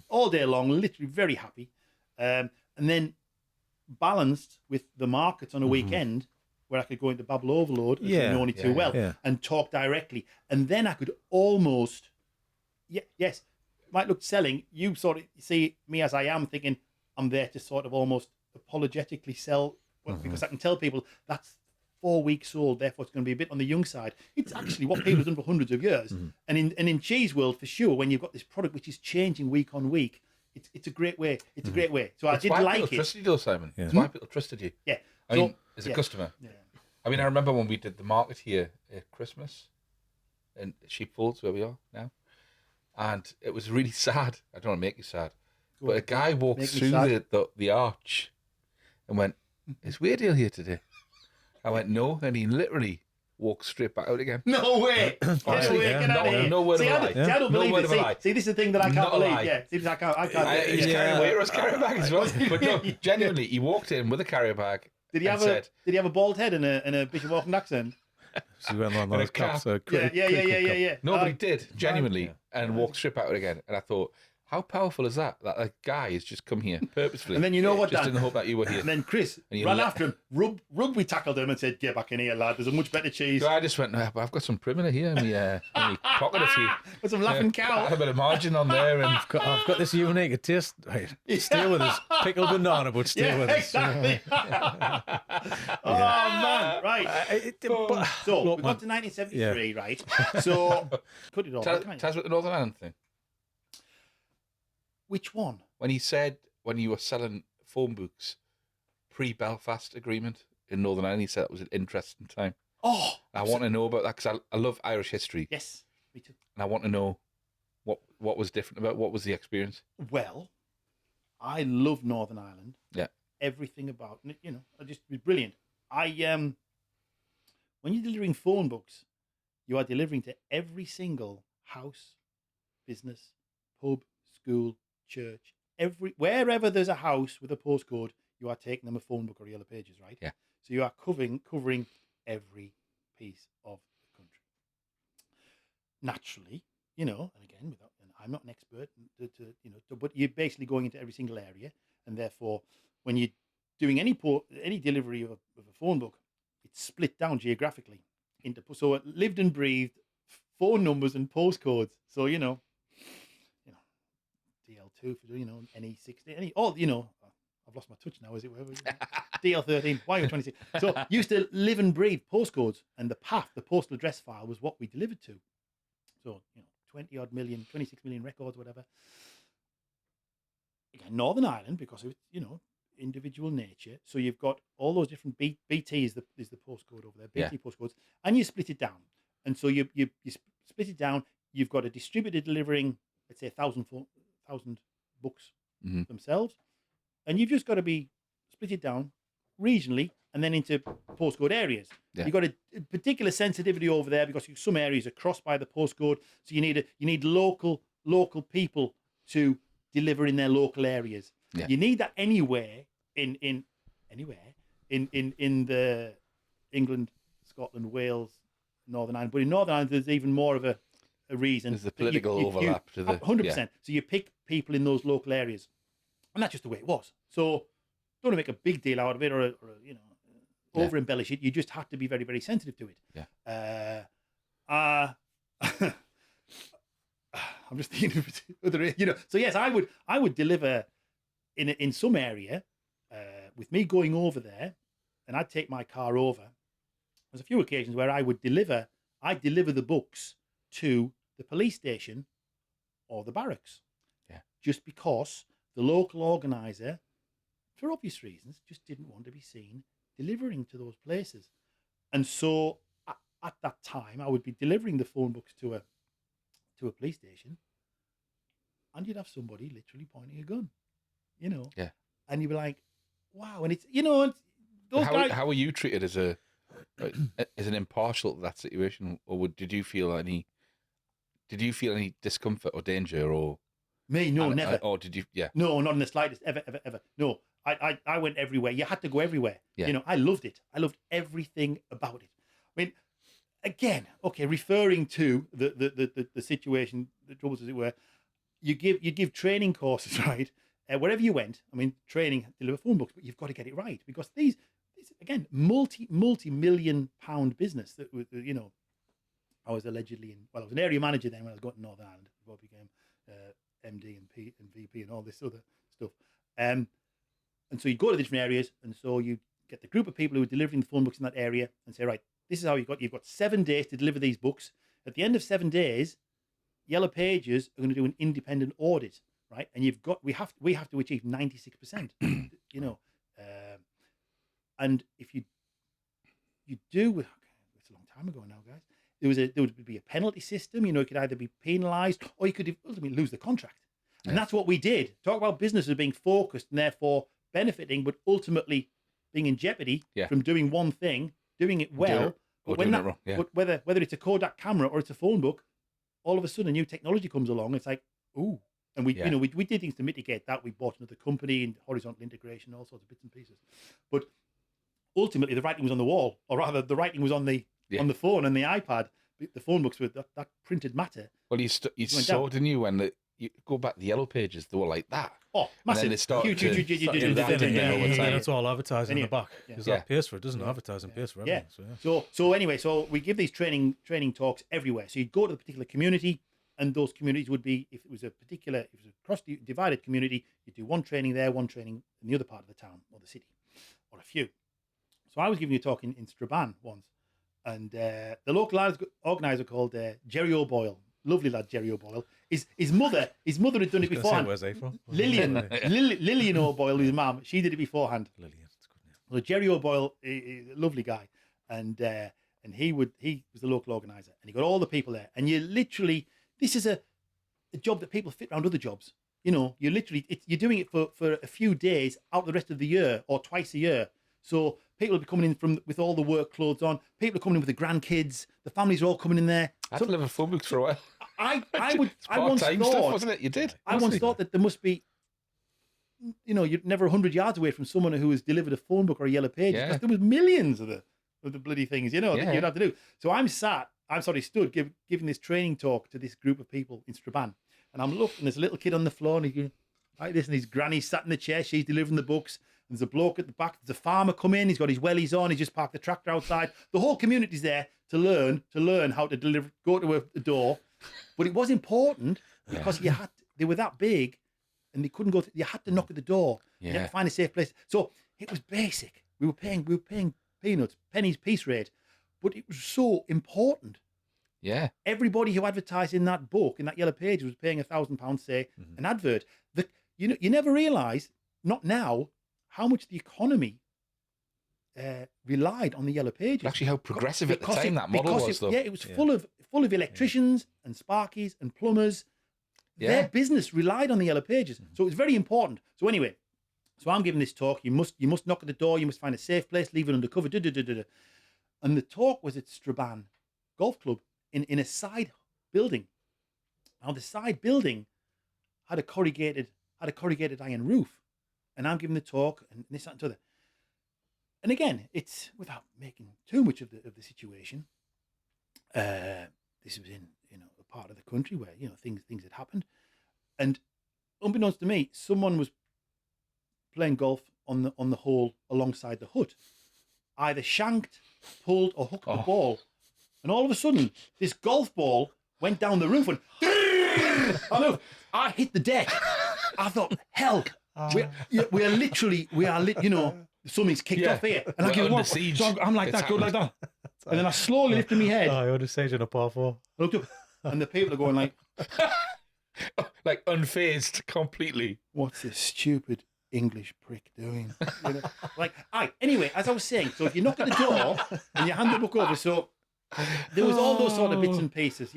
literally very happy. And then balanced with the markets on a weekend where I could go into Babble Overload, as you know only too well, and talk directly. And then I could almost, yes, it might look selling. You sort of see me as I am, thinking I'm there to sort of almost apologetically sell, because I can tell people that's 4 weeks old, therefore it's going to be a bit on the young side. It's actually what people have done for hundreds of years. And in cheese world, for sure, when you've got this product which is changing week on week, it's a great way. It's a great way. So I It's did why like people it. trusted you, though, Simon. Yeah. It's why people trusted you. Yeah. I So- mean, as a yeah. customer. Yeah. I mean, I remember when we did the market here at Christmas in Sheepfolds, where we are now, and it was really sad. I don't want to make you sad, Go but on. a guy walked Make me through sad. the arch and went, "Is Weardale here today?" I went, "No," and he literally walked straight back out again. No way. Honestly, Get out of here. no word See, of a I lie. don't- see, I don't No believe word it. of a lie. See, this is the thing that I can't Not a believe. lie. Yeah. See, I can't. He's Yeah. carrying away, was carrying a bag as well. But no, genuinely, he walked in with a carrier bag. Did he and have said, Did he have a bald head and a Bishop Auckland accent? So he went on a those caps. cap. Yeah. No, but he did, Right. genuinely, and walked straight out again. And I thought, how powerful is that? That a guy has just come here purposefully. And then you know what, just Dan? in the hope that you were here. And then Chris And you ran let- after him, rugby tackled him and said, "Get back in here, lad. There's a much better cheese." So I just went, "No, but I've got some perimeter here in my pocket a few. With some laughing I had cow. a bit of margin on there, and I've got this unique taste. Right, stay with us. Pickled banana, but stay Yeah, with us. exactly. Oh man, right. So Look, we man. got to 1973, right? So put it all. tell, can't you? tell us about the Northern Ireland thing. Which one? When he said, when you were selling phone books pre-Belfast agreement in Northern Ireland, he said that was an interesting time. Oh, I want to know about that because I love Irish history, yes, me too. and I want to know what was different about what was the experience. Well, I love Northern Ireland. Yeah. Everything about it, you know, it just be brilliant. When you're delivering phone books, you are delivering to every single house, business, pub, school, church, wherever there's a house with a postcode, you are taking them a phone book or Yellow Pages, right? Yeah. So you are covering every piece of the country. Naturally, you know, and again, and I'm not an expert, but you're basically going into every single area, and therefore, when you're doing any delivery of a phone book, it's split down geographically into so it lived and breathed phone numbers and postcodes. So DL2 for NE60, I've lost my touch now, as it were. DL13, YO26. So used to live and breathe postcodes, and the postal address file was what we delivered to. So 20 odd million, 26 million records, whatever. Again, Northern Ireland, because of individual nature. So you've got all those different BT is the postcode over there, BT postcodes, and you split it down. And so you split it down. You've got a distributor delivering, let's say, 1,000 books themselves, and you've just got to be split it down regionally and then into postcode areas. Yeah. You've got a particular sensitivity over there because some areas are crossed by the postcode, so you need local people to deliver in their local areas. Yeah. You need that anywhere in the England, Scotland, Wales, Northern Ireland. But in Northern Ireland, there's even more of a reason. There's the political overlap to the 100%. So you pick people in those local areas, and that's just the way it was. So don't want to make a big deal out of it or over embellish it. You just have to be very, very sensitive to it. Yeah. I'm just thinking of other, So yes, I would deliver in some area with me going over there, and I'd take my car over. There's a few occasions where I'd deliver the books to the police station or the barracks. Yeah. Just because the local organizer, for obvious reasons, just didn't want to be seen delivering to those places. And so at that time, I would be delivering the phone books to a police station, and you'd have somebody literally pointing a gun, Yeah. and you'd be like, wow. And it's, those guys. How were you treated as an impartial to that situation, or did you feel any discomfort or danger, or Me, no, never. or did you? Yeah. No, not in the slightest, ever. No, I went everywhere. You had to go everywhere. Yeah. I loved it. I loved everything about it. I mean, again, okay, referring to the situation, the troubles as it were, you give training courses, right? Wherever you went, I mean, training, deliver phone books, but you've got to get it right because these again, multi-million pound business that I was allegedly in. Well, I was an area manager then when I was going to Northern Ireland before I became MD and P and VP and all this other stuff. And so you go to different areas, and so you get the group of people who are delivering the phone books in that area and say, right, this is how you've got 7 days to deliver these books. At the end of 7 days, Yellow Pages are going to do an independent audit right? And we have to achieve 96%, you know, and if you do, it's a long time ago now, guys. There would be a penalty system. You know, it could either be penalised or you could ultimately lose the contract. And that's what we did. Talk about businesses being focused and therefore benefiting, but ultimately being in jeopardy from doing one thing, doing it well. But whether it's a Kodak camera or it's a phone book, all of a sudden new technology comes along. It's like, ooh. And we did things to mitigate that. We bought another company and horizontal integration, all sorts of bits and pieces. But ultimately, the writing was on the wall, or rather, the writing was on the phone and the iPad. The phone books with that printed matter. Well, you saw, didn't you, when you go back the yellow pages, they were like that. Oh, massive. And then they started Huge. And it's all advertising in the back. Because that pays for it, doesn't it? Advertising pays for everything. So anyway, we give these training talks everywhere. So you'd go to the particular community, and those communities would be, if it was a cross-divided community, you'd do one training there, one training in the other part of the town or the city, or a few. So I was giving you a talk in Strabane once, and the local organizer called Jerry O'Boyle, lovely lad, Jerry O'Boyle. His mother had done it beforehand. Where's he from? Lillian O'Boyle, his mum, she did it beforehand. Lillian, that's good name. So Jerry O'Boyle, a lovely guy, and he was the local organizer, and he got all the people there. And you literally, this is a job that people fit around other jobs. You know, you're doing it for a few days out the rest of the year or twice a year. So people will be coming in with all the work clothes on. People are coming in with the grandkids. The families are all coming in there. I had to live in phone books for a while. I once Part-time thought, stuff, wasn't it? You did. I once thought that there must be, you know, you're never 100 yards away from someone who has delivered a phone book or a yellow page. Yeah. Because there was millions of the bloody things, you know, that you'd have to do. So I'm stood giving this training talk to this group of people in Strabane, and I'm looking. There's a little kid on the floor, and he's going like this, and his granny sat in the chair. She's delivering the books. There's a bloke at the back. There's a farmer come in. He's got his wellies on. He just parked the tractor outside. The whole community's there to learn how to deliver, go to a door. But it was important because they were that big, and they couldn't go. You had to knock at the door. You had to find a safe place. So it was basic. We were paying peanuts, pennies piece rate, but it was so important. Yeah. Everybody who advertised in that book, in that yellow page, was paying £1,000, say, an advert. You never realise, not now, how much the economy relied on the yellow pages. Actually, how progressive at the time that model was, though. Yeah, it was full of electricians and sparkies and plumbers. Yeah. Their business relied on the yellow pages, so it was very important. So anyway, I'm giving this talk. You must knock at the door. You must find a safe place. Leave it undercover. And the talk was at Strabane Golf Club in a side building. Now the side building had a corrugated iron roof, and I'm giving the talk and this that, and the other. And again, it's without making too much of the situation. This was in a part of the country where things had happened, and unbeknownst to me, someone was playing golf on the hole alongside the hut, either shanked, pulled, or hooked the ball, and all of a sudden, this golf ball went down the roof and I hit the deck. I thought, hell, we are literally, something's kicked off here. And I give under siege. So I'm like that, go like that. And then I slowly lifted my head. Oh, you're under siege in a par 4. I looked up, and the people are going like... like unfazed completely. What's this stupid English prick doing? Anyway, as I was saying, so if you knock at the door and you hand the book over, so there was all those sort of bits and pieces,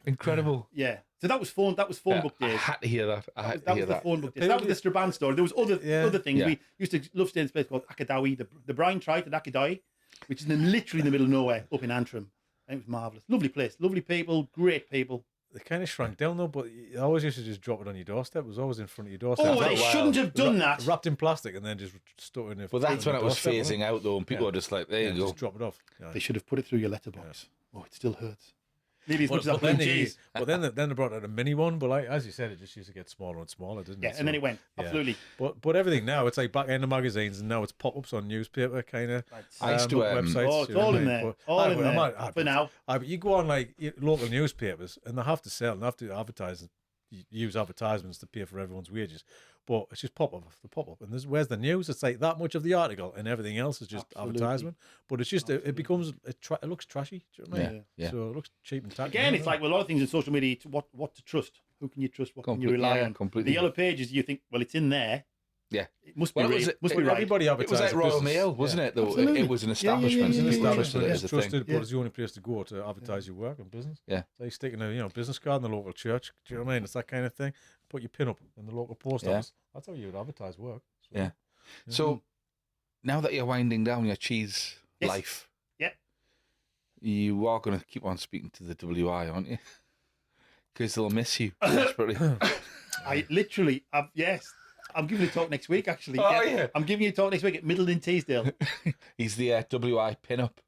Incredible. Yeah. So that was phone book days. I had to hear that. That was the phone book days. That was the Strabane story. There was other things. Yeah. We used to love staying in a place called Akadawi, the Brine Trite at Akadawi, which is literally in the middle of nowhere, up in Antrim. And it was marvellous. Lovely place. Lovely people. Great people. They kind of shrank down though, but you always used to just drop it on your doorstep. It was always in front of your doorstep. Oh, they shouldn't have done that. Wrapped in plastic and then just stuck in it. But that's when it was phasing out though, and people were just like, there you go. Just drop it off. Yeah. They should have put it through your letterbox. Yeah. Oh, it still hurts. Maybe as much as but that cheese. But then they brought out a mini one, but like as you said, it just used to get smaller and smaller, didn't it? Yeah, and then it went. Absolutely. But everything now, it's like back end of magazines, and now it's pop-ups on newspaper kind of I used to websites. Oh, it's all in there. All in there. For now. But you go on like local newspapers, and they have to sell and have to advertise and use advertisements to pay for everyone's wages. But it's just pop up after pop up, and where's the news? It's like that much of the article, and everything else is just Absolutely. advertisement. But it's just it becomes it looks trashy. Do you know what I mean? Yeah. So it looks cheap and tacky. Again, it's like with a lot of things in social media. It's what to trust. Who can you trust? What can you rely on? Completely. The yellow pages, you think, well, it's in there. Yeah. It must be Well, right. Must be right. Everybody It advertises. was like Royal business. Mail, wasn't it? Though Absolutely. it was an Yeah, establishment. yeah, and yeah, you yeah. trusted it It's as a trusted, thing. but it's the only place to go to advertise your work and business. Yeah. It's like sticking a business card in the local church. Do you know what I mean? It's that kind of thing. Put your pin up in the local post Yeah. office. That's how you would advertise work. So, Yeah. So now that you're winding down your cheese Yes. life, Yeah. you are going to keep on speaking to the WI, aren't you? Because they'll miss you desperately. I literally, yes. I'm giving a talk next week, actually. Oh, yeah. I'm giving you a talk next week at Middleton Teesdale. He's the WI pin-up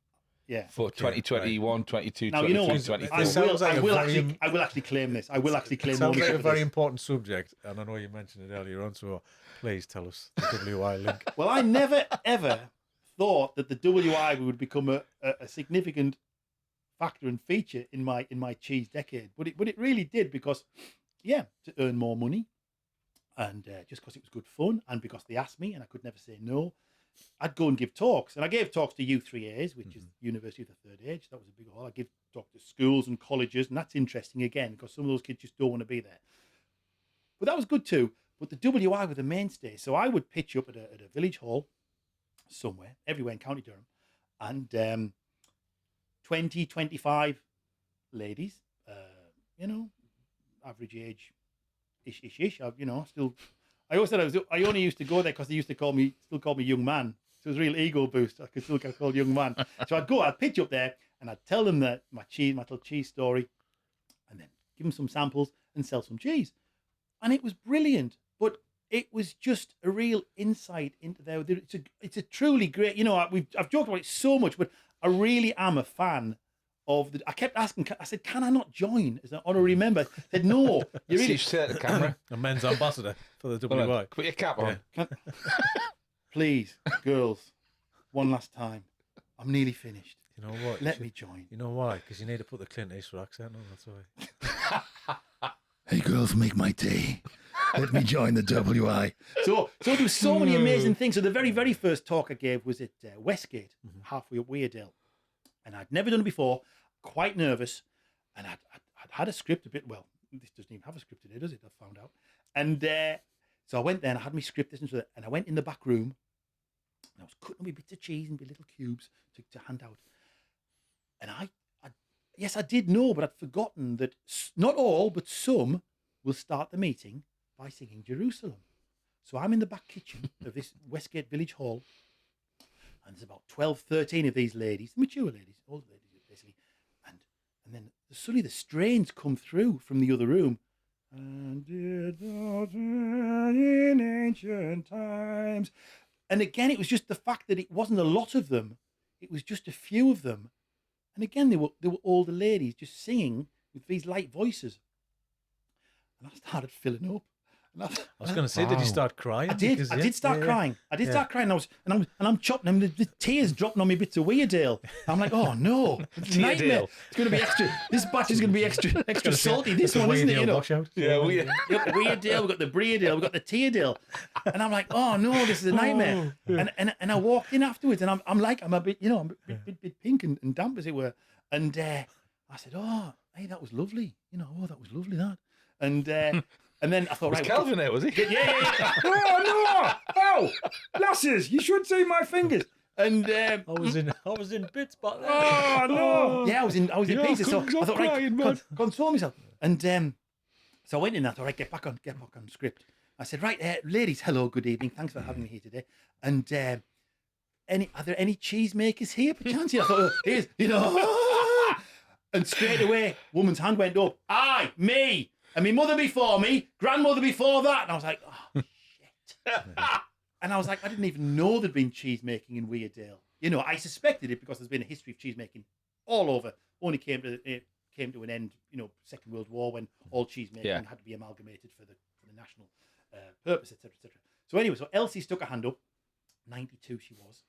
Yeah. for 2021, 22, Now, you know 23, what? 24. It sounds like I a will very- actually claim this. I will actually claim Sounds like ownership a of very this. important subject, and I know you mentioned it earlier on. So please tell us the WI link. Well, I never, ever thought that the WI would become a significant factor and feature in my cheese decade. But it really did, because, to earn more money, and just because it was good fun, and because they asked me and I could never say no, I'd go and give talks. And I gave talks to U3As, which is University of the Third Age. That was a big hall. I give talks to schools and colleges, and that's interesting again, because some of those kids just don't want to be there. But that was good too. But the WI were the mainstay. So I would pitch up at a village hall somewhere, everywhere in County Durham, and 20, 25 ladies, average age, ish. I always said I only used to go there because they used to call me young man. So it was a real ego boost. I could still get called young man. So I'd pitch up there and I'd tell them that my little cheese story, and then give them some samples and sell some cheese. And it was brilliant. But it was just a real insight into there. It's a truly great, I've joked about it so much, but I really am a fan of I kept asking, I said, can I not join as an honorary member? I said, no, you See, really, you say at the camera. A men's ambassador for the Hold on, WI. put your cap on. please, girls, one last time. I'm nearly finished. You know what? Let me join. You know why? Because you need to put the Clint Eastwood accent on. That's why. Hey girls, make my tea. Let me join the WI. So there was so many amazing things. So the very, very first talk I gave was at Westgate, halfway up Weardale. And I'd never done it before, quite nervous. And I'd had a script a bit. Well, this doesn't even have a script today, does it? I found out. And so I went there and I had my script, and I went in the back room and I was cutting me bits of cheese and little cubes to hand out. And I did know, but I'd forgotten that not all, but some will start the meeting by singing Jerusalem. So I'm in the back kitchen of this Westgate Village Hall, and there's about 12, 13 of these ladies, mature ladies, older ladies basically, and then suddenly the strains come through from the other room. And did thou turn in ancient times. And again, it was just the fact that it wasn't a lot of them, it was just a few of them. And again, they were older ladies just singing with these light voices. And I started filling up. I was going to say, did you start crying? I did. Because, I did start crying. I did start crying. I'm chopping, and the tears dropping on me bits of Weardale. I'm like, oh no, it's a nightmare. It's going to be extra. This batch is going to be extra salty. This one, isn't it? Washout. Yeah, we. Weardale, we've got the Breardale, we've got the Teardale, and I'm like, oh no, this is a nightmare. And I walked in afterwards, and I'm a bit, I'm a bit pink and damp, as it were. And I said, oh, hey, that was lovely. That was lovely, that. And then I thought, Was right, Calvin there, was he? yeah. Oh no! Oh, lasses, you should see my fingers. And I was in bits, but oh no! Yeah, I was in pieces. So I thought, right, console myself. And so I went in. I thought, right, get back on script. I said, right, ladies, hello, good evening. Thanks for having me here today. And are there any cheesemakers here, perchance? I thought, here's, and straight away, woman's hand went up. Aye, me. And my mother before me, grandmother before that. And I was like, oh, shit. And I was like, I didn't even know there'd been cheese making in Weardale. I suspected it because there's been a history of cheese making all over. Only came to an end, Second World War, when all cheese making had to be amalgamated for the national purpose, etc., etc. So anyway, so Elsie stuck her hand up. 92 she was.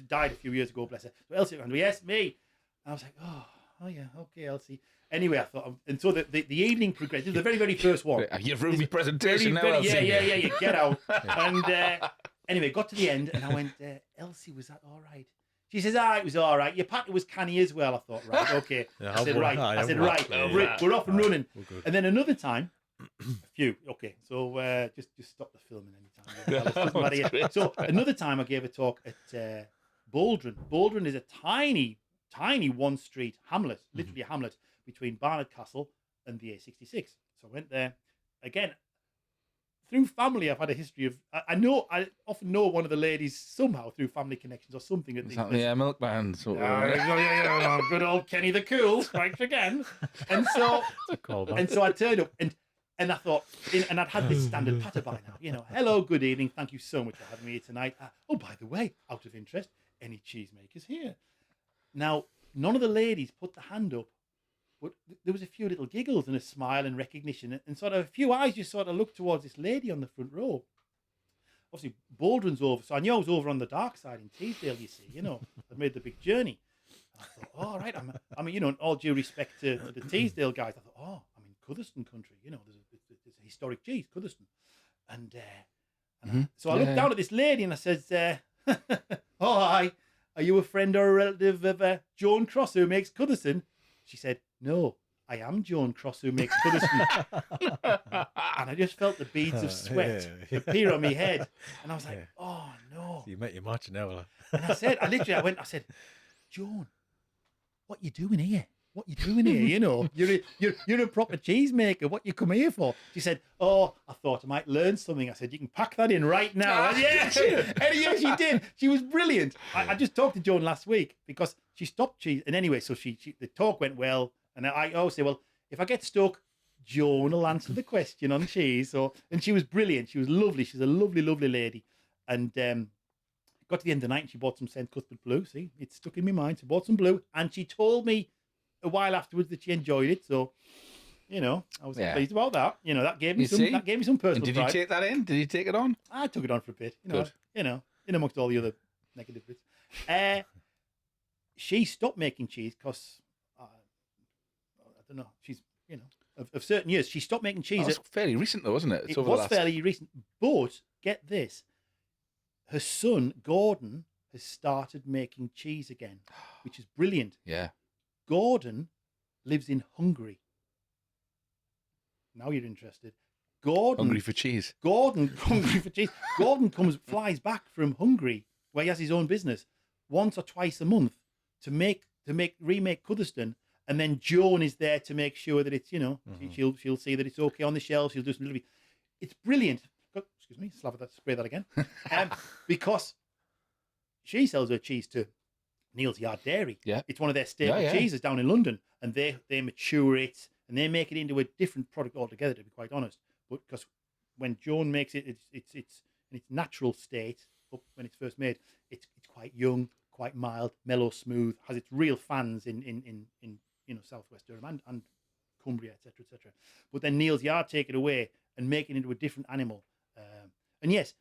Died a few years ago, bless her. So Elsie stuck her hand up. Yes, me. And I was like, oh, oh yeah, okay, Elsie. Anyway, I thought, and so the evening progressed. This is the very, very first one. You've ruined my presentation now, Very, Elsie. yeah, you get out. And anyway, got to the end, and I went, Elsie, was that all right? She says, it was all right. Your patter was canny as well. I thought, right, okay. Yeah, I said, right. We're off and running. And then another time, a few. Okay, so just stop the filming anytime. Doesn't matter yet. So another time I gave a talk at Baldwin. Baldwin is a tiny one street hamlet, literally a hamlet between Barnard Castle and the A66. So I went there again. Through family, I've had a history of. I often know one of the ladies somehow through family connections or something. At Exactly, yeah, milkman. Sort of. Yeah, good old Kenny the Cool strikes again. And so I turned up and I thought, and I'd had this standard patter by now. Hello, good evening. Thank you so much for having me here tonight. Oh, by the way, out of interest, any cheesemakers here? Now, none of the ladies put the hand up. But there was a few little giggles and a smile and recognition, and sort of a few eyes just sort of looked towards this lady on the front row. Obviously, Baldwin's over, so I knew I was over on the dark side in Teesdale, you see. I'd made the big journey. And I thought, all right, I mean, in all due respect to the Teesdale guys, I thought, I'm in Cudderston country. There's a historic cheese, Cudderston. So I looked down at this lady and I said, oh, hi, are you a friend or a relative of Joan Cross who makes Cudderston? She said, no, I am Joan Cross who makes Cudderston. And I just felt the beads of sweat appear on my head. And I was like, oh, no. You make your march now. And I said, I said, Joan, what you doing here? What you doing here? You're a proper cheesemaker. What you come here for? She said, oh, I thought I might learn something. I said, you can pack that in right now. And yes, she did. She was brilliant. I just talked to Joan last week because she stopped cheese. And anyway, so the talk went well. And I always say, well, if I get stuck, Joan will answer the question on cheese. And she was brilliant. She was lovely. She's a lovely, lovely lady. And got to the end of the night and she bought some St. Cuthbert Blue. See, it's stuck in my mind. She bought some blue and she told me a while afterwards that she enjoyed it. So, I was pleased about that. That gave me some personal and did pride. you take that in? Did you take it on? I took it on for a bit. Good. In amongst all the other negative bits. She stopped making cheese because I don't know. She's of certain years. She stopped making cheese. That's fairly recent though, wasn't it? It was fairly recent. But get this, her son Gordon has started making cheese again, which is brilliant. Yeah. Gordon lives in Hungary. Now you're interested. Gordon Hungry for cheese. Hungry for cheese. Gordon flies back from Hungary, where he has his own business, once or twice a month to remake Cudderston, and then Joan is there to make sure that it's she'll see that it's okay on the shelves. She'll do some little. It's brilliant. Excuse me, spray that again, because she sells her cheese to Neil's Yard Dairy. Yeah. It's one of their staple cheeses down in London, and they mature it and they make it into a different product altogether, to be quite honest. But because when Joan makes it, it's in its natural state when it's first made. It's quite young, quite mild, mellow, smooth. Has its real fans in Southwest Durham and Cumbria, etc., etc. But then Neil's Yard take it away and make it into a different animal. And yes,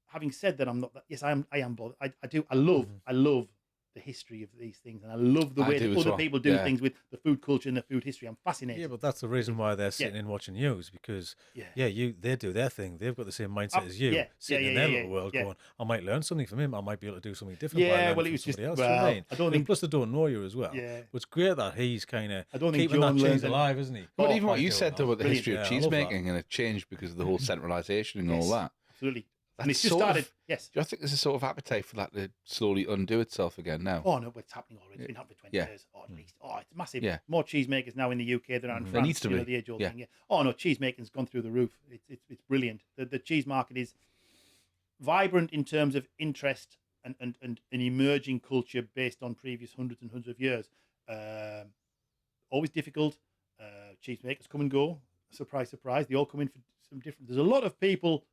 having said that, I'm not that. Yes, I am bothered. I do. I love the history of these things, and I love the way that other people do things with the food culture and the food history. I'm fascinated. Yeah, but that's the reason why they're sitting in watching news, because they do their thing. They've got the same mindset as you, sitting in their little world, going, I might learn something from him. I might be able to do something different. Yeah, well, it was just else. Well, I don't think. Plus, they don't know you as well. Yeah, but it's great that he's kind of keeping that cheese alive, isn't he? But even what you said though about the history of cheese making, and it changed because of the whole centralisation and all that. Absolutely. And it's just started. Yes. Do you think there's a sort of appetite for that to slowly undo itself again now? Oh no, it's happening already. It's been happening for 20 years, or at least. Oh, it's massive. Yeah. More cheesemakers now in the UK than are in France. There needs to be. The age-old thing. Yeah. Oh no, cheesemaking's gone through the roof. It's brilliant. The cheese market is vibrant in terms of interest and an emerging culture based on previous hundreds and hundreds of years. Always difficult. Cheesemakers come and go. Surprise, surprise. They all come in for some different. There's a lot of people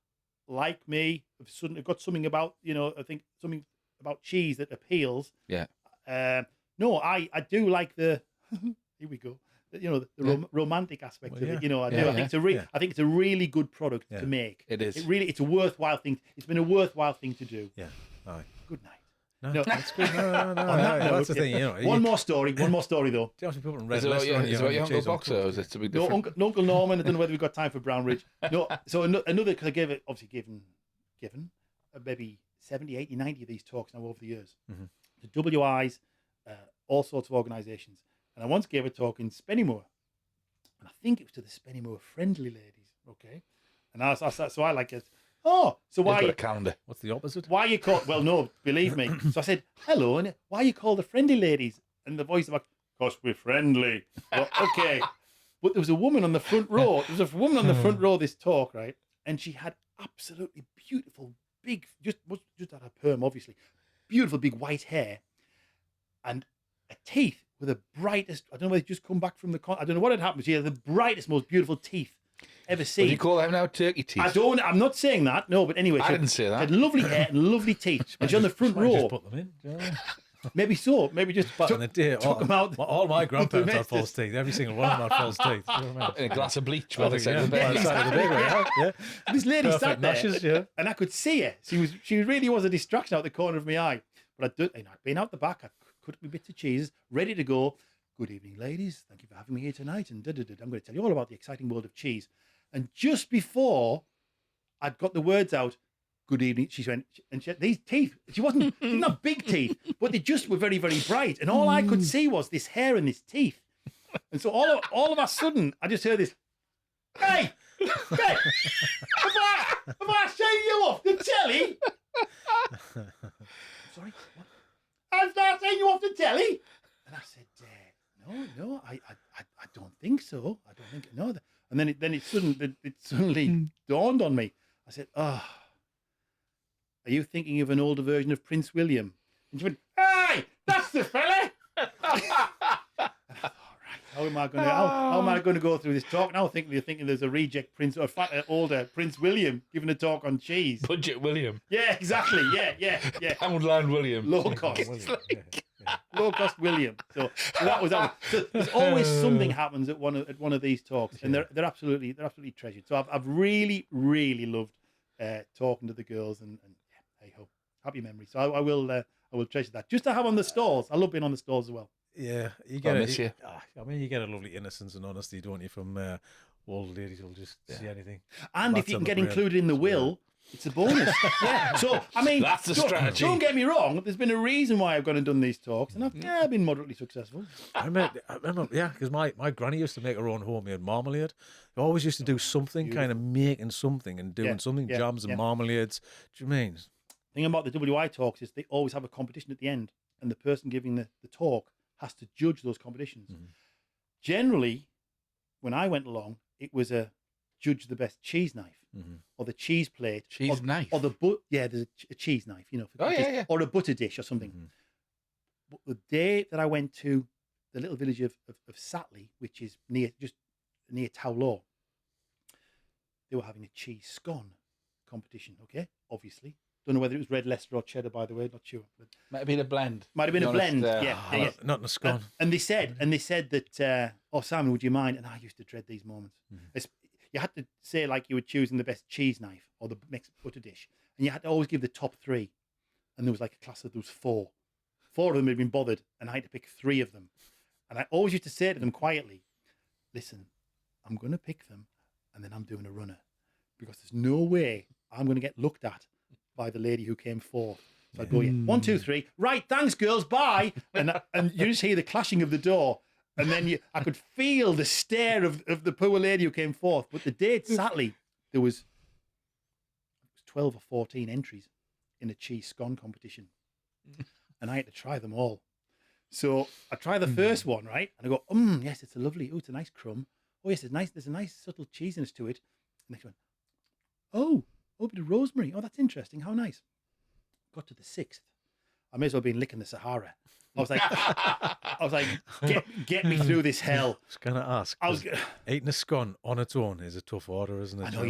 like me have got something about, I think something about cheese that appeals. Yeah. No, I do like the here we go. Romantic aspect of it. I do. I think it's a really good product to make. It is. It's a worthwhile thing. It's been a worthwhile thing to do. Yeah. Aye. Good night. No. That's good. No. On that note, That's the thing, you know. One more story though. Do you have people in red Is it about Leicester on your your Uncle cheese on Boxer, or is it something No, different? Uncle Norman. I don't know whether we've got time for Brownridge. No, so another, because I gave it, obviously given maybe 70, 80, 90 of these talks now over the years. Mhm. The WIs, all sorts of organisations. And I once gave a talk in Spennymoor. And I think it was to the Spennymoor friendly ladies, okay? And I like it. Oh, so You've got why a calendar. What's the opposite? are you called? Well, no, believe me. So I said, hello, and why are you called the friendly ladies? And the voice was like, because we're friendly. Well, okay. But there was a woman on the front row. There was a woman on the front row of this talk, right? And she had absolutely beautiful, big, just had her perm, obviously, beautiful big white hair and a teeth with the brightest, I don't know whether just come back from I don't know what had happened. She had the brightest, most beautiful teeth ever What do seen. you call them now? Turkey teeth? I'm not saying that, no, but anyway. I she didn't say that. She had lovely hair and lovely teeth. And she's on the front Might just row. put them in. do you know? Maybe so. Maybe just Back in the day, took them out. all my grandparents had domestic. false teeth. Every single one of them had false teeth. Do you know what I In mean? a glass of bleach I by the think, side yeah, of the by bed. the side of the bed, right? Yeah. This lady Perfect sat there, lashes, yeah. and I could see her. She really was a distraction out the corner of my eye. But I'd been out the back. I cut my bits of cheese, ready to go. Good evening, ladies. Thank you for having me here tonight. And I'm going to tell you all about the exciting world of cheese. And just before I'd got the words out, good evening, she went, and she had these teeth. She didn't have big teeth, but they just were very, very bright. And all I could see was this hair and this teeth. And so all of a sudden, I just heard this, hey, have I seen you off the telly? Sorry, what? Have I seen you off the telly? And I said, no, I don't think so. I don't think, no. And then it suddenly dawned on me. I said, oh, are you thinking of an older version of Prince William? And she went, hey, that's the fella. And I thought, right, how am I going to go through this talk now? Thinking there's a reject Prince or older Prince William giving a talk on cheese. Budget William. Yeah, exactly. Yeah. Poundland William. Low cost. Yeah. Low cost William. So that was that. So there's always something happens at one of these talks, and they're absolutely treasured. So I've really loved talking to the girls, and yeah, hey ho, happy memories. So I will treasure that just to have on the stalls. I love being on the stalls as well. Yeah, you I miss get you. I mean, you get a lovely innocence and honesty, don't you, from old ladies who'll just see anything. And if That's you on can the get brain. included in the will, it's a bonus. Yeah. So I mean, That's the strategy. Don't get me wrong. There's been a reason why I've gone and done these talks, and I've been moderately successful. I remember, yeah, because my granny used to make her own homemade marmalade. She always used to do something, kind of making something and doing something, jams and marmalades. Do you mean? The thing about the WI talks is they always have a competition at the end, and the person giving the talk has to judge those competitions. Mhm. Generally, when I went along, it was a judge the best cheese knife Mhm. or the cheese plate, Cheese or, knife? or the there's a cheese knife, you know, Oh, yeah. or a butter dish or something. Mhm. But the day that I went to the little village of Satley, which is near Towlaw, they were having a cheese scone competition. Okay, obviously. Don't know whether it was red Leicester or cheddar, by the way. Not sure. But Might have been a blend. might have been To a be honest, blend. Yeah. Not in a scone. And they said that, oh, Simon, would you mind? And I used to dread these moments. You had to say like you were choosing the best cheese knife or the next butter dish, and you had to always give the top three. And there was like a class of those four. Four of them had been bothered, and I had to pick three of them. And I always used to say to them quietly, "Listen, I'm going to pick them, and then I'm doing a runner, because there's no way I'm going to get looked at by the lady who came fourth." So I'd go, 1, 2, 3. Right, thanks, girls. Bye. And you just hear the clashing of the door. And then I could feel the stare of the poor lady who came fourth. But the date, sadly, there was 12 or 14 entries in a cheese scone competition. And I had to try them all. So I try the first one, right? And I go, yes, it's a nice crumb. Oh, yes, there's a nice subtle cheesiness to it. And next one, oh, a bit of rosemary. Oh, that's interesting. How nice. Got to the 6th. I may as well have been licking the Sahara. I was like, get me through this hell. I was going to ask. Eating a scone on its own is a tough order, isn't it? I Do know you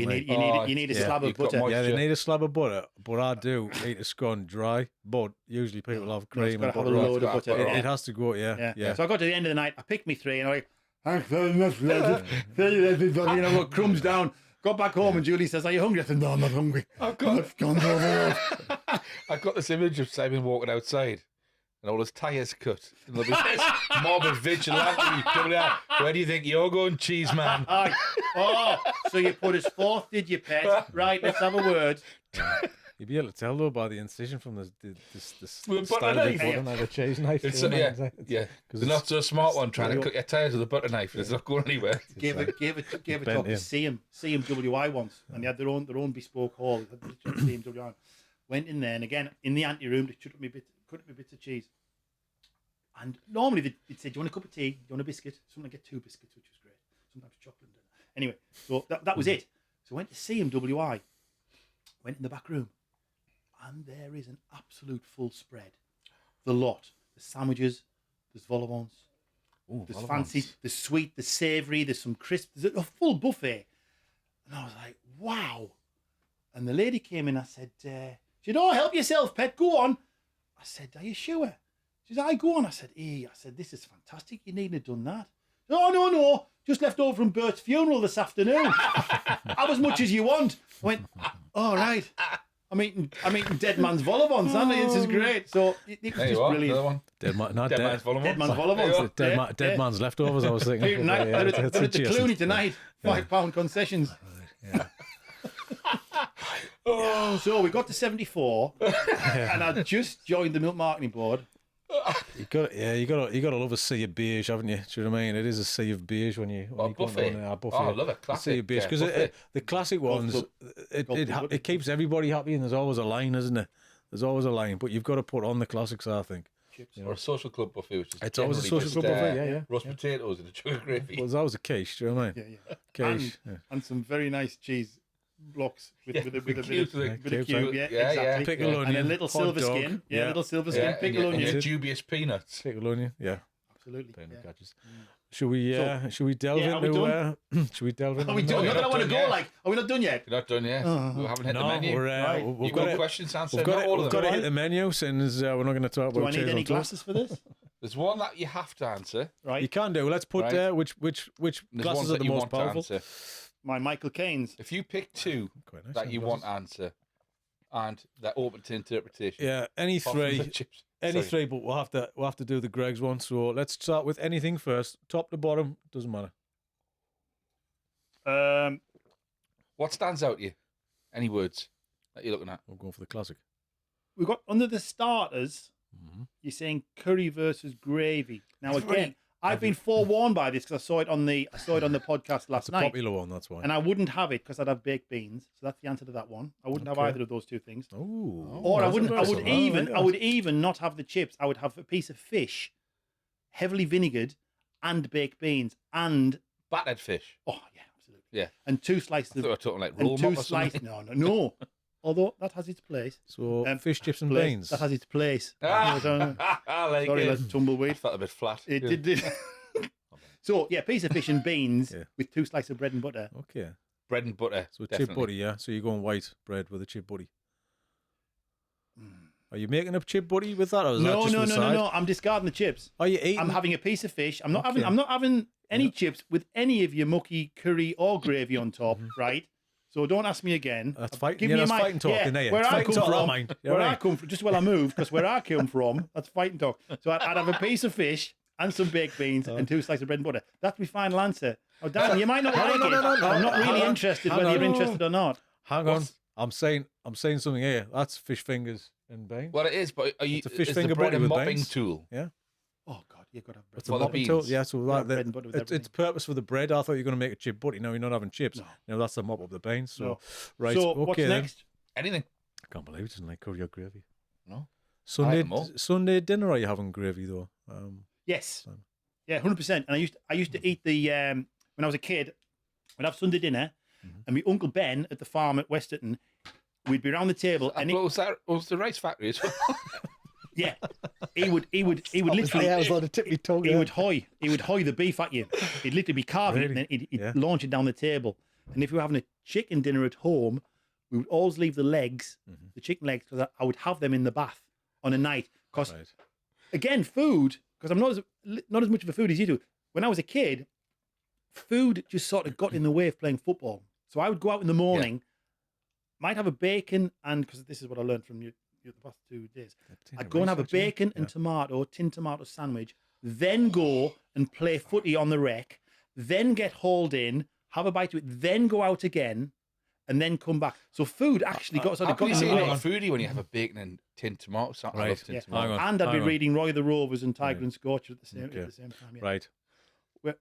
you need a slab of you've got butter. moisture. Yeah, they need a slab of butter, but I do eat a scone dry. But usually people have cream got and to have a butter. on. load of butter. It has to go, yeah. So I got to the end of the night. I picked me 3, and I'm like, thanks very much, ladies. Thank you, everybody. And I got crumbs down. Got back home and Julie says, "Are you hungry?" I said, "No, I'm not hungry. I've gone over." I've got this image of Simon walking outside and all his tyres cut. And there'll be this mob of vigilante coming out. Where do you think you're going, Cheeseman? Oh, so you put us forth, did you, pet? Right, let's have a word. You'd be able to tell though by the incision from the With a style butter of the knife. button and the cheese knife. It's you know, yeah. Because The not so smart one trying to real- cut your tyres with a butter knife and it's not going anywhere. Gave a Bent talk to in. CMWI once, and they had their own bespoke hall. They had literally CMWI. Went in there, and again in the ante room, they cut up me bits of cheese. And normally they'd say, "Do you want a cup of tea? Do you want a biscuit?" Sometimes I get 2 biscuits, which was great. Sometimes chocolate. Anyway, so that was it. So I went to CMWI, went in the back room, and there is an absolute full spread. The lot. The sandwiches, there's vol au vents, there's fancies, there's sweet, there's savoury, there's some crisp, there's a full buffet. And I was like, wow. And the lady came in, I said, she said, "Oh, help yourself, pet, go on." I said, "Are you sure?" She said, "I go on." I said, "I said, this is fantastic. You needn't have done that." "Oh, no. Just left over from Bert's funeral this afternoon. Have as much as you want." I went, "All right. I'm eating dead man's vol au vents, aren't I? This is great." So it was There just you are, brilliant. another one. Dead man's Dead man's vol au vents. dead man's leftovers. I was thinking. Tonight, Yeah, they're it's at the adjacent. Clooney tonight. £5 concessions. Yeah. So we got to 74, and I just joined the milk marketing board. You got to love a sea of beige, haven't you? Do you know what I mean? It is a sea of beige when you go buffet. on a buffet. Oh, I love a A sea classic. of beige because buffet. the classic ones, it keeps everybody happy, and there's always a line, isn't there? There's always a line, but you've got to put on the classics, I think. Or a social club buffet, which is It's always a generally social just, club buffet, yeah. roast potatoes and a jug of gravy. Well, that was a quiche, do you know what I mean? Yeah. Quiche. And some very nice cheese blocks with a bit of cute, cube. Yeah, yeah, exactly. Pickle onion, And a little hot silver dog. skin. Yeah, Yeah. little silver skin. Yeah, Pickle and onion. your dubious peanuts. Pickle onion, yeah. Absolutely. Pound of Yeah. catches. Should we delve Yeah, are we into should we delve into Are we done? you're Not that I not want to done go yet. like, are we not done yet? You're not done yet. We haven't hit the No, menu. Right. we've You've got got it. questions answered. We've got Not all to of them. hit the menu since we're not going to talk Do about I need cheese any on toast. glasses for this? There's one that you have to answer. Right. You can do. Let's put Right. which And there's glasses ones are that the you most want to powerful. answer. My Michael Caine's. If you pick two Quite nice, that you want to answer, and they're open to interpretation. Yeah, any apart from the three. chips. Any Sorry. three, but we'll have to do the Greg's one. So let's start with anything first. Top to bottom, doesn't matter. What stands out to you? Any words that you're looking at? We'll go for the classic. We've got under the starters. Mhm. You're saying curry versus gravy. Now again, I've been forewarned by this because I saw it on the podcast last It's a night, popular one, that's why. and I wouldn't have it because I'd have baked beans. So that's the answer to that one. I wouldn't have Okay. either of those two things. Ooh. Or I that's wouldn't. I would impressive. even. Oh, I would even not have the chips. I would have a piece of fish, heavily vinegared, and baked beans, and Battered fish. oh yeah, absolutely. Yeah. And 2 I slices thought we of were talking like and roll 2 mop or slices. something. No. Although that has its place. So fish, chips, and Place. beans. That has its place. I like Sorry, it. that's tumbleweed. I felt a bit flat. It Yeah. did. So yeah, piece of fish and beans Yeah. with 2 slices of bread and butter. Okay. Bread and butter. So chip definitely. butty, yeah. So you're going white bread with a chip butty. Are you making a chip butty with that, or is that No, just no, for the no, no, side? no. I'm discarding the chips. Are you eating? I'm having a piece of fish. I'm not having. Okay. I'm not having any chips with any of your mucky curry or gravy on top, right? So don't ask me again. That's fighting. Give Yeah, me that's my- fighting talk, yeah, isn't it? where It's I fighting come talk, that from, mine. where You're I right. come from, just where I moved, because where I come from, that's fighting talk. So I'd have a piece of fish and some baked beans and 2 slices of bread and butter. That's my final answer. Oh, Dan, you might not like it. no. I'm not really Hang on. interested Hang whether on. you're interested or not. Hang on. I'm saying something here. That's fish fingers and beans. Well, it is, but are you? It's a fish is finger the bread butty a with mopping beans. tool? Yeah. Oh God, you've got to have bread. It's For a the mopping tool. beans. Yeah, so Yeah, that, bread and butter with it's everything. purpose for the bread. I thought you were going to make a chip butty. No, you're not having chips. No. No, that's the mop up the beans. So, No. right. So okay, what's then. next? Anything? I can't believe it doesn't like curry or gravy. No. Sunday them all. Sunday dinner, are you having gravy though? Yes. Yeah, 100%. And I used to eat the when I was a kid. We'd have Sunday dinner, and my uncle Ben at the farm at Westerton, we'd be around the table, and was the rice factory as well? yeah, he would literally I was on the tip of my tongue. he would hoy the beef at you. He'd literally be carving it, and Really? then he'd Yeah. launch it down the table. And if we were having a chicken dinner at home, we would always leave the legs, the chicken legs, because I would have them in the bath on a night. Because Right. again, food, because I'm not as much of a foodie as you do. When I was a kid, food just sort of got in the way of playing football. So I would go out in the morning, might have a bacon, and because this is what I learned from you the past 2 days, I'd go and have a bacon and tin tomato sandwich, then go and play footy on the rec, then get hauled in, have a bite to it, then go out again, and then come back. So food actually got How got can you in say the you're way. not foodie when you have a bacon and tin tomato sandwich? I Right. love tin Yeah. tomato. Hang on. And I'd be hang on. reading Roy the Rovers and Tiger Right. and Scorcher at the same Okay. time. Yeah. Right.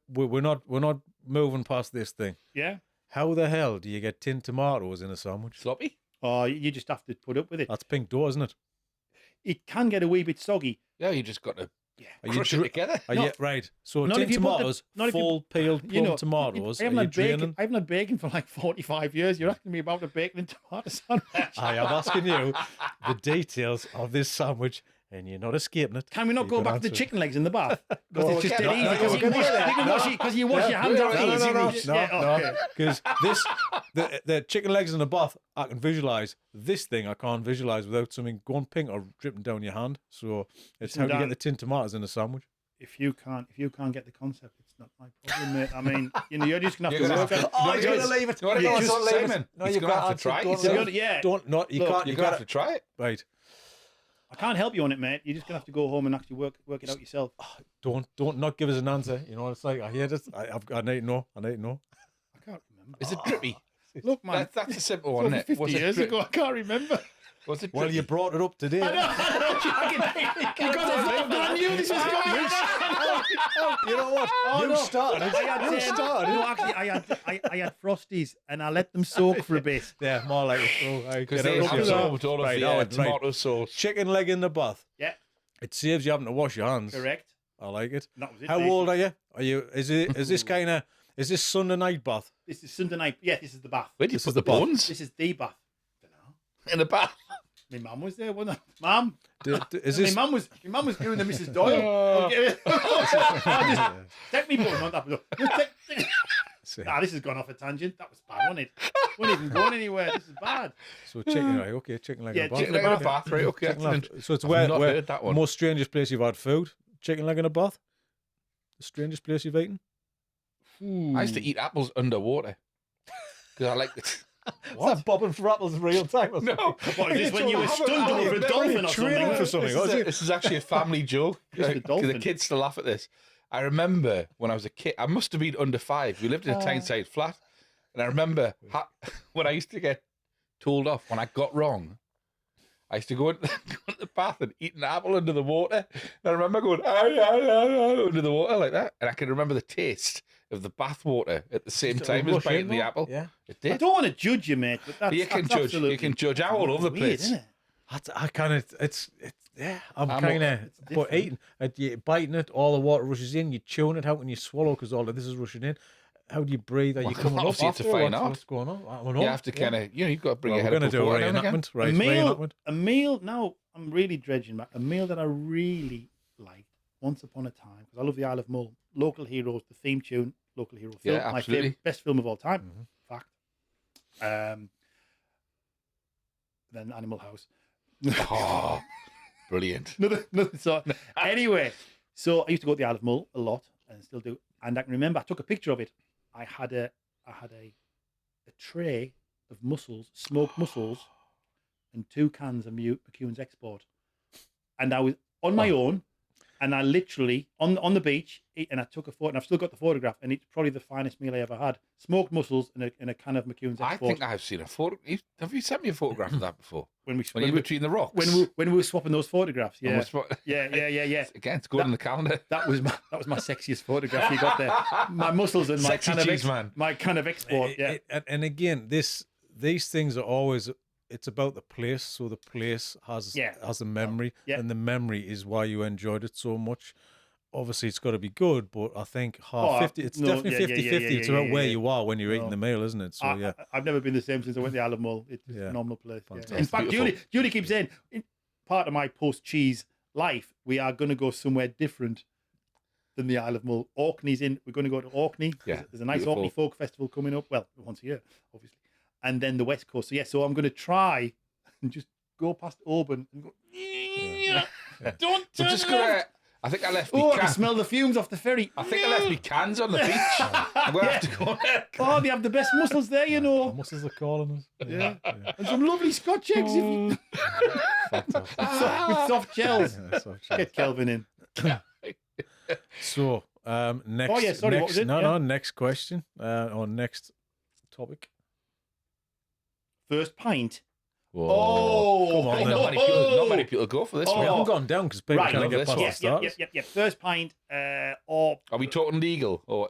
We're not moving past this thing. Yeah. How the hell do you get tin tomatoes in a sandwich? Sloppy? Oh, you just have to put up with it. That's pink dough, isn't it? It can get a wee bit soggy. Yeah, you just got to Are you crush it dri- together. Are you, right. So Not tin if you put the- tomatoes, not if you- full peeled plum tomatoes. I Are haven't you had bacon. draining? I haven't had bacon for like 45 years. You're asking me about a bacon and tomato sandwich. I am asking you the details of this sandwich, and you're not escaping it. Can we not You go can back to the answer. chicken legs in the bath? Because No, it's just we dead can't. easy. No, Because we you can can't. wash you wash your hands out No, no, easy. no, Yeah, okay. Because this, the chicken legs in the bath, I can visualize. This thing I can't visualize without something going pink or dripping down your hand. So it's how Listen, to get Dan, the tin tomatoes in a sandwich. If you can't get the concept, it's not my problem, mate. I mean, you're just gonna have You're to gonna work have out. to- Oh, he's gonna leave it. You want to Yeah, go just on Simon? No, He's you've going to got have to try it. don't- yourself. Yeah. Don't not. You Look, can't. You're You going to got have to try it. Right. I can't help you on it, mate. You're just gonna have to go home and actually work it out yourself. Don't not give us an answer. You know what it's like. I hear this. I need to know. I need to know. I can't remember. Is it drippy? Look, man, That's a simple it's one, over isn't it? 50 years ago. I can't remember. Was it Well, drippy? you brought it up today. I knew this was coming. You know what? Oh, you no. started. You started. No, actually, I had Frosties and I let them soak for a bit. Yeah, more like Because they absorbed all of Right, the oh, right. tomato sauce. Chicken leg in the bath. Yeah, It saves you having to wash your hands. correct. I like it. That was it. How mate. old are you? Are you? Is this kind of? Is this Sunday night bath? This is Sunday night. Yeah, this is the bath. Where do you This put is the the bath. bones? This is the bath. In the bath. My mum was there, wasn't it? Mum. Is this? My mum was doing the Mrs. Doyle. Okay. Just take me bum on that. This has gone off a tangent. That was bad, wasn't it? Wasn't even going anywhere. This is bad. So chicken, right? Okay, chicken leg Yeah, in the bath. chicken Chicken leg in the bath. bath, right? Okay. Chicken Excellent. leg. So it's I've where not where heard that one. most strangest place you've had food? Chicken leg in a bath. The strangest place you've eaten? I used to eat apples underwater because I like it. What's that bobbing for apples in real time? No. What is this when you were I haven't- stunned I over a haven't dolphin or training something? for something. This is, was it? this is actually a family joke. Just a The dolphin. kids still laugh at this. I remember when I was a kid, I must have been under 5. We lived in a Tyneside flat. And I remember when I used to get told off when I got wrong. I used to go into the bath and eat an apple under the water. And I remember going under the water like that. And I can remember the taste of the bath water at the same time as Rush biting in, the though. apple. Yeah. It I did. don't want to judge you, mate, but that's, You can that's judge. absolutely You can judge. I'm all over the weird, place. isn't it? I kind of, it's yeah. I'm I'm kind of, it's but different. eating, you biting it, all the water rushes in. You chewing it. How can you swallow? Because all of this is rushing in. How do you breathe? Are you coming up obviously it's a after? fine What's, art. what's going on? I don't know. You have to kind of, you've got to bring Well, your we're head going to up do a before now and again. reenactment, right? Reenactment. A meal. Now I'm really dredging back. A meal that I really liked once upon a time because I love the Isle of Mull. Local Heroes, the theme tune. Local Hero film. Yeah, My absolutely. favorite, best film of all time. Mm-hmm. Fact. Then Animal House. Oh, brilliant. Nothing. So anyway, so I used to go to the Isle of Mull a lot, and still do. And I can remember I took a picture of it. I had a tray of mussels, smoked mussels, and 2 cans of McEwan's Export. And I was on my own, and I literally on the beach, and I took a photo, and I've still got the photograph, and it's probably the finest meal I ever had. Smoked mussels and a can of McEwan's I Export. think I've seen a photo. Have you sent me a photograph of that before? when When you're between the rocks? when we were swapping those photographs, And yeah, we're spo- yeah. Again, it's going in the calendar. That was my sexiest photograph you got there. My muscles and my Sexy kind of cheese man. my kind of export. Yeah, And again, these things are always. It's about the place, so the place has a memory, Yeah. and the memory is why you enjoyed it so much. Obviously, it's got to be good, but I think Oh, 50. It's no, definitely yeah, 50-50. yeah, It's yeah, about yeah, where yeah. you are when you're eating No. the meal, isn't it? So yeah, I've never been the same since I went to the Isle of Mull. It's a Yeah. phenomenal place. Yeah. Fantastic. In fact, Beautiful. Julie keeps saying, in part of my post-cheese life, we are going to go somewhere different than the Isle of Mull. Orkney's in. We're going to go to Orkney. Yeah, There's a nice beautiful. Orkney Folk Festival coming up. Well, once a year, obviously. And then the West Coast. So, so I'm going to try and just go past Auburn and go, don't I'm turn just left. I think I left me Oh, I can cans. smell the fumes off the ferry. I think I left me cans on the beach. I'm going to have to go there. Oh, they have the best mussels there, you The know. mussels are calling us. Yeah. And some lovely Scotch eggs if you... Fantastic. with soft shells. Yeah, so cheers. Get Kelvin in. So, next. Oh, yeah, sorry, what next, was it? No, Yeah. no, next question. Or next topic. First pint. Whoa. Oh, come on, Hey, then. not many people go for this Oh. We one. haven't gone down because people Right, can't love get this past one. the Yep, stars. yep. First pint, or Are we talking legal or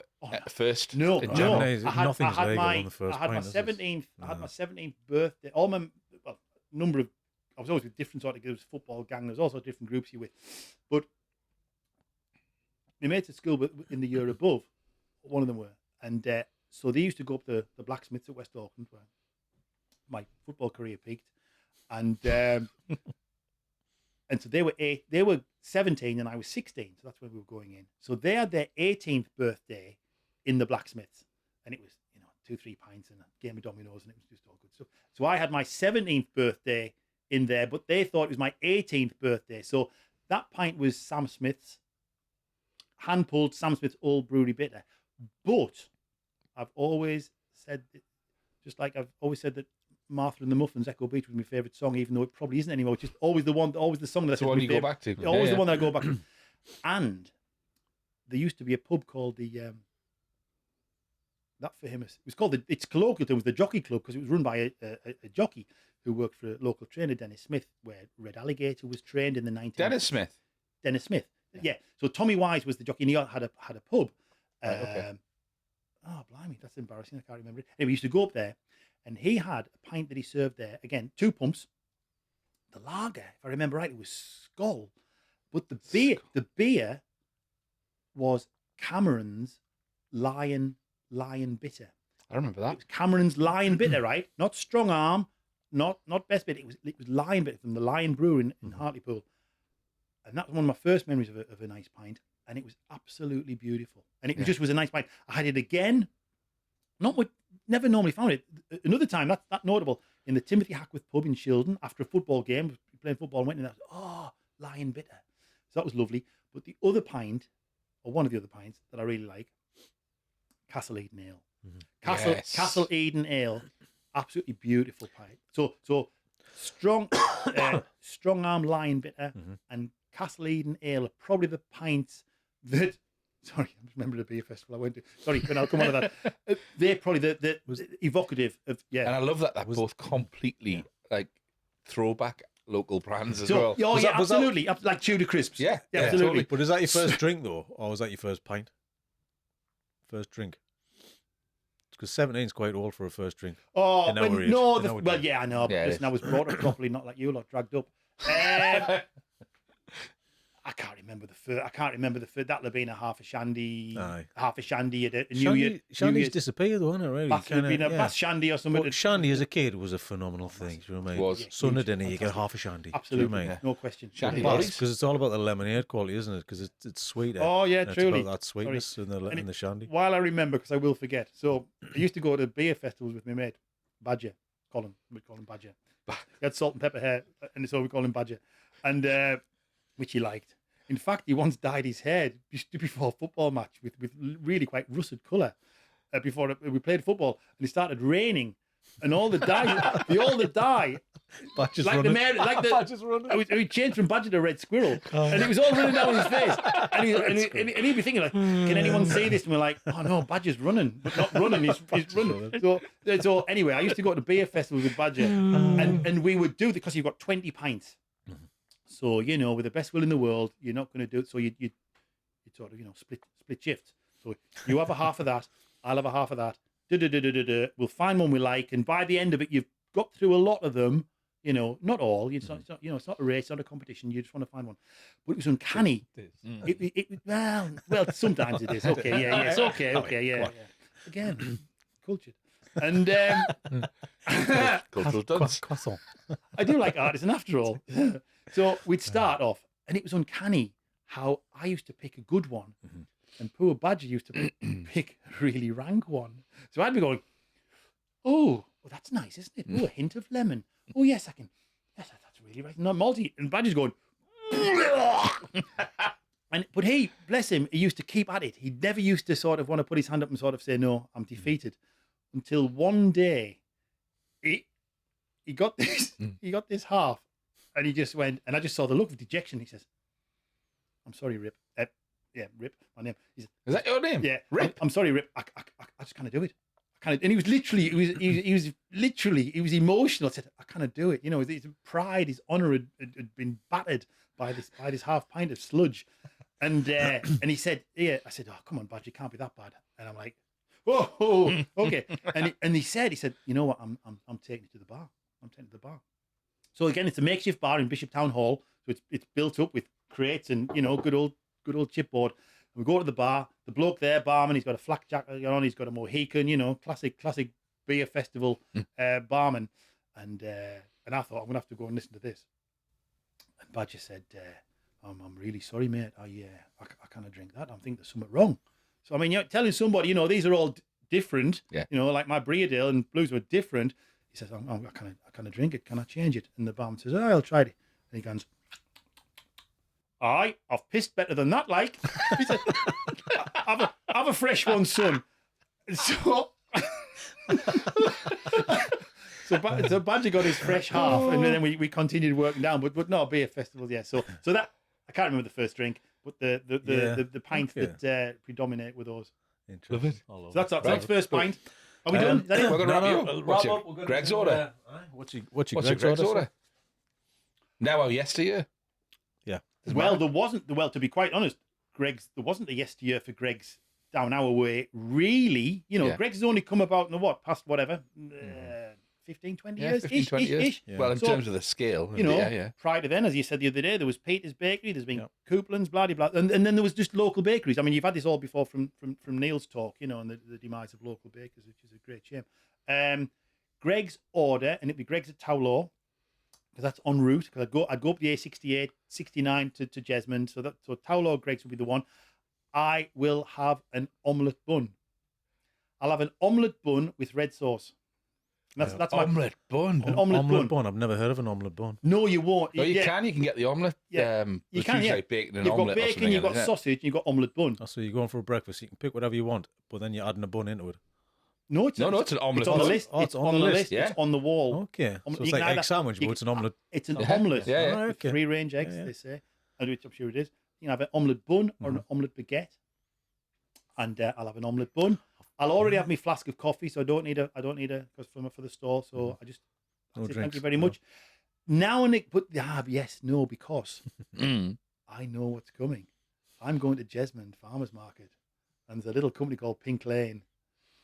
first? no, in no. general? Nothing's legal my, on the first I had my pint, is it? 17th. I had my 17th birthday. All my number of. I was always with different sort of groups, football gang. There's also different groups you with, but my mates at school, but in the year above, one of them were, and so they used to go up the blacksmiths at West Auckland, where my football career peaked, and and so they were 17 and I was 16, so that's when we were going in. So they had their 18th birthday in the blacksmiths, and it was 2-3 pints and a game of dominoes, and it was just all good stuff. So I had my 17th birthday in there, but they thought it was my 18th birthday. So that pint was Sam Smith's, hand pulled Sam Smith's Old Brewery Bitter. But I've always said, just like I've always said that Martha and the Muffins, Echo Beach, was my favourite song, even though it probably isn't anymore. It's just always the song that I That's the said one was you my go favourite. back to. Always Yeah, the one that I go back to. And there used to be a pub called not famous. It was called it's colloquial term was the Jockey Club, because it was run by a jockey who worked for a local trainer, Dennis Smith, where Red Alligator was trained in the 19th. Dennis Smith. Dennis Smith. Yeah. So Tommy Wise was the jockey, and he had a pub. Right, okay. Oh, blimey, that's embarrassing. I can't remember it. Anyway, we used to go up there, and he had a pint that he served there. Again, 2 pumps. The lager, if I remember right, it was Skull. But the beer was Cameron's Lion Bitter. I remember It that. was Cameron's Lion Bitter, right? Not Strong Arm, not Best Bitter. It was Lion Bitter from the Lion Brewery in Hartlepool. And that was one of my first memories of a nice pint. And it was absolutely beautiful. And it just was a nice pint. I had it again. Never normally found it. Another time, that's that notable, in the Timothy Hackworth pub in Shildon, after a football game, playing football, and went in there, Lion Bitter. So that was lovely. But the other pint, or one of the other pints that I really like, Castle Eden Ale. Yes. Castle Eden Ale, absolutely beautiful pint. So strong, strong arm Lion Bitter and Castle Eden Ale are probably the pints that. Sorry, I remember the beer festival I went to. Sorry, I'll come on to that. They're probably the evocative of And I love that both completely like throwback local brands as well. Oh, Was yeah, that- was that- absolutely. Like Tudor crisps. Yeah, absolutely. totally. But is that your first drink though, or was that your first pint? First drink. Because 17 is quite old for a first drink. Oh, In our but age. no, In our well, day. yeah, I know. But Yeah, it listen, I was brought up properly, not like you lot, dragged up. I can't remember the first. I can't remember the first. That'll have been a half a shandy. Aye. Half a shandy at a New Year. Shandy's disappeared though, hasn't it? Really? Bath would have been a yeah. Bath shandy or something. Well, shandy as a kid was a phenomenal thing. Do you know what I mean? Was. Yeah, Sunday huge, dinner, you get fantastic. half a shandy. Absolutely, Do you know what I mean? no question. Shandy But- lollies. Because it's all about the lemonade quality, isn't it? Because it's sweeter. Oh yeah, and it's truly. about that sweetness in And the shandy. While I remember, because I will forget. So I used to go to beer festivals with my mate Badger, Colin. We call him Badger. He had salt and pepper hair, and so we call him Badger, and which he liked. In fact, he once dyed his hair just before a football match with really quite russet colour. Before we played football, and it started raining, and all the dye, Badger's like the running. mayor, like the. Badger's running. We changed from Badger to Red Squirrel, and it was all running down his face. And he'd be thinking like, "Can anyone see this?" And we're like, "Oh no, Badger's running, but not running. He's running." So anyway, I used to go to beer festivals with Badger, and we would do it because you've got 20 pints. So with the best will in the world, you're not going to do it. So you sort of split shifts. So you have a half of that, I'll have a half of that. We'll find one we like, and by the end of it, you've got through a lot of them. Not all. It's not a race, it's not a competition. You just want to find one. But it was uncanny. Well, sometimes it is. Okay, yeah, it's okay, yeah. Again, cultured. And Cultural dunce. Croissant. I do like artisan after all. So we'd start off, and it was uncanny how I used to pick a good one, and poor Badger used to pick a really rank one. So I'd be going, oh, well, that's nice, isn't it? Oh, a hint of lemon. Oh, yes, I can. Yes, that's really right. Not malty. And Badger's going, But he, bless him, he used to keep at it. He never used to sort of want to put his hand up and sort of say, no, I'm defeated. Until one day, he got this half, and he just went, and I just saw the look of dejection. He says, I'm sorry, Rip. Yeah, Rip, my name. He said, Is that your name? yeah, Rip. I'm sorry, Rip. I just can't do it. And he was literally, he was emotional. I said, I can't do it. You know, his pride, his honour had been battered by this half pint of sludge. And he said, yeah. I said, oh, come on, Badge, it can't be that bad. And I'm like, oh, okay. And he said, you know what? I'm taking you to the bar. I'm taking you to the bar. So again, it's a makeshift bar in Bishop Town Hall. So it's built up with crates and, you know, good old chipboard. We go to the bar. The bloke there, barman, he's got a flak jacket on. He's got a Mohican, you know, classic beer festival barman. And I thought, I'm gonna have to go and listen to this. And Badger said, I'm really sorry, mate. I can't drink that. I think there's something wrong. So I mean, you're telling somebody, you know, these are all different. Yeah. You know, like my Weardale and blues were different. He says, I can't drink it. Can I change it? And the barman says, oh, I'll try it. And he goes, I've pissed better than that, like. He said, have a fresh one, son. So Badger got his fresh half, and then we continued working down, but not a beer festival, yeah. So that, I can't remember the first drink, but the pint that predominate with those. Love it. So that's first pint. Are we done? Is that it? We're going to wrap you. What's your Greg's order? What's your Greg's order? Now or yesteryear? Yeah. Well, to be quite honest, there wasn't a yesteryear for Greg's down our way, really. You know, yeah. Greg's has only come about in the past whatever, 15, 20 years? 15, 20 years. Ish. Yeah. Well, in terms of the scale. You know, prior to then, as you said the other day, there was Peter's Bakery, there's been Coupland's, blah, blah, blah. And then there was just local bakeries. I mean, you've had this all before from Neil's talk, you know, and the demise of local bakers, which is a great shame. Greg's order, and it'd be Greg's at Towlaw, because that's en route, because I'd go up the A68, 69 to Cheeseman, so Towlaw Greg's would be the one. I will have an omelette bun. I'll have an omelette bun with red sauce. That's my omelette bun. An omelette bun. I've never heard of an omelette bun. No, you won't. No, you can. You can get the omelette. Yeah, you can. Like bacon and you've omelette. You've got bacon, you've got sausage, and you've got omelette bun. So you're going for a breakfast. You can pick whatever you want, but then you're adding a bun into it. No, it's an omelette. It's on the list. It's on the list. Yeah. It's on the wall. Okay. So it's like egg sandwich, but it's an omelette. It's an omelette. Yeah. Okay. Free range eggs, they say. I'm sure it is. You can have an omelette bun or an omelette baguette. And I'll have an omelette bun. I'll already have my flask of coffee, so I don't need a because for the store. So I just thank you very much. Now and because I know what's coming. I'm going to Cheeseman Farmers Market, and there's a little company called Pink Lane.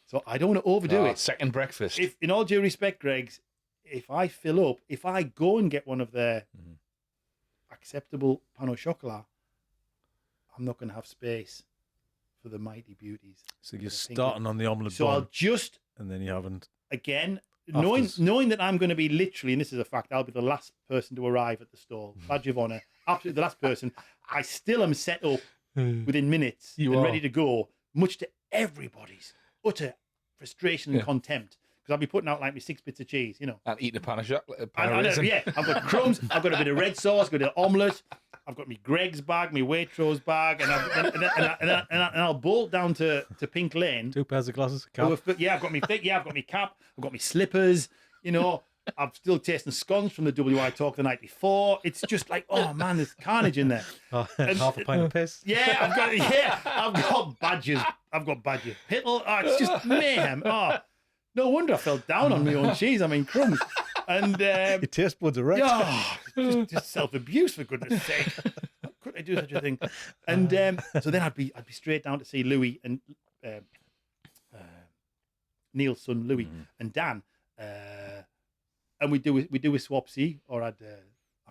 So I don't want to overdo it. Second breakfast. If, in all due respect, Greg's, if I fill up, if I go and get one of their acceptable pain au chocolat, I'm not going to have space for the mighty beauties. So you're starting on the omelette bun. So I'll just... And then you haven't... Again, knowing that I'm going to be literally, and this is a fact, I'll be the last person to arrive at the stall. Badge of honour. Absolutely the last person. I still am set up within minutes ready to go, much to everybody's utter frustration and contempt. Because I'll be putting out like my 6 bits of cheese, you know. And eating a pan of chocolate. Yeah, I've got crumbs, I've got a bit of red sauce, I've got an omelette, I've got my Greg's bag, my Waitrose bag, and I'll bolt down to Pink Lane. 2 pairs of glasses, cap. I've got my cap, I've got my slippers, you know. I'm still tasting scones from the WI talk the night before. It's just like, oh man, there's carnage in there. Half a pint of piss. I've got badges. I've got badges. Pittle. Oh, it's just mayhem. Oh, no wonder I fell down on my own cheese. I mean, crumbs. And your taste buds are wrecked. Oh, just self-abuse, for goodness sake. How could I do such a thing? And so then I'd be straight down to see Louis and Neil's son Louis and Dan. And we do a swapsy, or I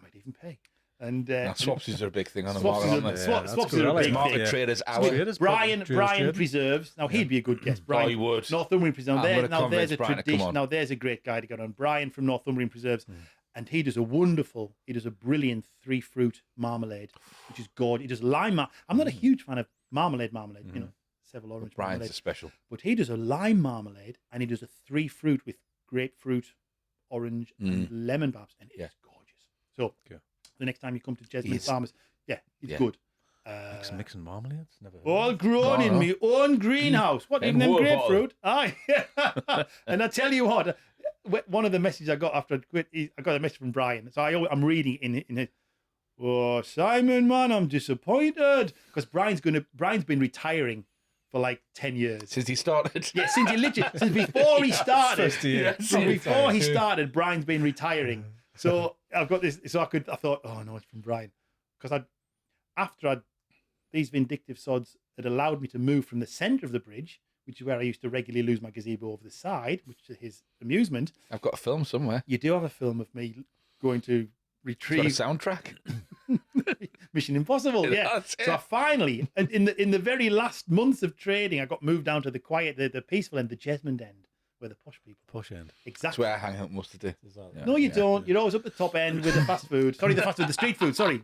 might even pay. And swapsies are a big thing on the market, aren't they? Swapsies are a big market thing. traders hour. Brian Preserves. Now he'd be a good guest. Brian, he would. Northumbrian Preserves. Now there's a tradition. Now there's a great guy to get on. Brian from Northumbrian Preserves, and he does a brilliant 3-fruit marmalade, which is gorgeous. He does lime. I'm not a huge fan of marmalade. You know, several orange. Brian's marmalade. a special. But he does a lime marmalade, and he does a 3-fruit with grapefruit, orange and lemon babs, and it's gorgeous. So the next time you come to Cheeseman Farmers, it's good. Mixing marmalades? Never heard All of grown in my own greenhouse. What, In even them water grapefruit? Aye. And I tell you what, one of the messages I got after I quit, I got a message from Brian. So I'm reading in it. Oh, Simon, man, I'm disappointed. Because Brian's been retiring for like 10 years. Since he started. Yeah, since before he started. First year. From before he started, Brian's been retiring. So I've got this. So I thought, oh no, it's from Brian, because these vindictive sods had allowed me to move from the centre of the bridge, which is where I used to regularly lose my gazebo, over the side, which is his amusement. I've got a film somewhere. You do have a film of me going to It's got a retrieve soundtrack. Mission Impossible. Yeah. That's it. So I finally, in the very last months of trading, I got moved down to the quiet, the peaceful end, the Cheeseman end, where the posh people. Push end. That's Exactly. where I hang out most of the day. Is that Yeah. No, you Yeah. don't. You're always up the top end with the fast food. Sorry, the street food. Sorry.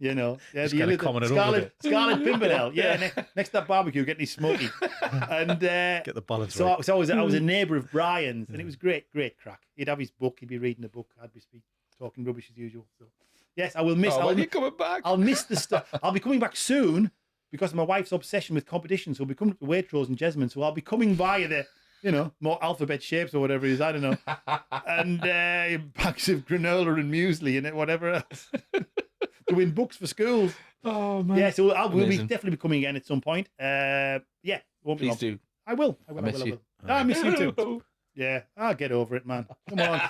You know, yeah, Just kinda common it over a Scarlet Pimpernel. Yeah, next to that barbecue, getting his smoky. And Get the balance so, right. so I was a neighbour of Brian's, and it was great crack. He'd have his book, he'd be reading the book, I'd be talking rubbish as usual. So yes, I will miss. Oh, when are you coming back? I'll miss the stuff. I'll be coming back soon because of my wife's obsession with competition. So we'll be coming to Waitrose and Cheeseman. So I'll be coming via the, more alphabet shapes or whatever it is. I don't know. And bags of granola and muesli and whatever else to win books for schools. Oh, man. Yeah, so we'll be Amazing. definitely be coming again at some point. Yeah, won't be Please long. do. I will. I miss you. I miss you too. Yeah, I'll get over it, man. Come on,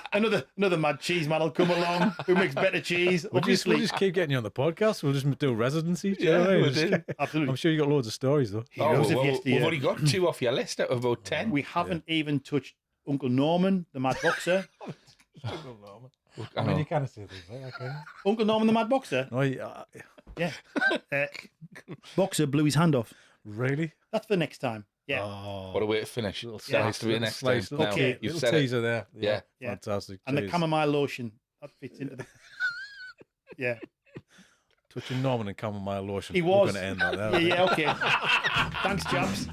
another mad cheese man will come along who makes better cheese. We'll Obviously, just keep getting you on the podcast. We'll just do a residency. Do you know Yeah, what I mean? we'll Just- do. absolutely. I'm sure you got loads of stories though. Heroes of yesteryear. We've only got 2 off your list out of about 10. We haven't even touched Uncle Norman, the Mad Boxer. I know. kind of say things like that. Uncle Norman, the Mad Boxer. No, Yeah. Boxer blew his hand off. really? That's for next time. Yeah. Oh, What a way to finish. little That has to be little next slice, time. little Now, Okay. you've little said it. teaser there. Yeah. Yeah. Fantastic. And the Cheers. chamomile lotion. That fits into the. Yeah. Touching Norman and chamomile lotion. He was. We're going to end that there. Yeah, okay. Thanks, chaps.